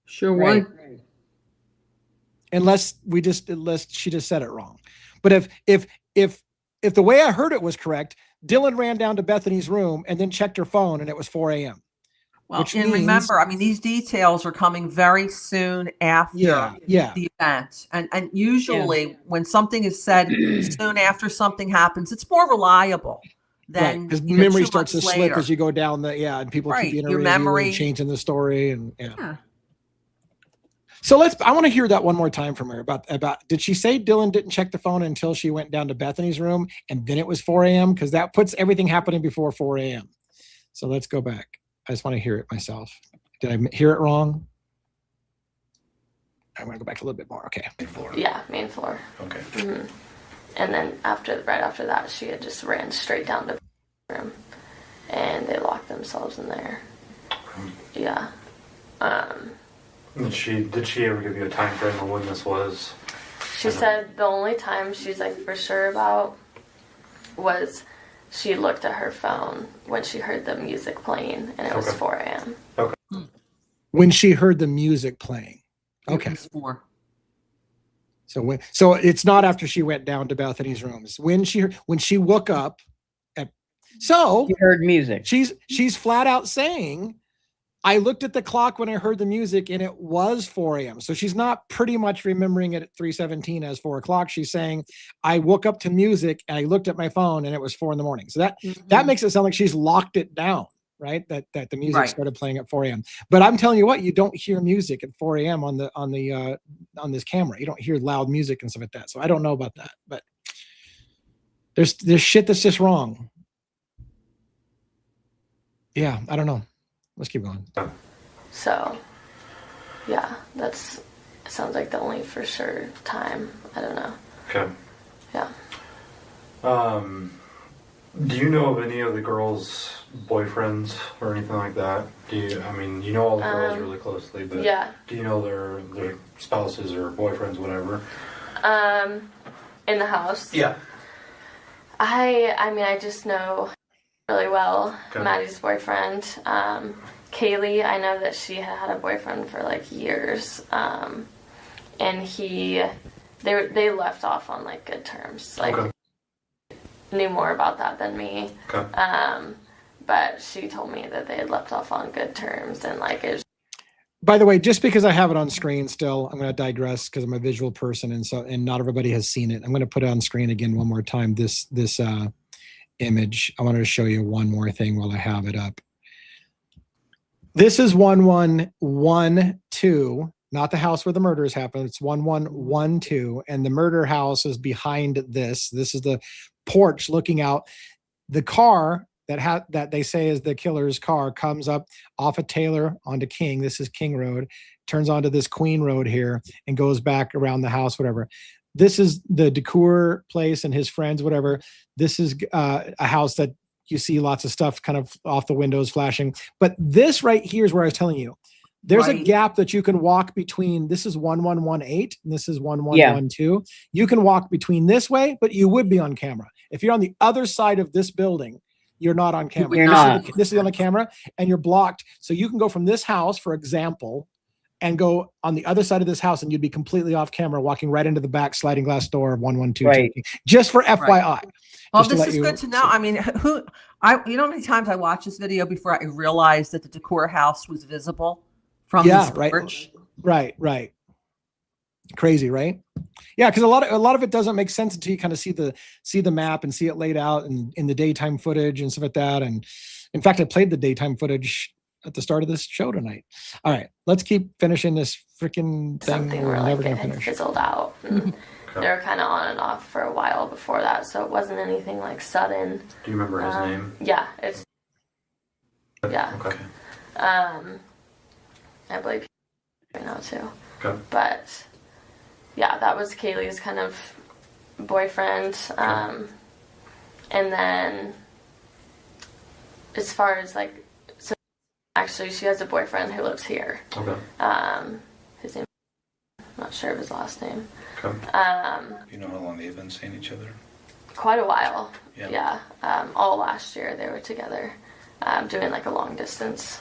Sure would. unless she just said it wrong. But if the way I heard it was correct, Dylan ran down to Bethany's room and then checked her phone, and it was 4 a.m. Well, and remember, I mean, these details are coming very soon after the event. And usually when something is said soon after something happens, it's more reliable than because memory starts to slip as you go down and people keep your memory and changing the story and So I want to hear that one more time from her about did she say Dylan didn't check the phone until she went down to Bethany's room and then it was 4 a.m. because that puts everything happening before 4 a.m. So let's go back. I just want to hear it myself. Did I hear it wrong? I'm going to go back a little bit more. Okay. Yeah, main floor. Okay. Mm-hmm. And then right after that, she had just ran straight down to the room, and they locked themselves in there. Yeah. Did she ever give you a time frame of when this was? She said the only time she's like for sure about was she looked at her phone when she heard the music playing, and it was 4 a.m. Okay. When she heard the music playing. Okay. It was 4. So it's not after she went down to Bethany's rooms. When she woke up, she heard music. She's flat out saying, I looked at the clock when I heard the music and it was 4 a.m. So she's not pretty much remembering it at 3:17 as 4 o'clock. She's saying, I woke up to music and I looked at my phone and it was 4 a.m. So that makes it sound like she's locked it down, right? That the music started playing at 4 a.m. But I'm telling you what, you don't hear music at 4 a.m. on this camera. You don't hear loud music and stuff like that. So I don't know about that, but there's shit that's just wrong. Yeah, I don't know. Let's keep going. So, yeah, it sounds like the only for sure time. I don't know. Okay. Yeah. Do you know of any of the girls' boyfriends or anything like that? You know all the girls really closely, but do you know their spouses or boyfriends, whatever? In the house? Yeah. I just know really well Maddie's boyfriend. Kaylee, I know that she had a boyfriend for like years. And they left off on like good terms. Like knew more about that than me. Okay. But she told me that they had left off on good terms and like it was. By the way, just because I have it on screen still, I'm going to digress because I'm a visual person and not everybody has seen it. I'm going to put it on screen again one more time. This image. I wanted to show you one more thing while I have it up. This is 1112, not the house where the murders happened. It's 1112, and the murder house is behind this. This is the porch looking out. The car that they say is the killer's car comes up off of Taylor onto King. This is King Road, turns onto this Queen Road here and goes back around the house, whatever. This is the Decour place and his friends, whatever. This is a house that you see lots of stuff kind of off the windows flashing. But this right here is where I was telling you. There's a gap that you can walk between. This is 1118 and this is 1112. You can walk between this way, but you would be on camera. If you're on the other side of this building, you're not on camera. You're not. This is on the camera and you're blocked. So you can go from this house, for example, and go on the other side of this house and you'd be completely off camera, walking right into the back sliding glass door of 112. Right. Just for FYI. Right. Well, this is good to know. So. I mean, you know how many times I watched this video before I realized that the Decour house was visible from this porch? Right. Crazy, right? Yeah, because a lot of it doesn't make sense until you kind of see the map and see it laid out in the daytime footage and stuff like that. And in fact, I played the daytime footage at the start of this show tonight. All right, let's keep finishing this freaking thing. Something We're where never like it gonna had finish. fizzled out. And they were kind of on and off for a while before that, so it wasn't anything like sudden. Do you remember his name? Yeah, it's Okay. I believe right now too. Okay. But yeah, that was Kaylee's kind of boyfriend. And then as far as like, so actually she has a boyfriend who lives here. Okay. His name, I'm not sure of his last name. Okay. You know how long they've been seeing each other? Quite a while. Yeah. All last year they were together, doing like a long distance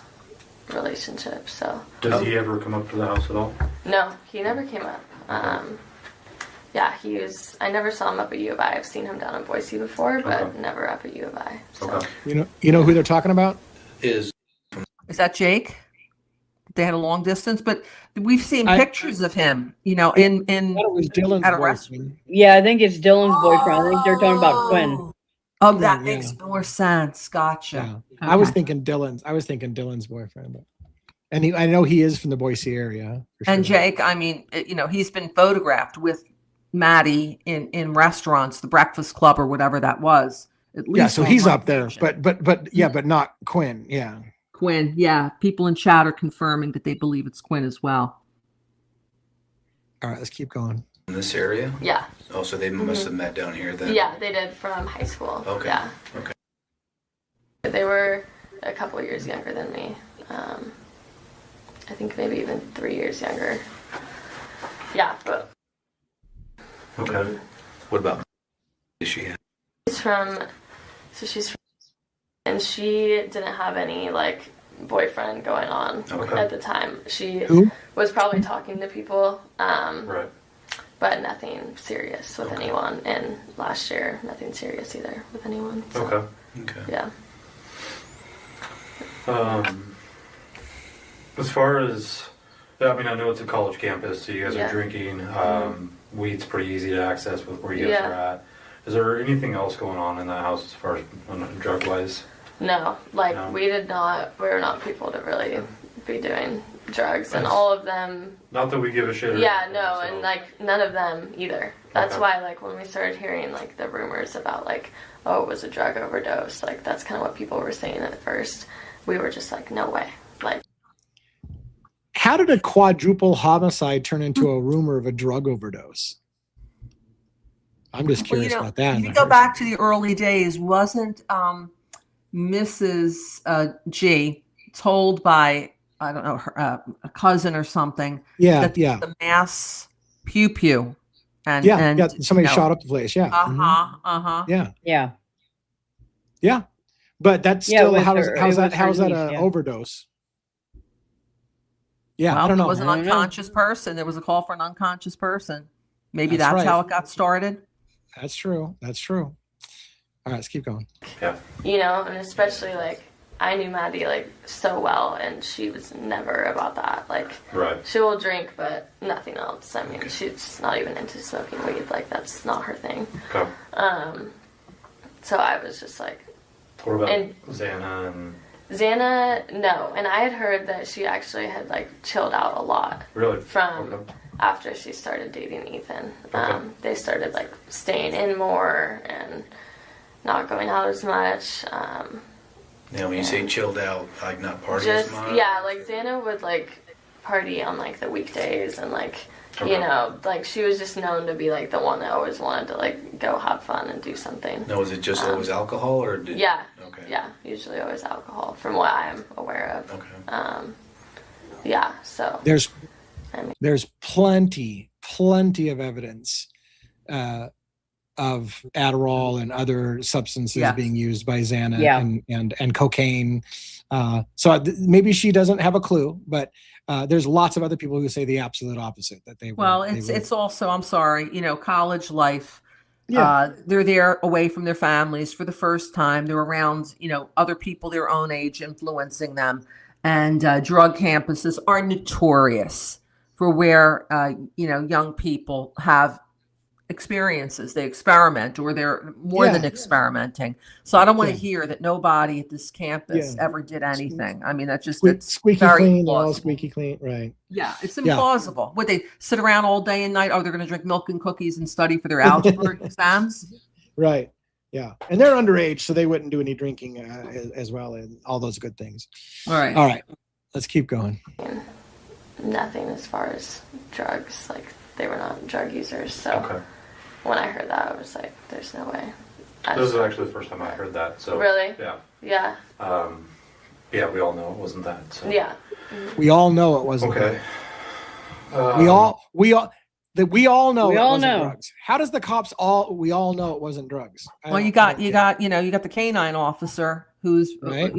relationship. So Does he ever come up to the house at all? no, he never came up. Yeah, I never saw him up at U of I. I've seen him down in Boise before, but Okay. never up at U of I. So. Okay. You know who they're talking about? Is that Jake? They had a long distance, but we've seen I- pictures of him, in I thought it was Dylan's at a restaurant. boyfriend. Yeah, I think it's Dylan's boyfriend. I think they're talking about Quinn. Oh, Quinn, that yeah. makes more sense. Gotcha. Yeah. I was Okay. thinking Dylan's boyfriend, but I know he is from the Boise area. For And sure. Jake, I mean, he's been photographed with Maddie in restaurants, the Breakfast Club or whatever that was. At least Yeah, so on he's one up there, occasion. but not Quinn. Yeah. Quinn, yeah. People in chat are confirming that they believe it's Quinn as well. All right, let's keep going. in this area? Yeah. Oh, so they must have met down here then. Yeah, they did from high school. Okay. Yeah. Okay. They were a couple years younger than me. I think maybe even 3 years younger. Yeah, but Okay. What about she had? she's from, and she didn't have any like boyfriend going on Okay. at the time. She Who? was probably talking to people, Right. but nothing serious with Okay. anyone. And last year, nothing serious either with anyone. So, Okay. Okay. Yeah. As far as, I mean, I know it's a college campus, so you guys Yeah. are drinking. Weed's pretty easy to access with where you guys Yeah. are at. Is there anything else going on in that house as far as drug wise? No, like No. we were not people to really be doing drugs, and Nice. all of them. Not that we give a shit. or Yeah, anything, no, so- and like none of them either. That's Okay. why, like, when we started hearing like the rumors about like, oh, it was a drug overdose, like that's kind of what people were saying at first. We were just like, no way, like. How did a quadruple homicide turn into a rumor of a drug overdose? I'm just curious about that. If you go back to the early days, wasn't Mrs. G told by, I don't know, her, a cousin or something, Yeah, that yeah, the mass pew pew, and yeah. Somebody shot up the place. Yeah. Uh Mhm. huh. Uh huh. Yeah, Yeah. yeah. But that's Yeah, it still was how's her- how's it that was her how's that niece, an yeah. overdose? Yeah, Well, I don't it know. was an I don't know. unconscious person. There was a call for an unconscious person. Maybe That's that's right. how it got started. That's true. That's true. All right, let's keep going. Yeah. You know, and especially like I knew Maddie like so well, and she was never about that. Like, Right. she will drink, but nothing else. I mean, she's not even into smoking weed. Like, that's not her thing. Okay. So I was just like, What about And- Xana and Xana, no. And I had heard that she actually had like chilled out a lot really? from Okay. after she started dating Ethan. Okay. They started like staying in more and not going out as much. Now, when you say chilled out, like not party Just as much? yeah, like Xana would like party on like the weekdays and like you Okay. know, like she was just known to be like the one that always wanted to like go have fun and do something. No, was it just always alcohol or did? Yeah. Okay. Yeah, usually always alcohol from what I am aware of. Okay. Yeah, so There's I mean- there's plenty of evidence of Adderall and other substances Yes. being used by Xana Yeah. and cocaine. Maybe she doesn't have a clue, but there's lots of other people who say the absolute opposite, that they Well, were, it's also, I'm sorry, college life. Yeah. They're there away from their families for the first time. They're around, other people their own age influencing them. And drug campuses are notorious for where, young people have experiences. They experiment, or they're more than Yeah. experimenting. So I don't want to Yeah. hear that nobody at this campus Yeah. ever did anything. I mean, that's just, it's squeaky very clean, they're all implausible. squeaky clean, right? Yeah, it's Yeah. implausible. Would they sit around all day and night? Oh, they're going to drink milk and cookies and study for their algebra exams? Right. Yeah. And they're underage, so they wouldn't do any drinking as well, and all those good things. All right. All right. Let's keep going. nothing as far as drugs. Like, they were not drug users. So Okay. when I heard that, I was like, there's no way. This is actually the first time I heard that. So Really? Yeah. Yeah. Yeah, we all know it wasn't that. So. Yeah. We all know it wasn't. Okay. We all know We it all wasn't know. drugs. How does the cops we all know it wasn't drugs? Well, you got the canine officer who's Right.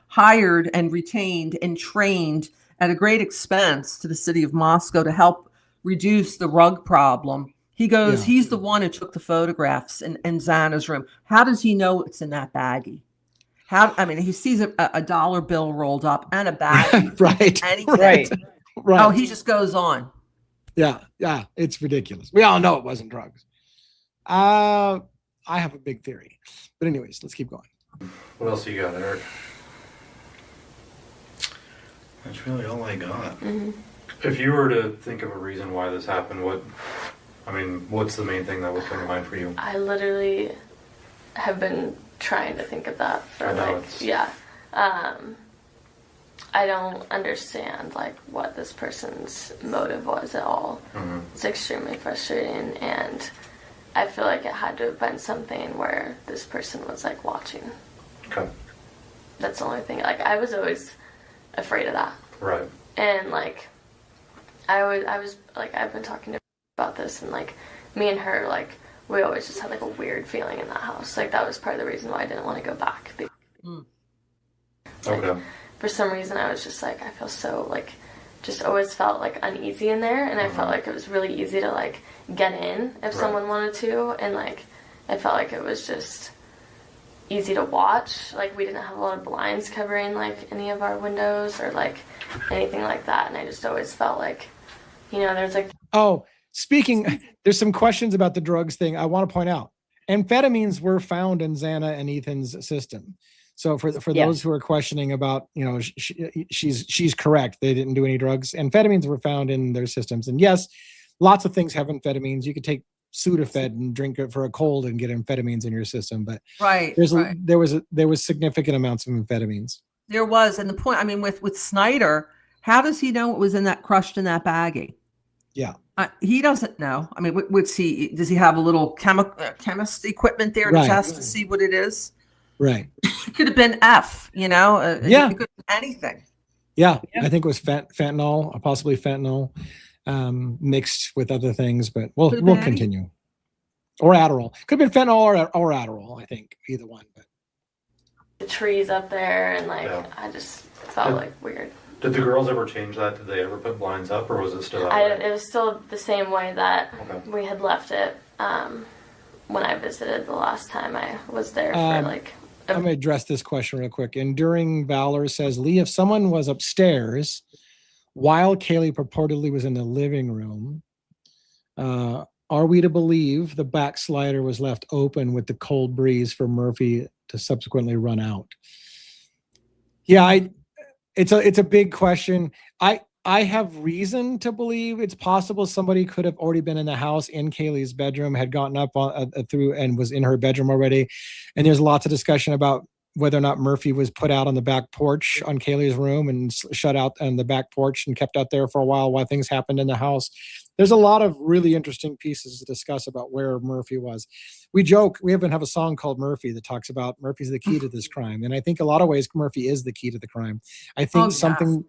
hired and retained and trained at a great expense to the city of Moscow to help reduce the rug problem. He goes, Yeah. he's the one who took the photographs in Xana's room. How does he know it's in that baggie? I mean, he sees a dollar bill rolled up and a baggie. Right. Anything. Right. Right. Oh, he just goes on. Yeah. It's ridiculous. We all know it wasn't drugs. I have a big theory. But anyways, let's keep going. What else you got, Eric? That's really all I got. If you were to think of a reason why this happened, what's the main thing that would come to mind for you? I literally have been trying to think of that for I don't understand what this person's motive was at all. It's extremely frustrating, and I feel like it had to have been something where this person was watching. Okay. That's the only thing. I was always afraid of that. Right. And I've been talking to her about this, and me and her we always just had a weird feeling in that house. That was part of the reason why I didn't want to go back. Okay. For some reason I was just I feel so just always felt uneasy in there, and I felt like it was really easy to get in if someone wanted to, and I felt like it was just easy to watch. We didn't have a lot of blinds covering any of our windows or anything like that, and I just always felt there's Oh, speaking, there's some questions about the drugs thing. I want to point out, amphetamines were found in Xana and Ethan's system. So for those who are questioning about, she's correct. They didn't do any drugs. Amphetamines were found in their systems. And yes, lots of things have amphetamines. You could take Sudafed and drink it for a cold and get amphetamines in your system. But there was significant amounts of amphetamines. There was. And the point, with Snyder, how does he know it was crushed in that baggie? Yeah. He doesn't know. Does he have a little chemist equipment there to test to see what it is? Right. It could have been F, It could have been anything. Yeah. I think it was fentanyl, possibly fentanyl, mixed with other things, but we'll continue. Or Adderall. Could have been fentanyl or Adderall, I think. Either one. But the trees up there, and I just felt weird. Did the girls ever change that? Did they ever put blinds up, or was it still that way? It was still the same way that we had left it when I visited the last time I was there for I'm going to address this question real quick. Enduring Valor says, Lee, if someone was upstairs while Kaylee purportedly was in the living room, are we to believe the back slider was left open with the cold breeze for Murphy to subsequently run out? Yeah, it's a big question. I have reason to believe it's possible somebody could have already been in the house in Kaylee's bedroom, had gotten up through and was in her bedroom already. And there's lots of discussion about whether or not Murphy was put out on the back porch on Kaylee's room and shut out on the back porch and kept out there for a while things happened in the house. There's a lot of really interesting pieces to discuss about where Murphy was. We joke, we even have a song called Murphy that talks about Murphy's the key to this crime. And I think a lot of ways Murphy is the key to the crime. I think something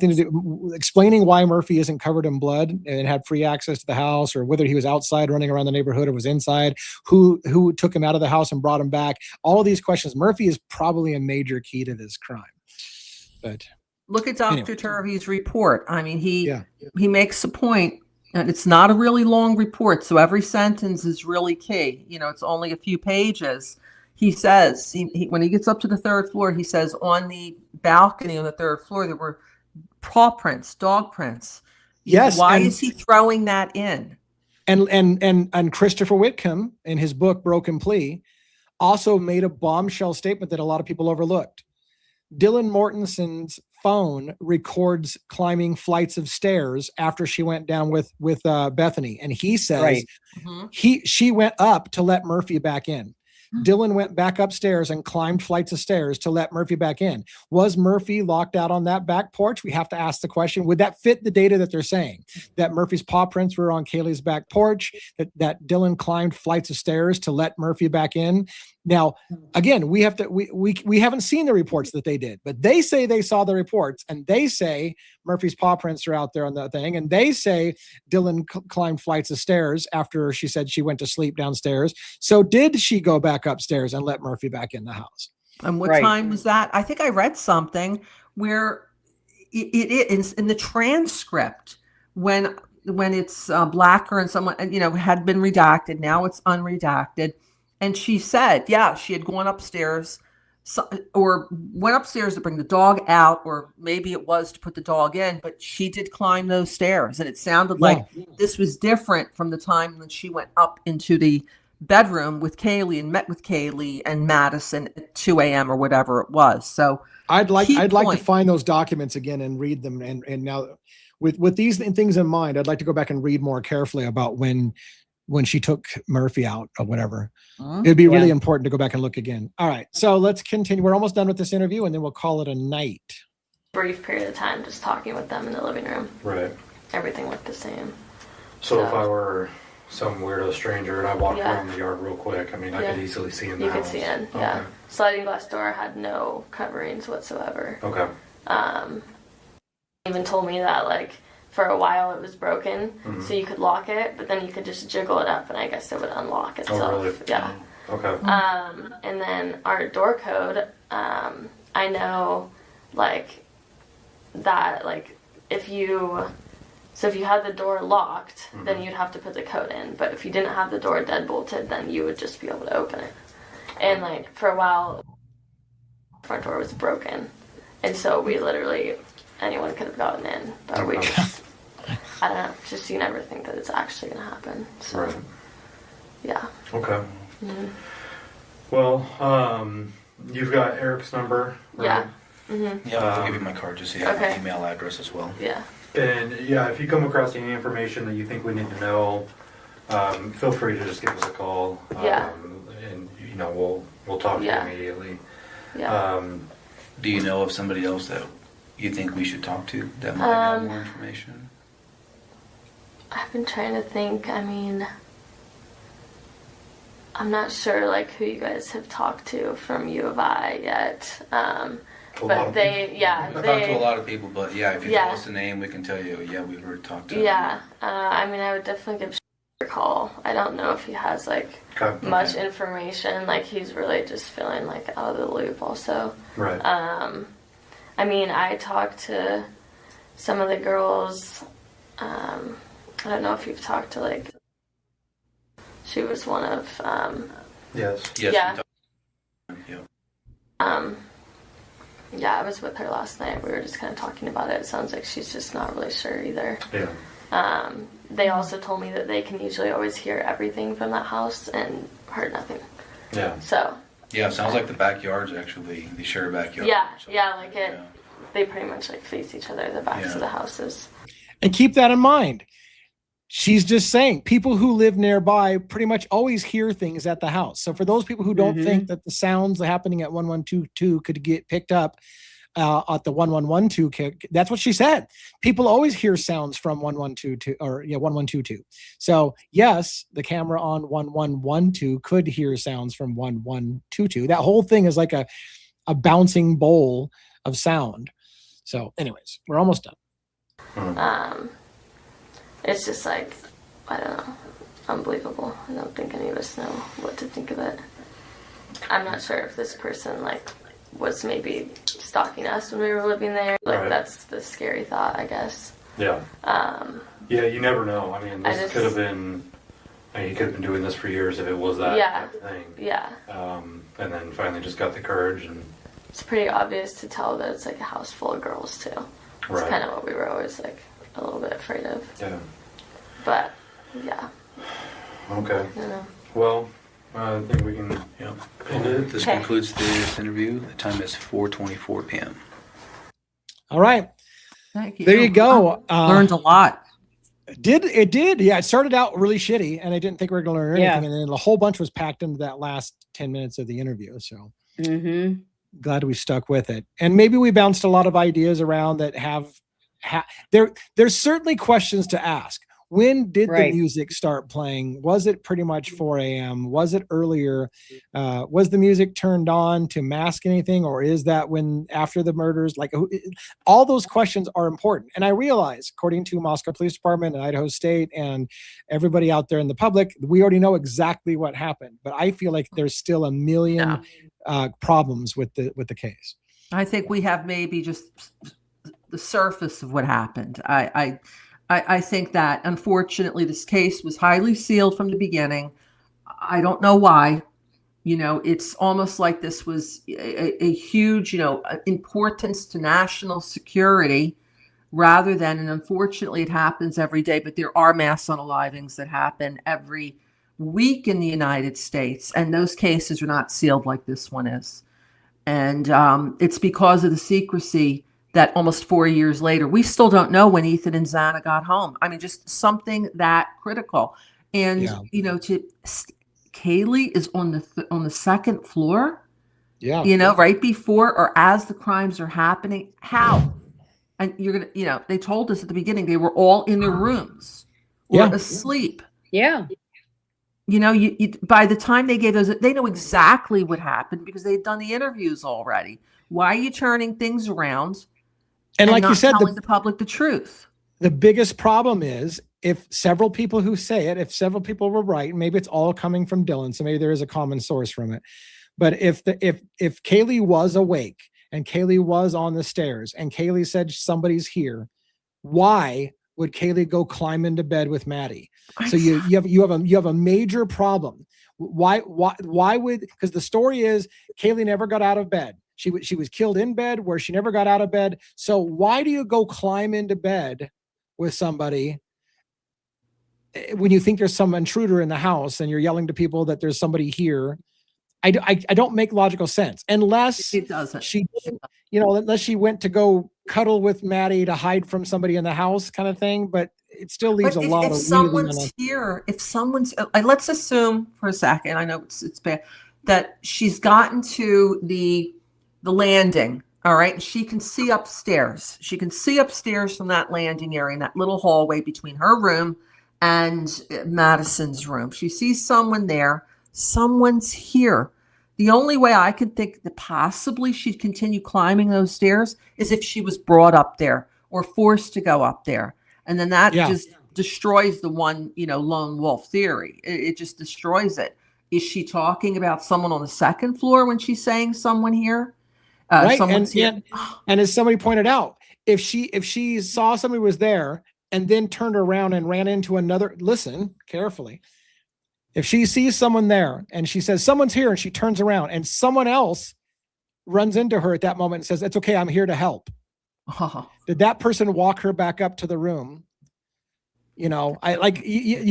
to do, explaining why Murphy isn't covered in blood and had free access to the house, or whether he was outside running around the neighborhood or was inside, who took him out of the house and brought him back. All of these questions, Murphy is probably a major key to this crime. But look at Dr. Turvey's report. He makes a point. And it's not a really long report, so every sentence is really key. It's only a few pages. He says, when he gets up to the third floor, he says on the balcony on the third floor, there were paw prints, dog prints. Yes. Why is he throwing that in? And Christopher Whitcomb, in his book, Broken Plea, also made a bombshell statement that a lot of people overlooked. Dylan Mortenson's phone records climbing flights of stairs after she went down with Bethany, and he says she went up to let Murphy back in. Dylan went back upstairs and climbed flights of stairs to let Murphy back in. Was Murphy locked out on that back porch? We have to ask the question. Would that fit the data that they're saying? That Murphy's paw prints were on Kaylee's back porch, that Dylan climbed flights of stairs to let Murphy back in? Now, again, we haven't seen the reports that they did, but they say they saw the reports, and they say Murphy's paw prints are out there on that thing, and they say Dylan climbed flights of stairs after she said she went to sleep downstairs. So did she go back upstairs and let Murphy back in the house? And what time was that? I think I read something where it is in the transcript when when it's Blacker and someone, had been redacted. Now it's unredacted. And she said, yeah, she had gone upstairs or went upstairs to bring the dog out, or maybe it was to put the dog in, but she did climb those stairs. And it sounded like this was different from the time when she went up into the bedroom with Kaylee and met with Kaylee and Madison at 2 a.m. or whatever it was. So I'd like to find those documents again and read them. And now with these things in mind, I'd like to go back and read more carefully about when she took Murphy out or whatever. It'd be really important to go back and look again. All right, so let's continue. We're almost done with this interview, and then we'll call it a night. Brief period of time just talking with them in the living room. Right. Everything looked the same. So if I were some weirdo stranger and I walked around the yard real quick, I mean, I could easily see in the house. You could see in, yeah. Sliding glass door had no coverings whatsoever. Okay. Even told me that, like, for a while it was broken, so you could lock it, but then you could just jiggle it up, and I guess it would unlock itself. Oh, really? Yeah. Okay. And then our door code, I know, like, that, like, if you had the door locked, then you'd have to put the code in, but if you didn't have the door deadbolted, then you would just be able to open it. And, like, for a while, the front door was broken, and so we literally, anyone could have gotten in, but we just, I don't know, just you never think that it's actually going to happen. So, right. Yeah. Okay. Well, you've got Eric's number, right? Yeah. Yeah, I'll give you my card just so you have my email address as well. Yeah. And yeah, if you come across any information that you think we need to know, feel free to just give us a call. And we'll talk to you immediately. Yeah. Do you know of somebody else that you think we should talk to that might have more information? I've been trying to think. I mean, I'm not sure like who you guys have talked to from U of I yet. But they, I've talked to a lot of people, but if you tell us the name, we can tell you, we've heard talked to. Yeah, I mean, I would definitely give a call. I don't know if he has like much information. Like he's really just feeling like out of the loop also. Right. I mean, I talked to some of the girls. I don't know if you've talked to like. She was one of. Yes. Yeah. Yeah, I was with her last night. We were just kind of talking about it. It sounds like she's just not really sure either. Yeah. They also told me that they can usually always hear everything from that house and heard nothing. Yeah. So. Yeah, it sounds like the backyards actually, they share a backyard. Yeah, so, like it. Yeah. They pretty much like face each other, the backs of the houses. And keep that in mind. She's just saying people who live nearby pretty much always hear things at the house. So for those people who don't think that the sounds happening at 1122 could get picked up at the 1112 kick, that's what she said. People always hear sounds from 1122 or 1122. So yes, the camera on 1112 could hear sounds from 1122. That whole thing is like a bouncing bowl of sound. So anyways, we're almost done. It's just like, I don't know, unbelievable. I don't think any of us know what to think of it. I'm not sure if this person, like, was maybe stalking us when we were living there. Like, that's the scary thought, I guess. Yeah. Yeah, you never know. I mean, this could have been, he could have been doing this for years if it was that type of thing. Yeah. And then finally just got the courage and... It's pretty obvious to tell that it's, like, a house full of girls, too. It's kind of what we were always, like, a little bit afraid of. Yeah. But, yeah. Okay. Yeah. Well, I think we can end it. This concludes this interview. The time is 4:24 p.m. All right. Thank you. There you go. Learned a lot. It did. Yeah, it started out really shitty, and I didn't think we were going to learn anything, and then a whole bunch was packed into that last 10 minutes of the interview. So glad we stuck with it. And maybe we bounced a lot of ideas around that there's certainly questions to ask. When did the music start playing? Was it pretty much 4 a.m.? Was it earlier? Was the music turned on to mask anything? Or is that when after the murders? Like all those questions are important. And I realize, according to Moscow Police Department and Idaho State and everybody out there in the public, we already know exactly what happened. But I feel like there's still a million problems with the case. I think we have maybe just the surface of what happened. I I think that unfortunately this case was highly sealed from the beginning. I don't know why. You know, it's almost like this was a huge, importance to national security rather than, and unfortunately it happens every day, but there are mass unalivings that happen every week in the United States. And those cases are not sealed like this one is. And it's because of the secrecy that almost 4 years later, we still don't know when Ethan and Xana got home. I mean, just something that critical. And, Kaylee is on the second floor, right before or as the crimes are happening. How? And you're going to, they told us at the beginning, they were all in their rooms or asleep. Yeah. You by the time they gave those, they know exactly what happened because they had done the interviews already. Why are you turning things around? And like not you said, telling the public the truth. The biggest problem is if several people who say it, if several people were right, maybe it's all coming from Dylan, so maybe there is a common source from it. But if Kaylee was awake and Kaylee was on the stairs and Kaylee said somebody's here, why would Kaylee go climb into bed with Maddie? So you have a major problem. Why would, because the story is Kaylee never got out of bed. She was killed in bed where she never got out of bed. So why do you go climb into bed with somebody when you think there's some intruder in the house and you're yelling to people that there's somebody here? I don't make logical sense unless it doesn't. She, unless she went to go cuddle with Maddie to hide from somebody in the house, kind of thing. But it still leaves a lot of. If someone's here, if someone's, let's assume for a second. I know it's bad that she's gotten to the landing. All right, and she can see upstairs. She can see upstairs from that landing area in that little hallway between her room and Madison's room. She sees someone there. Someone's here. The only way I can think that possibly she'd continue climbing those stairs is if she was brought up there or forced to go up there. And then that just destroys the one, lone wolf theory. It just destroys it. Is she talking about someone on the second floor when she's saying someone here? Right. And as somebody pointed out, if she saw somebody was there and then turned around and ran into another, listen carefully. If she sees someone there and she says, someone's here, and she turns around and someone else runs into her at that moment and says, it's okay, I'm here to help. Did that person walk her back up to the room? You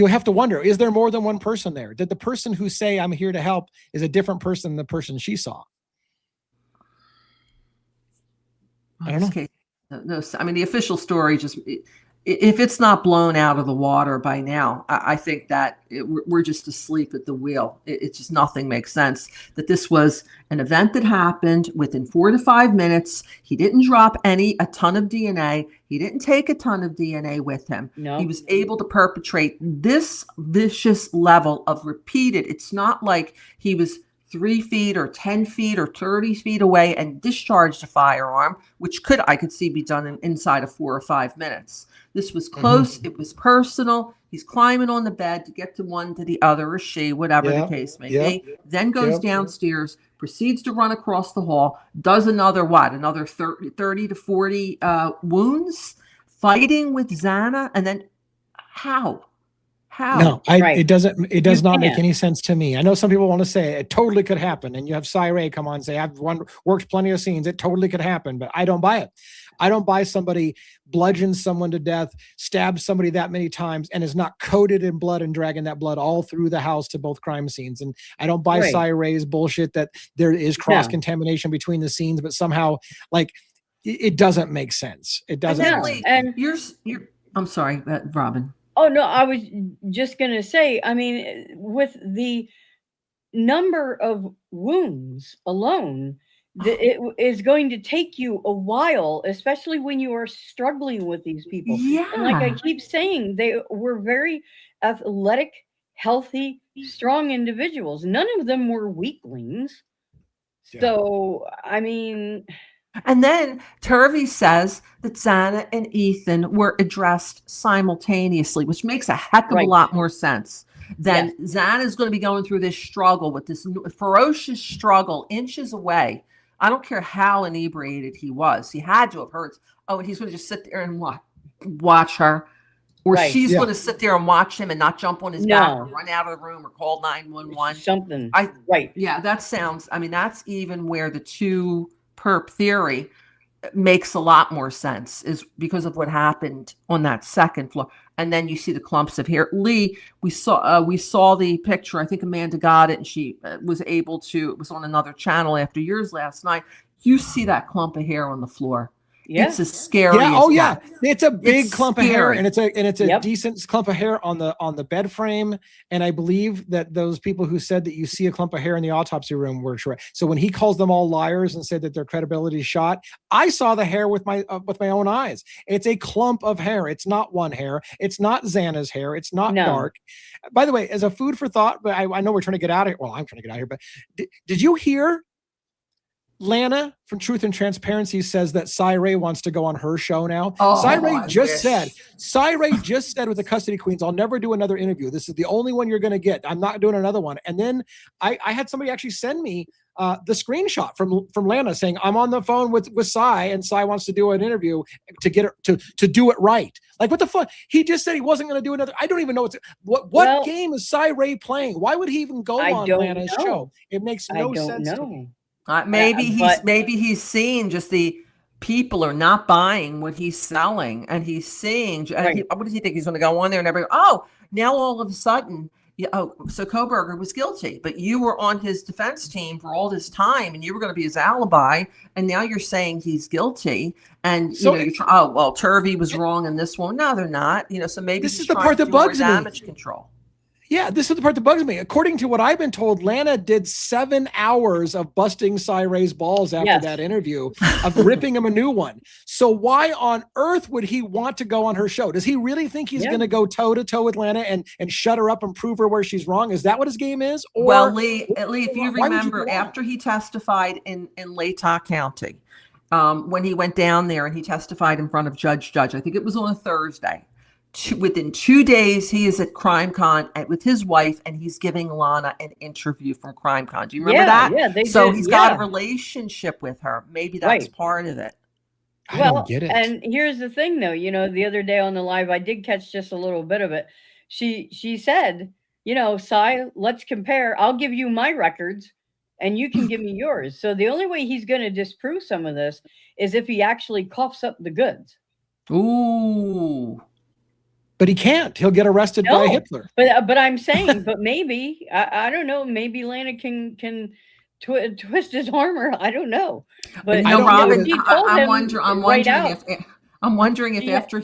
have to wonder, is there more than one person there? Did the person who say I'm here to help is a different person than the person she saw? I don't know. No, I mean, the official story just, if it's not blown out of the water by now, I think that we're just asleep at the wheel. It's just nothing makes sense. That this was an event that happened within 4 to 5 minutes. He didn't drop a ton of DNA. He didn't take a ton of DNA with him. No. He was able to perpetrate this vicious level of repeated. It's not like he was 3 feet or 10 feet or 30 feet away and discharged a firearm, which I could see be done inside of 4 or 5 minutes. This was close. Mm-hmm. It was personal. He's climbing on the bed to get to one to the other, or she, whatever the case may be. Then goes downstairs, proceeds to run across the hall, does another 30 to 40 wounds, fighting with Xana, and then how? No, it does not make any sense to me. I know some people want to say it totally could happen, and you have Cy come on and say, I've worked plenty of scenes. It totally could happen, but I don't buy it. I don't buy somebody bludgeons someone to death, stabs somebody that many times, and is not coated in blood and dragging that blood all through the house to both crime scenes. And I don't buy Cy Ray's bullshit that there is cross-contamination between the scenes, but somehow, it doesn't make sense. It doesn't. And you're I'm sorry, Robin. Oh, no, I was just going to say, I mean, with the number of wounds alone, it is going to take you a while, especially when you are struggling with these people. Yeah. And like I keep saying, they were very athletic, healthy, strong individuals. None of them were weaklings. Yeah. So, I mean... And then Turvey says that Xana and Ethan were addressed simultaneously, which makes a heck of a lot more sense than Xana is going to be going through this struggle with this ferocious struggle inches away. I don't care how inebriated he was. He had to have heard, and he's going to just sit there and watch her Or Right. she's Yeah. going to sit there and watch him and not jump on his back or run out of the room or call 911. Something. I Right. Yeah, that sounds, I mean, that's even where the two perp theory makes a lot more sense, is because of what happened on that second floor. And then you see the clumps of hair. Lee, we saw the picture. I think Amanda got it, and she was able to. It was on another channel after yours last night. You see that clump of hair on the floor. Yeah. It's as scary. Yeah. as Oh yeah. heck. It's a big It's clump of hair, scary. and it's a Yep. decent clump of hair on the bed frame. And I believe that those people who said that you see a clump of hair in the autopsy room were correct. So when he calls them all liars and said that their credibility is shot, I saw the hair with my own eyes. It's a clump of hair. It's not one hair. It's not Xana's hair. It's not No. dark. By the way, as a food for thought, but I know we're trying to get out of here. Well, I'm trying to get out of here, but did you hear Lana from Truth and Transparency says that Cy Ray wants to go on her show now? Oh, Cy Ray I just wish. said with the Custody Queens, I'll never do another interview. This is the only one you're going to get. I'm not doing another one. And then I had somebody actually send me the screenshot from Lana saying, I'm on the phone with Cy, and Cy wants to do an interview to get her to do it right. Like, what the fuck? He just said he wasn't going to do another. I don't even know what Well, game is Cy Ray playing? Why would he even go I on don't Lana's know. show? It makes I no don't sense to know. me. Maybe he's seeing just the people are not buying what he's selling, and he's seeing. Right. What does he think he's going to go on there and everybody? Oh, now all of a sudden, so Koberger was guilty, but you were on his defense team for all this time, and you were going to be his alibi, and now you're saying he's guilty, and So- Turvey was wrong in this one. No, they're not. So maybe This he's is the trying part to that do more bugs me. damage control. Yeah, this is the part that bugs me. According to what I've been told, Lana did 7 hours of busting Cy Ray's balls after Yes. that interview, of ripping him a new one. So why on earth would he want to go on her show? Does he really think he's Yeah. going to go toe to toe with Lana and shut her up and prove her where she's wrong? Is that what his game is? Or Well, Lee, if you why would you remember, go on? after he testified in Latah County, when he went down there and he testified in front of Judge, I think it was on a Thursday. Within 2 days, he is at CrimeCon with his wife, and he's giving Lana an interview from CrimeCon. Do you remember that? Yeah, they So did, he's got a yeah. relationship with her. Maybe that's Right. part of it. I Well, don't get it. and here's the thing, though. The other day on the live, I did catch just a little bit of it. She said, Cy, let's compare. I'll give you my records, and you can give me yours. So the only way he's going to disprove some of this is if he actually coughs up the goods. Ooh. But he can't. He'll get arrested by No. Hitler. But I'm saying, but maybe I don't know. Maybe Lana can twist his armor. I don't know. But I don't know Robin, he told I'm him wondering right out. if Yeah. after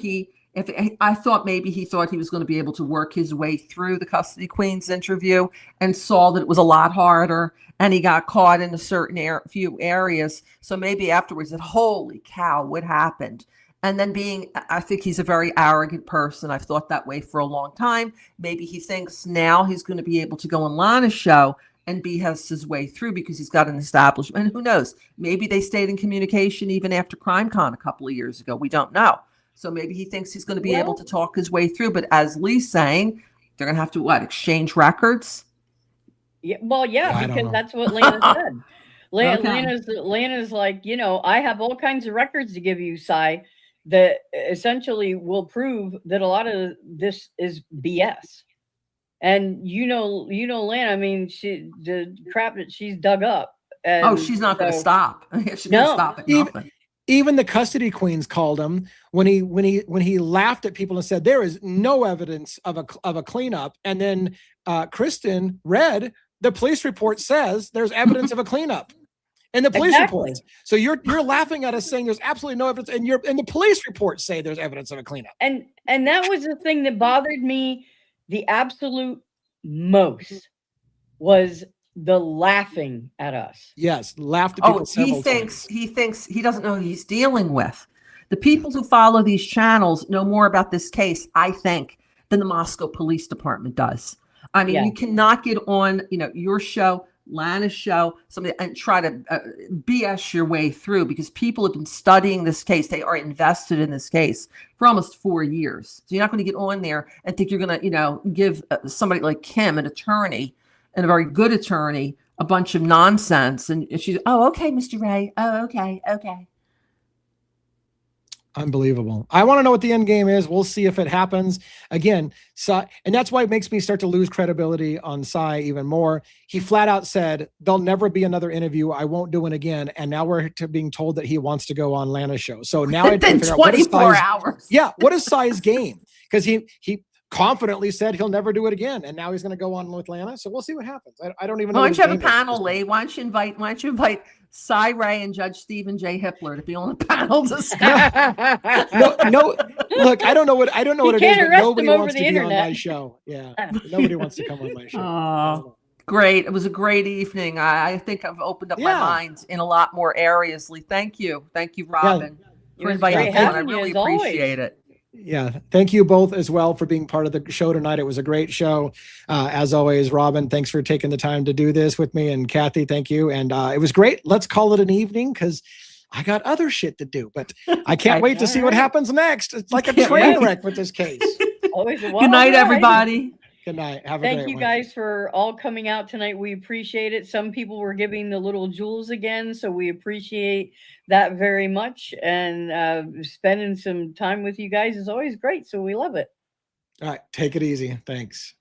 if I thought maybe he thought he was going to be able to work his way through the Custody Queens interview and saw that it was a lot harder, and he got caught in a certain few areas. So maybe afterwards, that holy cow, what happened? And then I think he's a very arrogant person. I've thought that way for a long time. Maybe he thinks now he's going to be able to go on Lana's show and has his way through because he's got an establishment. And who knows? Maybe they stayed in communication even after CrimeCon a couple of years ago. We don't know. So maybe he thinks he's going to be able to talk his way through. But as Lee's saying, they're going to have to exchange records? Yeah, well, yeah, I don't because know. that's what Lana said. Okay. Lana's like, I have all kinds of records to give you, Cy, that essentially will prove that a lot of this is BS. And Lana, I mean, the crap that she's dug up. And She's not going to so- stop. She's No. going to stop at nothing. Even the Custody Queens called him when he laughed at people and said there is no evidence of a cleanup. And then Kristen read the police report says there's evidence of a cleanup in the police Exactly. reports. So you're laughing at us saying there's absolutely no evidence, and the police reports say there's evidence of a cleanup. And that was the thing that bothered me the absolute most was the laughing at us. Yes, laughed at people several times. He thinks he doesn't know who he's dealing with. The people who follow these channels know more about this case, I think, than the Moscow Police Department does. I mean, Yeah. you cannot get on, your show, Lana's show, somebody, and try to BS your way through, because people have been studying this case. They are invested in this case for almost 4 years. So you're not going to get on there and think you're going to, give somebody like Kim, an attorney, and a very good attorney, a bunch of nonsense. And she's, oh, okay, Mr. Ray. Oh, okay. Unbelievable. I want to know what the end game is. We'll see if it happens again. And that's why it makes me start to lose credibility on Cy even more. He flat out said, there'll never be another interview. I won't do it again. And now we're being told that he wants to go on Lana's show. So now I Within figure out 24 hours. Yeah. What is Cy's game? Because he confidently said he'll never do it again. And now he's going to go on with Lana. So we'll see what happens. I don't even know. Why don't you have a panel, Lee? Why don't you invite Cy Ray and Judge Stephen J. Hippler to be on the panel discussion? no, look, I don't know what it is, but nobody wants to be on my show. Yeah. Nobody wants to come on my show. Oh, great. It was a great evening. I think I've opened up my mind in a lot more areas, Lee. Thank you. Thank you, Robin, for inviting me on. I really appreciate it. Yeah. Thank you both as well for being part of the show tonight. It was a great show. As always, Robin, thanks for taking the time to do this with me. And Kathy, thank you. And it was great. Let's call it an evening because I got other shit to do, but I can't wait to see what happens next. It's like a train wreck with this case. Always a Good night, everybody. Good night. Have a great one. Thank you guys for all coming out tonight. We appreciate it. Some people were giving the little jewels again, so we appreciate that very much. And spending some time with you guys is always great, so we love it. All right. Take it easy. Thanks.